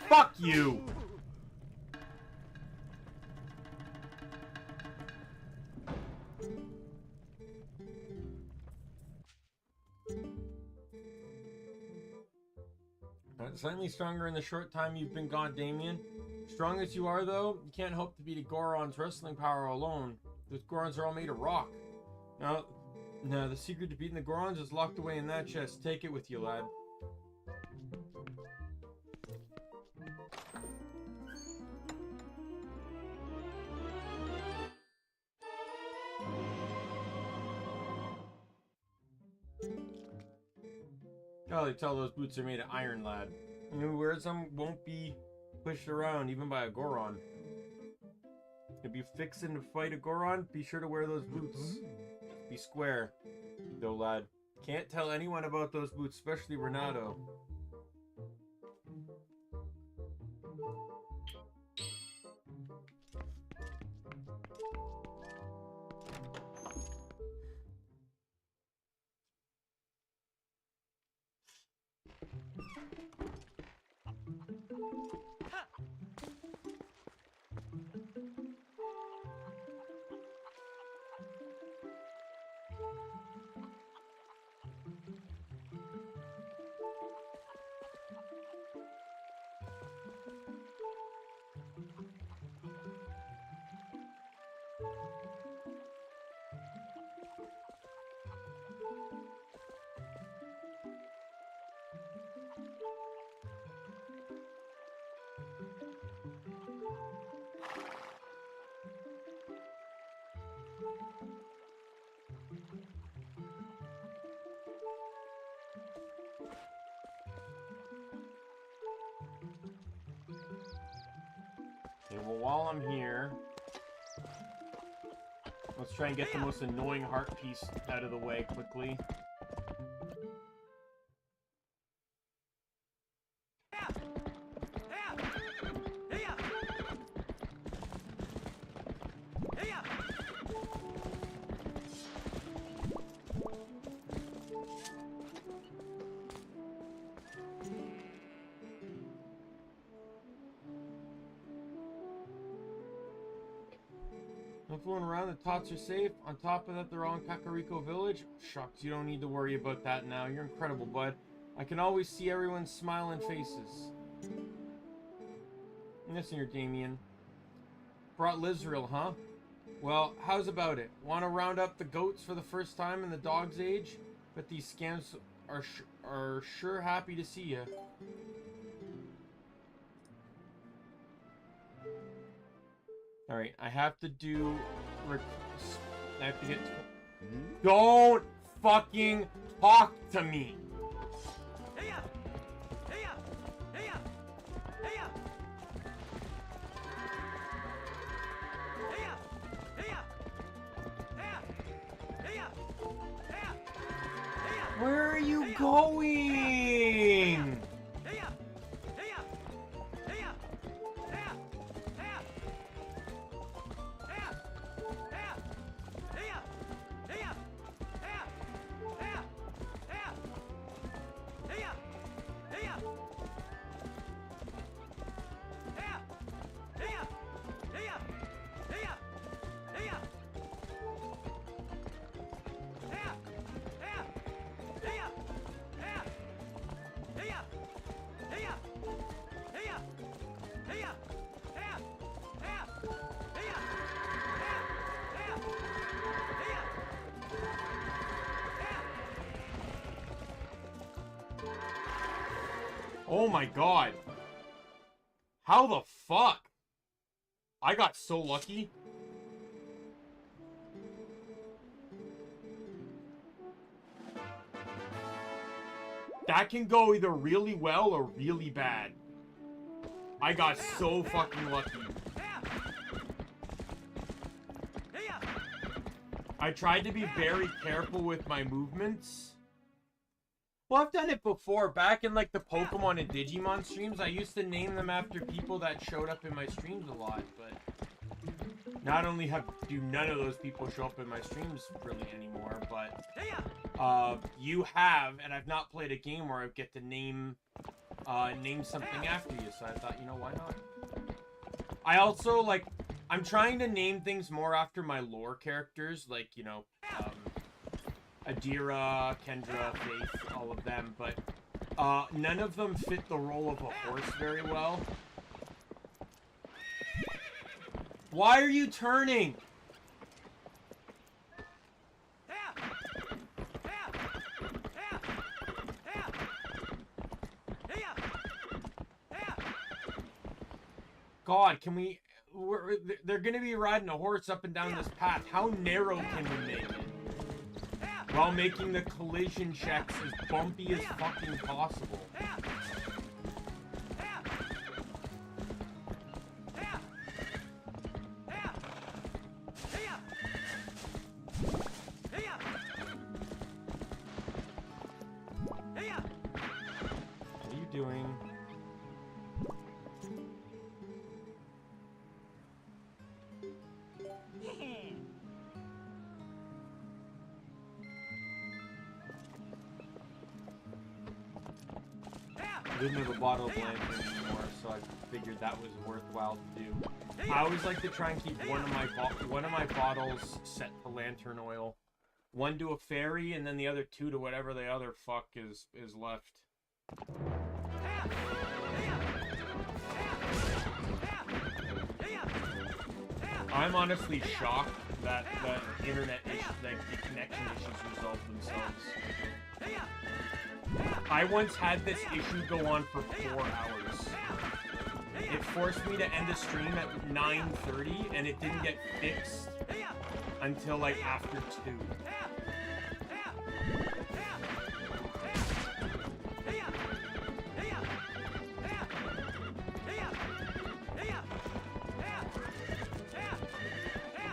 Fuck you! Slightly stronger in the short time you've been gone, Daimien. Strong as you are, though, you can't hope to beat a Goron's wrestling power alone. Those Gorons are all made of rock. Now, the secret to beating the Gorons is locked away in that chest. Take it with you, lad. Oh, they tell those boots are made of iron, lad. And who wears them won't be pushed around, even by a Goron. If you fixin' to fight a Goron, be sure to wear those boots. Be square, though, lad. Can't tell anyone about those boots, especially Renato. Okay, well, while I'm here, let's try and get the most annoying heart piece out of the way quickly. No fooling around, the tots are safe. On top of that, they're all in Kakariko Village. Shucks, you don't need to worry about that now. You're incredible, bud. I can always see everyone's smiling faces. Listen here, Daimien. Brought Lizrael, huh? Well, how's about it? Want to round up the goats for the first time in the dog's age? But these scamps are sure happy to see you. Alright, I have to do... I have to get... Don't fucking talk to me! Where are you going? Oh my god. How the fuck? I got so lucky. That can go either really well or really bad. I got so fucking lucky. I tried to be very careful with my movements. Well, I've done it before. Back in, like, the Pokemon and Digimon streams, I used to name them after people that showed up in my streams a lot, but... Not only do none of those people show up in my streams really anymore, but... you have, and I've not played a game where I get to name something after you, so I thought, you know, why not? I also, like, I'm trying to name things more after my lore characters, like, you know, Adira, Kendra, Faith, all of them, but none of them fit the role of a horse very well. Why are you turning? God, can we... they're gonna be riding a horse up and down this path. How narrow can we make it? while making the collision checks as bumpy as fucking possible. What are you doing? I didn't have a bottle of lantern anymore, so I figured that was worthwhile to do. I always like to try and keep one of my bottles set to lantern oil. One to a fairy, and then the other two to whatever the other fuck is left. I'm honestly shocked that the internet issue, like the connection issues, resolved themselves. I once had this issue go on for 4 hours. It forced me to end the stream at 9:30, and it didn't get fixed until like after 2.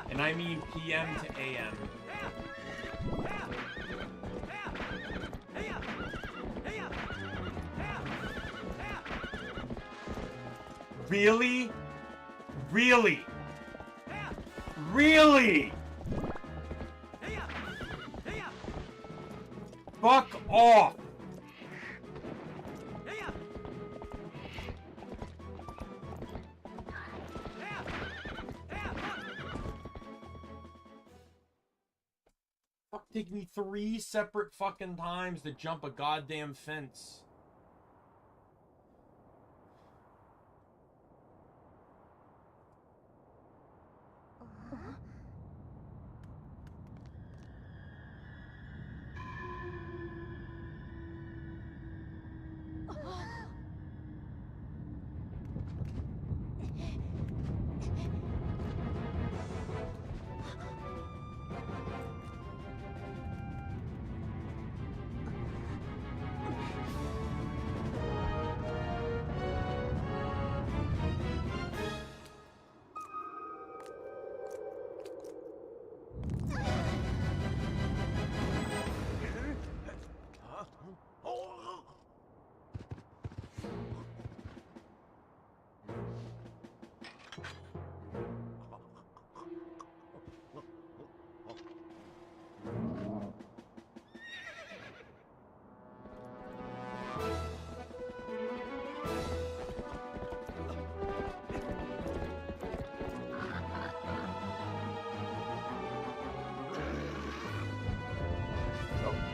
And I mean PM to AM. Really? Really? Really? Fuck off! Fuck, take me 3 separate fucking times to jump a goddamn fence.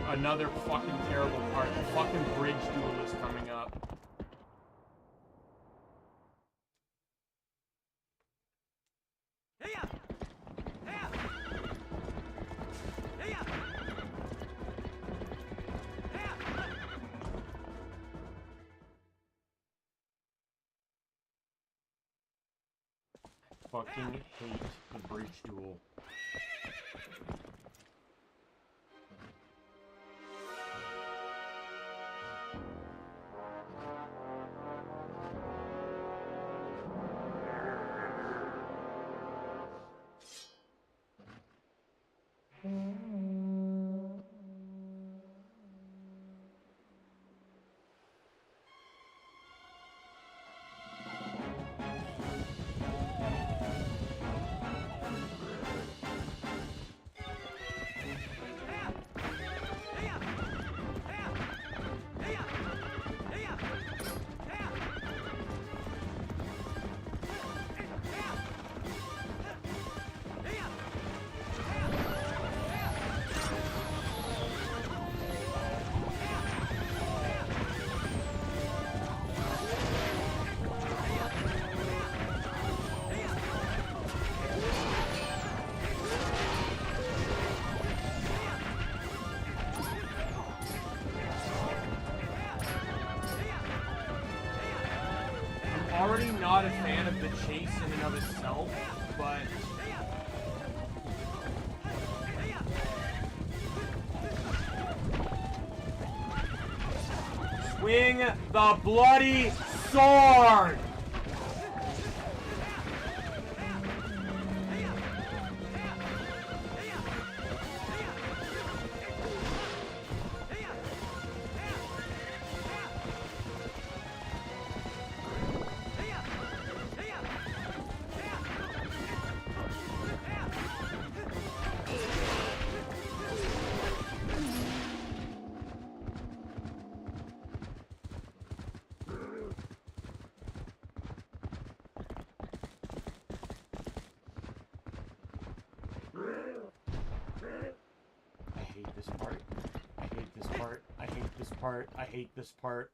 Another fucking terrible part. The fucking bridge duel is coming up. Fucking hate the bridge duel. Already not a fan of the chase in and of itself, but Swing the bloody sword! I hate this part.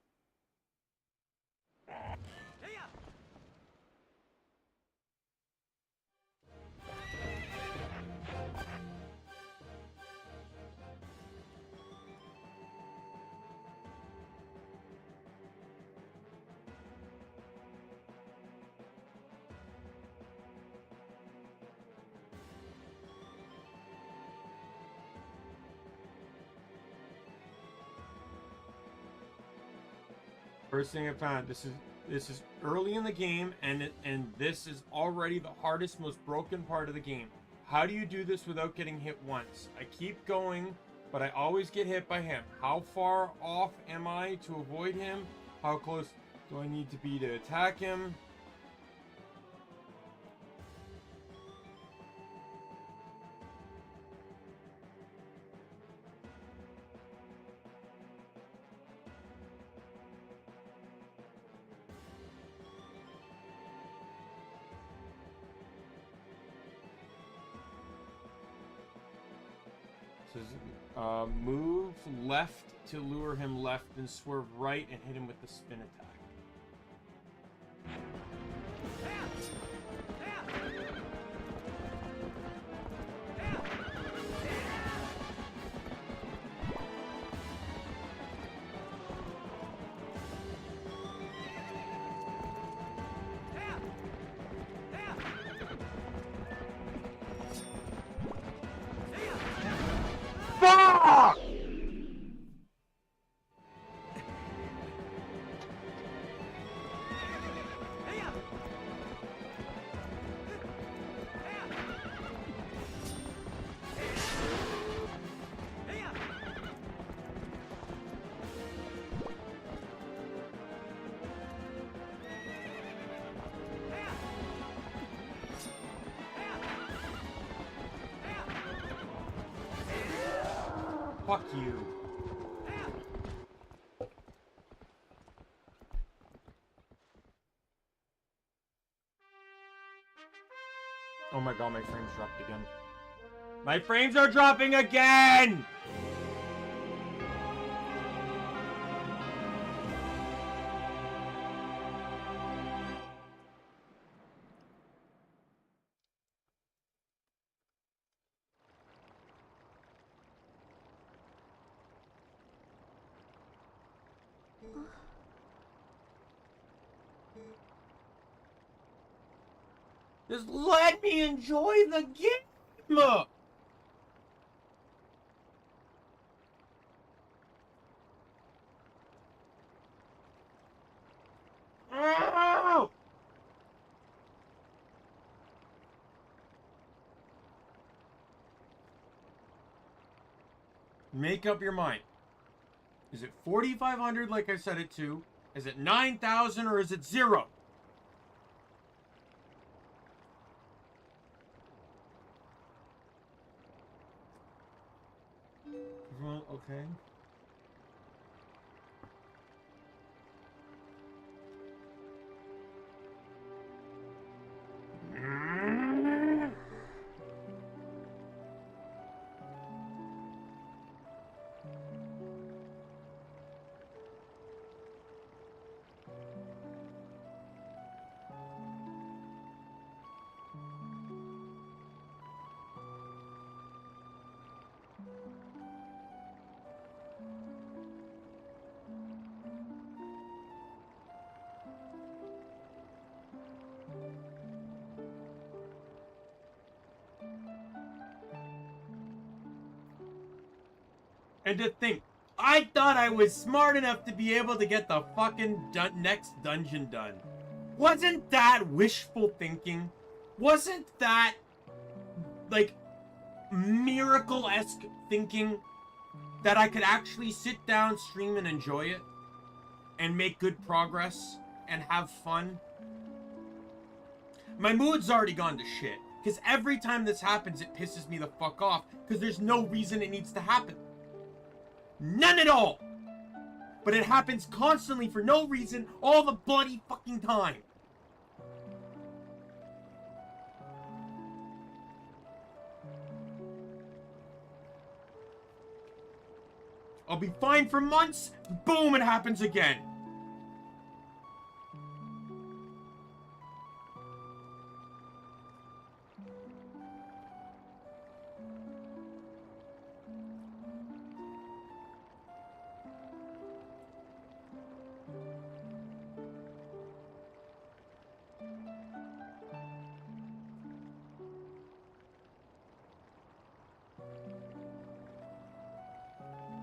First thing I found, this is early in the game, and this is already the hardest, most broken part of the game. How do you do this without getting hit once? I keep going, but I always get hit by him. How far off am I to avoid him? How close do I need to be to attack him? Move left to lure him left, and swerve right and hit him with the spin attack. Fuck you. Oh my god, my frames dropped again. My frames are dropping again! Just let me enjoy the game! Ow! Make up your mind. Is it 4,500 like I said it to? Is it 9,000 or is it 0? Well, okay. And to think, I thought I was smart enough to be able to get the fucking next dungeon done. Wasn't that wishful thinking? Wasn't that, like, miracle-esque thinking that I could actually sit down, stream, and enjoy it? And make good progress? And have fun? My mood's already gone to shit. Because every time this happens, it pisses me the fuck off. Because there's no reason it needs to happen. None at all! But it happens constantly for no reason, all the bloody fucking time. I'll be fine for months, boom, it happens again.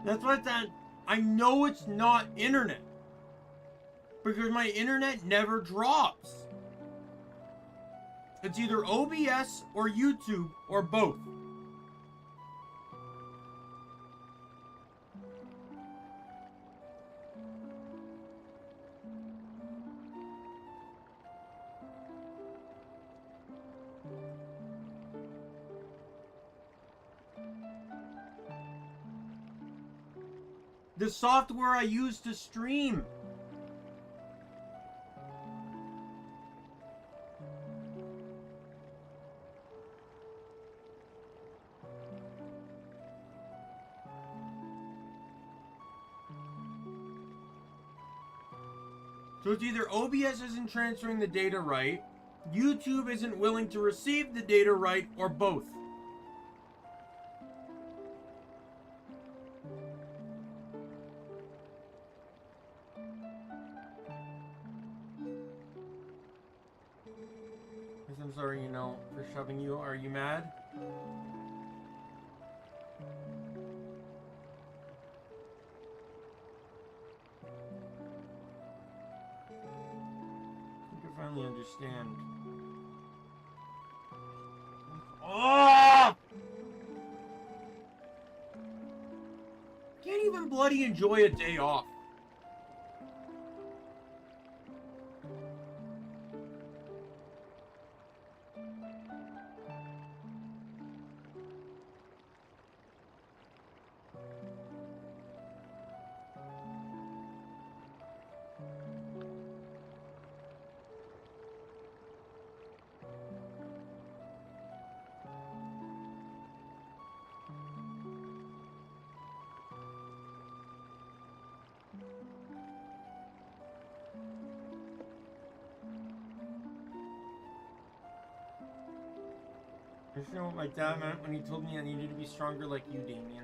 That's what I know it's not internet. Because my internet never drops. It's either OBS or YouTube or both. The software I use to stream. So it's either OBS isn't transferring the data right, YouTube isn't willing to receive the data right, or both. I'm sorry, you know, for shoving you. Are you mad? I think I finally understand. Oh! Can't even bloody enjoy a day off. I just know what my dad meant when he told me I needed to be stronger like you, Daimien.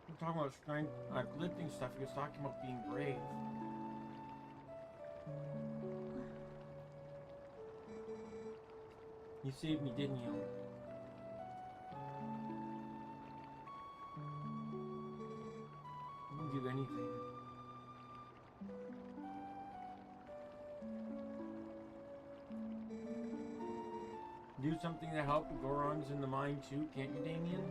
I'm talking about strength, lifting stuff. He was talking about being brave. You saved me, didn't you? I wouldn't do anything. Do something to help the Gorons in the mine too, can't you, Daimien?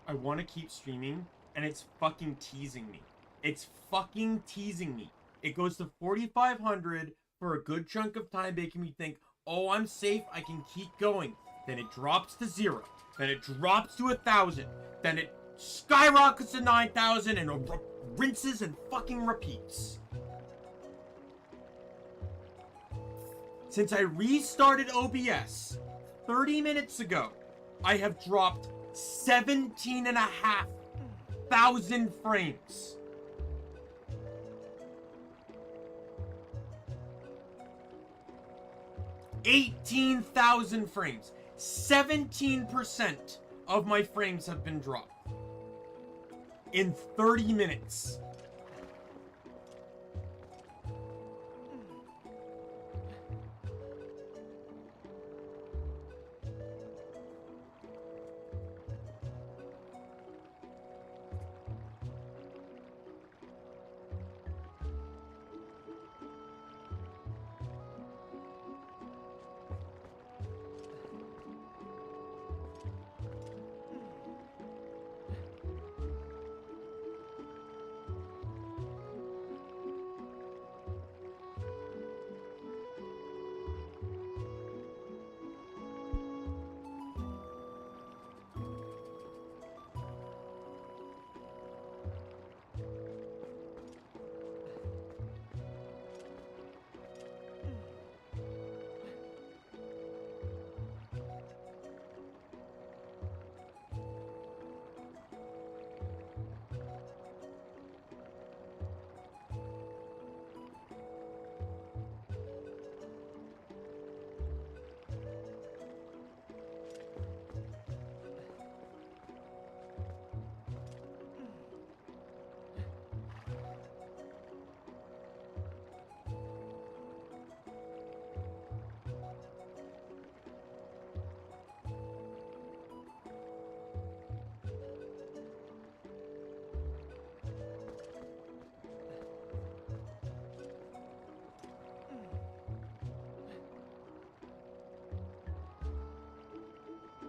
I want to keep streaming, and it's fucking teasing me. It's fucking teasing me. It goes to 4,500 for a good chunk of time, making me think, oh, I'm safe, I can keep going. Then it drops to 0. Then it drops to 1,000. Then it skyrockets to 9,000 and rinses and fucking repeats. Since I restarted OBS 30 minutes ago, I have dropped 17,500 frames. $18,000 frames. 17% of my frames have been dropped in 30 minutes.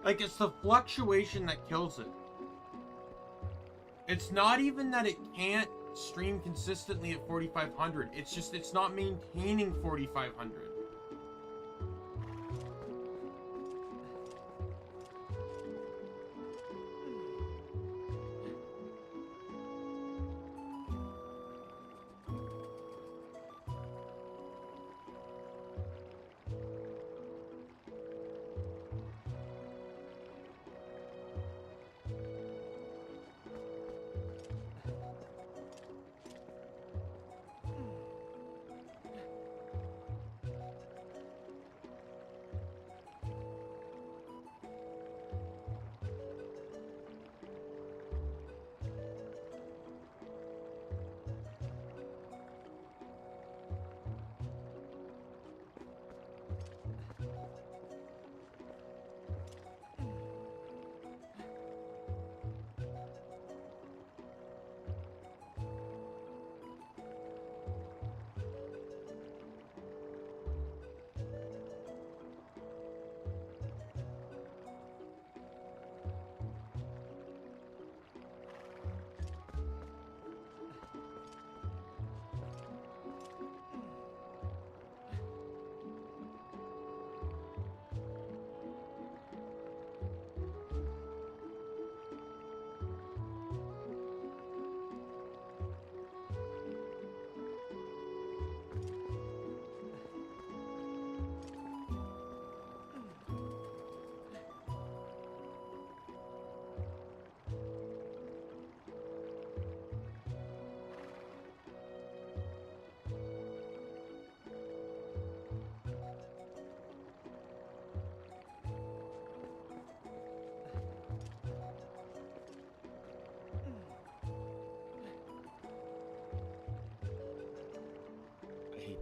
Like, it's the fluctuation that kills it. It's not even that it can't stream consistently at 4,500. It's just, it's not maintaining 4,500.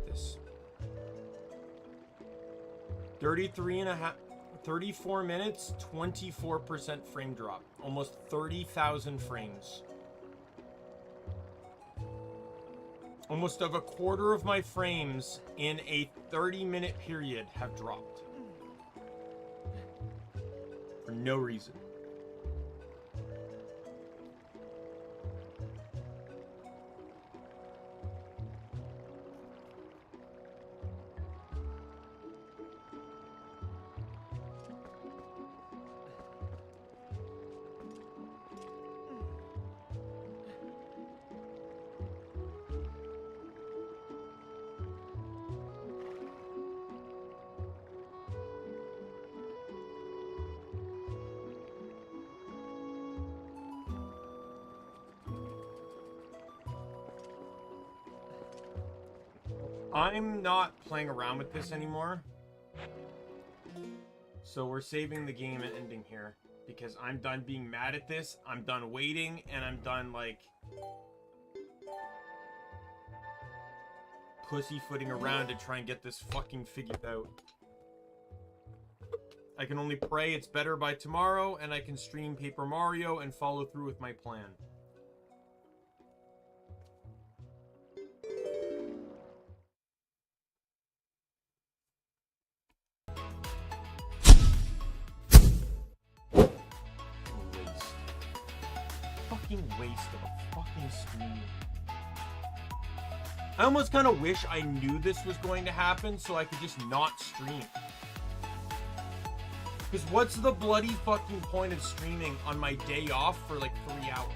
This 34 minutes, 24% frame drop, almost 30,000 frames. Almost of a quarter of my frames in a 30-minute period have dropped for no reason. I'm not playing around with this anymore. So we're saving the game and ending here. Because I'm done being mad at this. I'm done waiting. And I'm done, like, pussyfooting around to try and get this fucking figured out. I can only pray it's better by tomorrow, and I can stream Paper Mario and follow through with my plan. Fucking waste of a fucking stream. I almost kind of wish I knew this was going to happen so I could just not stream. Because what's the bloody fucking point of streaming on my day off for like 3 hours?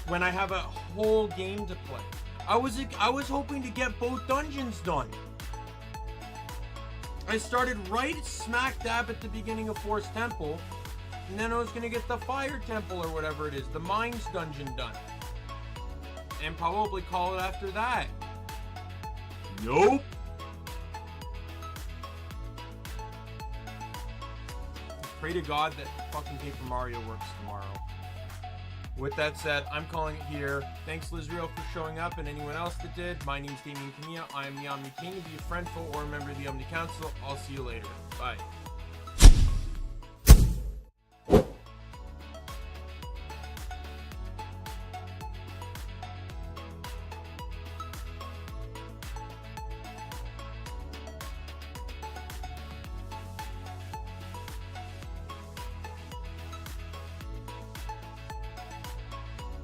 When I have a whole game to play. I was hoping to get both dungeons done. I started right smack dab at the beginning of Forest Temple. And then I was going to get the Fire Temple or whatever it is. The Mines dungeon done. And probably call it after that. Nope. Pray to God that fucking Paper Mario works tomorrow. With that said, I'm calling it here. Thanks, Lizrio, for showing up, and anyone else that did. My name's Daimien Kamiya. I am the Omni King. Be a friend, foe, or a member of the Omni Council. I'll see you later. Bye.